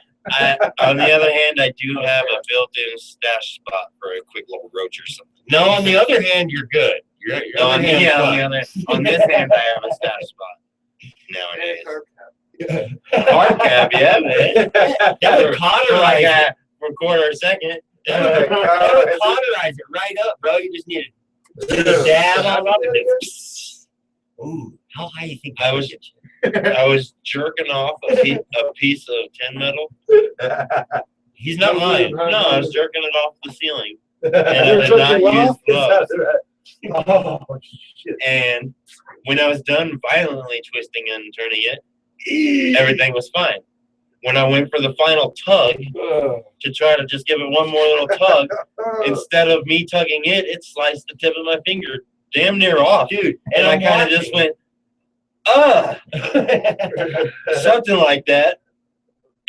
On the other hand, I do have a built-in stash spot for a quick little roach or something. No, on the other hand, you're good. Your No, other hand's on this hand, I have a stash spot nowadays. Hard cap, yeah, man. That would cauterize it. For a quarter of a second. That would cauterize it right up, bro. You just need to dab on up and then. Ooh, how high do you think I was jerking off a piece of tin metal. He's not lying. No, I was jerking it off the ceiling. And I did not use gloves. Oh, shit. And when I was done violently twisting and turning it, everything was fine. When I went for the final tug to try to just give it one more little tug, instead of me tugging it, it sliced the tip of my finger damn near off. Dude, And I kind of just went, something like that.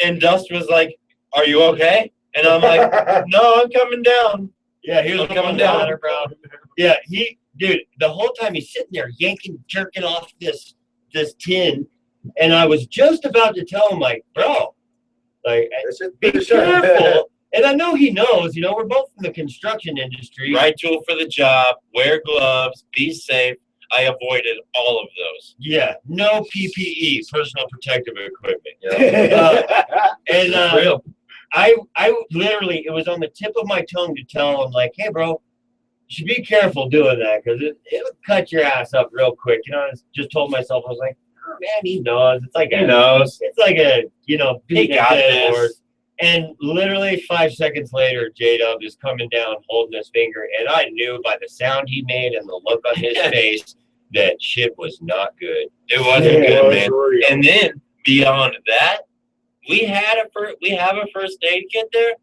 And Dust was like, "Are you okay?" And I'm like, "No, I'm coming down." Yeah, he was I'm coming down. down, bro. Yeah, dude, the whole time he's sitting there yanking, jerking off this tin, and I was just about to tell him, like, bro, like, be careful. And I know he knows, we're both in the construction industry. Right tool for the job. Wear gloves. Be safe. I avoided all of those. Yeah, no PPE, personal protective equipment. And Real. I literally, it was on the tip of my tongue to tell him, like, hey, bro, you should be careful doing that because it'll cut your ass up real quick. You know, I just told myself, I was like, oh, man, he knows. It's like He knows. It's like a, you know, He beating a got dead this. horse. And literally 5 seconds later, J-Dub is coming down, holding his finger, and I knew by the sound he made and the look on his face that shit was not good. It wasn't good, man. Real. And then beyond that, we have a first aid kit there,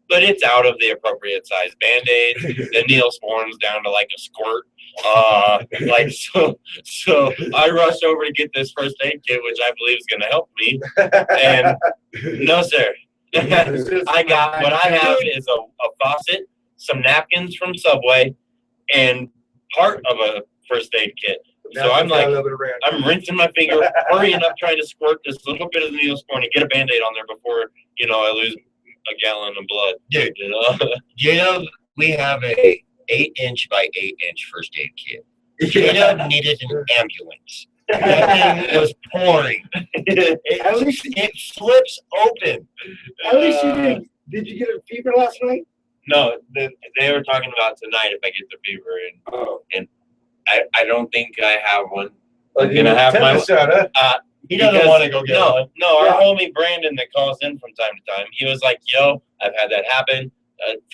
but it's out of the appropriate size Band-Aids. The Neosporin's down to like a squirt. So I rushed over to get this first aid kit, which I believe is going to help me. And no, sir. I got what I have is a faucet, some napkins from Subway, and part of a first aid kit. So I'm like, I'm rinsing my finger, hurrying up, trying to squirt this little bit of the Neosporin and get a Band-Aid on there before, you know, I lose a gallon of blood. Dude, you know? J-Dub, we have a 8-inch by 8-inch first aid kit. J-Dub needed an ambulance. That thing was pouring. At least it flips open. At least you didn't. Did you get a fever last night? No, they were talking about tonight if I get the fever, and I don't think I have one. I'm gonna have my He doesn't because- want to go get one. No, our homie Brandon that calls in from time to time, he was like, "Yo, I've had that happen.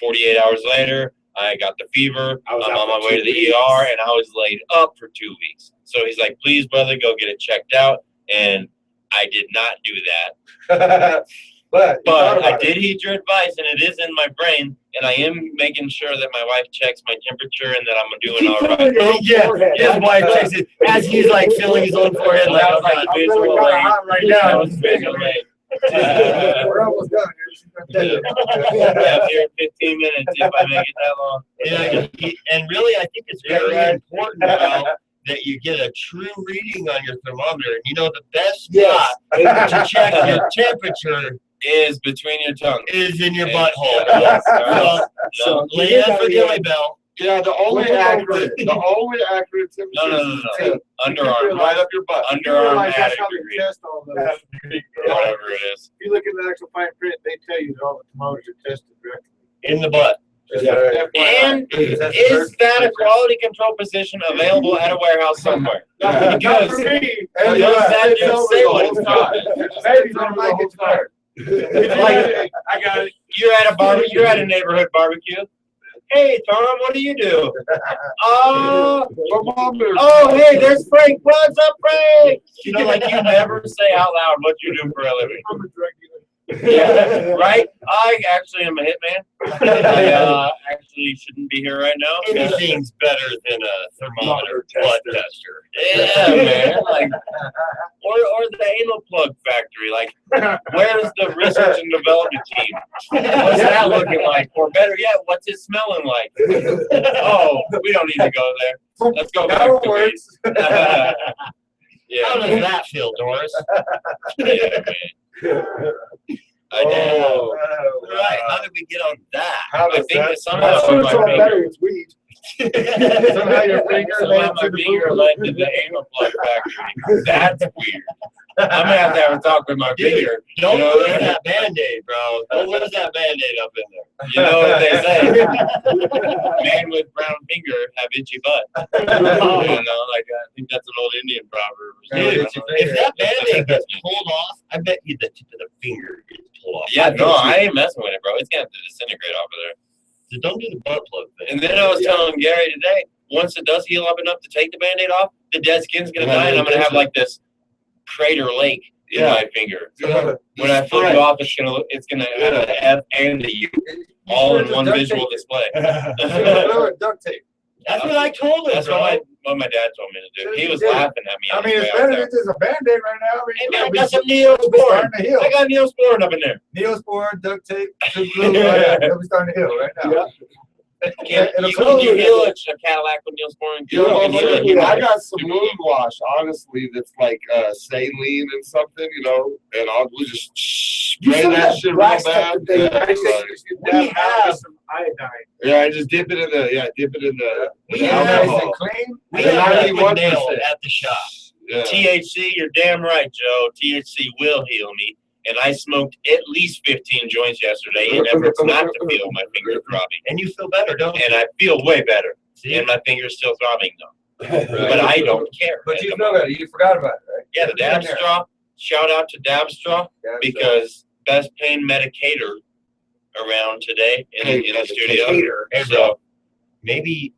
48 hours later, I got the fever. I was I'm out on my for way 2 to the weeks. ER, and I was laid up for 2 weeks." So he's like, "Please, brother, go get it checked out." And I did not do that. But I did heed your advice, and it is in my brain, and I am making sure that my wife checks my temperature and that I'm doing all right. Yeah, his wife checks it as he's like feeling his own forehead. Like, That was like I'm visual really kinda aid. hot right That now. was visual aid. We're almost done. Yeah, here in 15 minutes if I make it that long. And really, I think it's very important now that you get a true reading on your thermometer. And you know, the best Yes. spot to check your temperature Is between your tongue. is in your Yeah. butthole. Yes, So, lay down for Dilly Bell. Yeah, the only Wait, accurate temperature. No. is Underarm. right up your butt. Underarm That's attic how they degree. test all those. Whatever it is. If you look at the actual fine print, they tell you that all the thermometers are tested directly. In the butt. And is that a quality control position available at a warehouse somewhere? Not Because for me. does that dude say what it's called? Maybe don't like it hard. Like, I got it. You're at a barbecue. You're at a neighborhood barbecue. Hey Tom, what do you do? Oh, hey, there's Frank. What's up, Frank? You know, like you never say out loud what you do for a living. I'm a drug dealer. Yeah, right? I actually am a hitman. I actually shouldn't be here right now. Anything's better than a thermometer blood tester. Yeah, man. Like, or the anal plug factory. Like, where's the research and development team? What's that looking like? Or better yet, what's it smelling like? Oh, we don't need to go there. Let's go back to weeds. How Yeah, does that feel, Doris? yeah, man. I did. All right, how did we get on that? I think that somehow That's what's all my better. It's weed. Somehow your finger somehow led my to the finger boob. led to the anal plug factory. That's weird. I'm gonna have to have a talk with my Dude, finger. Don't You know lose what I mean? that Band-Aid, bro. Don't lose that Band-Aid up in there. You know what they say? Man with brown finger have itchy butt. You know, like I think that's an old Indian proverb. or something. Dude, if that Band-Aid gets pulled off, I bet you the tip of the finger gets pulled off. Yeah, no, I ain't messing with it, bro. It's gonna have to disintegrate off of there. So don't do the butt plug thing. And then I was telling Gary today, once it does heal up enough to take the Band-Aid off, the dead skin's gonna die, and I'm gonna have like this crater lake in my finger. When I flip it off, it's gonna have the F and the U all in one visual display. Duct tape. That's what I told him, That's bro. what my dad told me to do. He was laughing at me. I on mean, his it's way out better there. than just a Band-Aid right now. I mean, Hey man, I it'll be- got some it'll be Neosporin. starting to heal. I got Neosporin up in there. Neosporin, duct tape, super glue. It'll be starting to heal right now. Can It'll you close heal it. a Cadillac with Neosporin? You know, Can you heal it? dude, I got some wound wash, honestly, that's like saline and something, you know, and I'll just spray that shit real bad. We have iodine. Yeah, I just dip it in the We in have- alcohol. Clean? We And have that 91%. nailed at the shop. Yeah. THC, you're damn right, Joe. THC will heal me. And I smoked at least 15 joints yesterday in efforts not to feel my fingers throbbing. And you feel better, don't you? And I feel way better. And my finger's still throbbing though. But I don't care. But at you the feel moment. better. You forgot about it, right? Yeah, the dab straw. Shout out to dab straw because best pain medicator around today in the studio. Hey, bro, maybe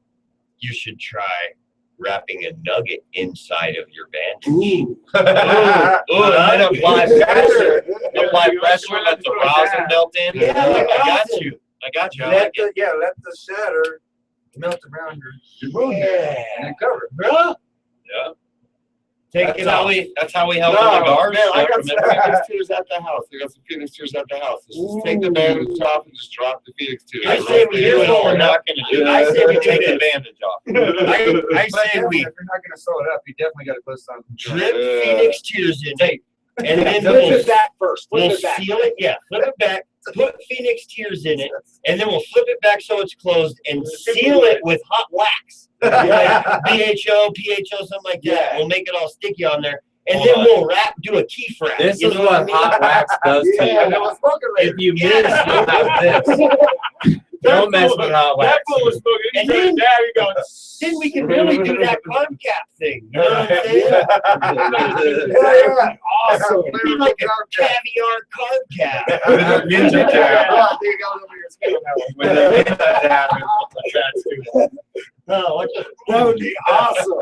you should try wrapping a nugget inside of your bandage. Ooh, and then apply pressure. Apply pressure, let the rosin melt in. Yeah, I got you. I got you. I like it. Let the shatter melt around your wound there and then cover it. Bro, Yeah. take That's it how off. we help in the guards. man, I got From some it. Phoenix tears at the house. I got some Phoenix tears at the house. Just take the bandage off and just drop the Phoenix tears. I say we do Here's it what we're all. not gonna do. I say we take do the this. bandage off. I But say definitely, we if you're not gonna sew it up, you definitely gotta put some. drip Yeah. Phoenix tears in it, and then Flip we'll it back first. Flip we'll it back. seal it. Yeah, flip it back. Put Phoenix tears in it, and then we'll flip it back so it's closed, and seal it with hot wax, like BHO, PHO, something like that. Yeah. We'll make it all sticky on there, and Hold then on. we'll do a key wrap. This you is know what I mean? hot wax does to Yeah. you. If you miss, you'll have this. Don't mess with hot wax. And then, then we can really do that carb cap thing. You know what I'm saying? Yeah. Awesome. Be like a caviar carb cap. With a ninja tab. Oh, there you go over your skin on that one. With a ninja tab. That's too. Oh, what the- That would be awesome.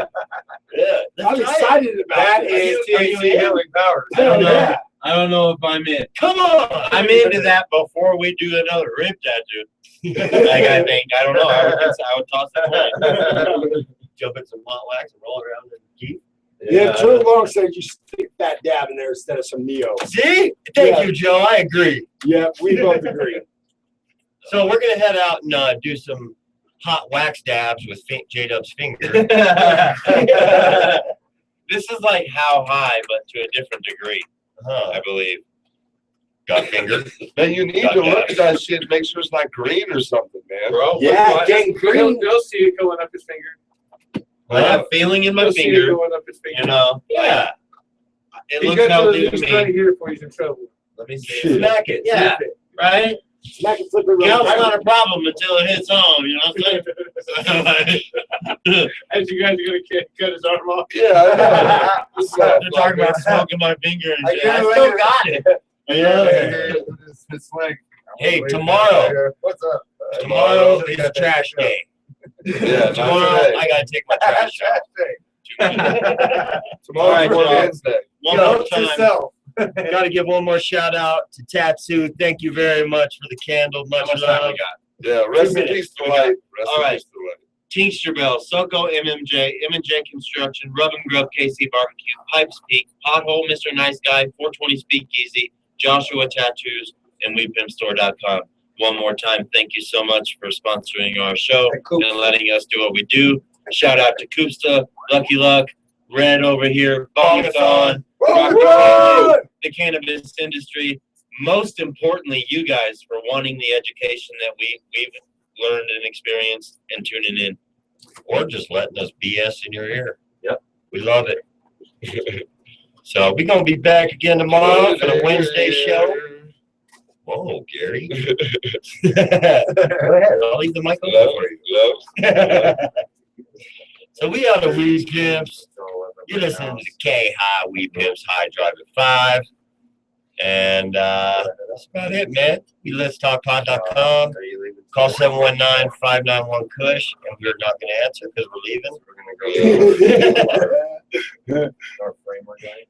Yeah, I'm let's try it. excited about That it. is Are you THC in? healing powers. Hell yeah. I don't know if I'm in. Come on. I'm into that before we do another rib tattoo. Like I think, I don't know. I would toss it. Jump in some hot wax and roll it around and keep. Yeah, True Long said you stick that dab in there instead of some Neo. See? Thank Yeah. you, Joe. I agree. Yeah, we both agree. So we're gonna head out and do some hot wax dabs with J-Dub's finger. This is like how high, but to a different degree, Huh. I believe. Got finger. Man, you need to look at that shit, make sure it's not green or something, man. Bro, Yeah, getting green. You'll see it going up his finger. I have feeling in my You'll see it finger, going up his finger. you know. Yeah. It He looks got to healthy to the right me. here before he's in trouble. Let me see. Shit. Smack it. Yeah, right? Smack and flip it Guilt's around. not a problem until it hits home, you know what I'm saying? As you guys are gonna cut his arm off. Yeah, I know. This is They're not talking about smoking my finger and I shit. can't I wait still to- got it. Yeah. It's like. Hey, tomorrow. What's up? Tomorrow is trash day. Yeah, not Tomorrow today. I gotta take my trash out. Tomorrow's All right, for John. Wednesday. One Yo, more time. Yourself. Gotta give one more shout out to Tatsu. Thank you very much for the candle. How Much much time love. we got? Yeah, rest in minutes. peace to life. Rest All in right. peace to life. Tincture Bell, Soko MMJ, M&J Construction, Rub and Grub, KC Barbecue, Pipes Peak, Pothole, Mr. Nice Guy, 420 Speakeasy, Joshua Tattoos, and WePimpStore.com. One more time, thank you so much for sponsoring our show and letting us do what we do. Shout out to Koopsta, Lucky Luck, Red over here, Bongathon, the cannabis industry. Most importantly, you guys for wanting the education that we've learned and experienced and tuning in. Or just letting us BS in your ear. Yep. We love it. So we're gonna be back again tomorrow for the Wednesday show. Whoa, Gary. Go ahead. I'll leave the microphone. So we are the Weed Pimps. You're listening to the K-High Weed Pimps High Drive at 5. And that's about it, man. We letstalkpod.com. Call 719-591-KUSH. And we're not going to answer because we're leaving.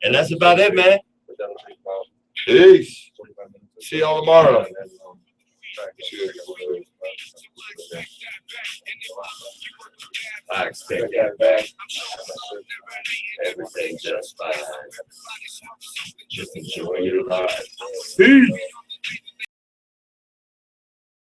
And that's about it, man. Peace. See y'all tomorrow. I expect that back. Everything just fine. Just enjoy your life. Peace.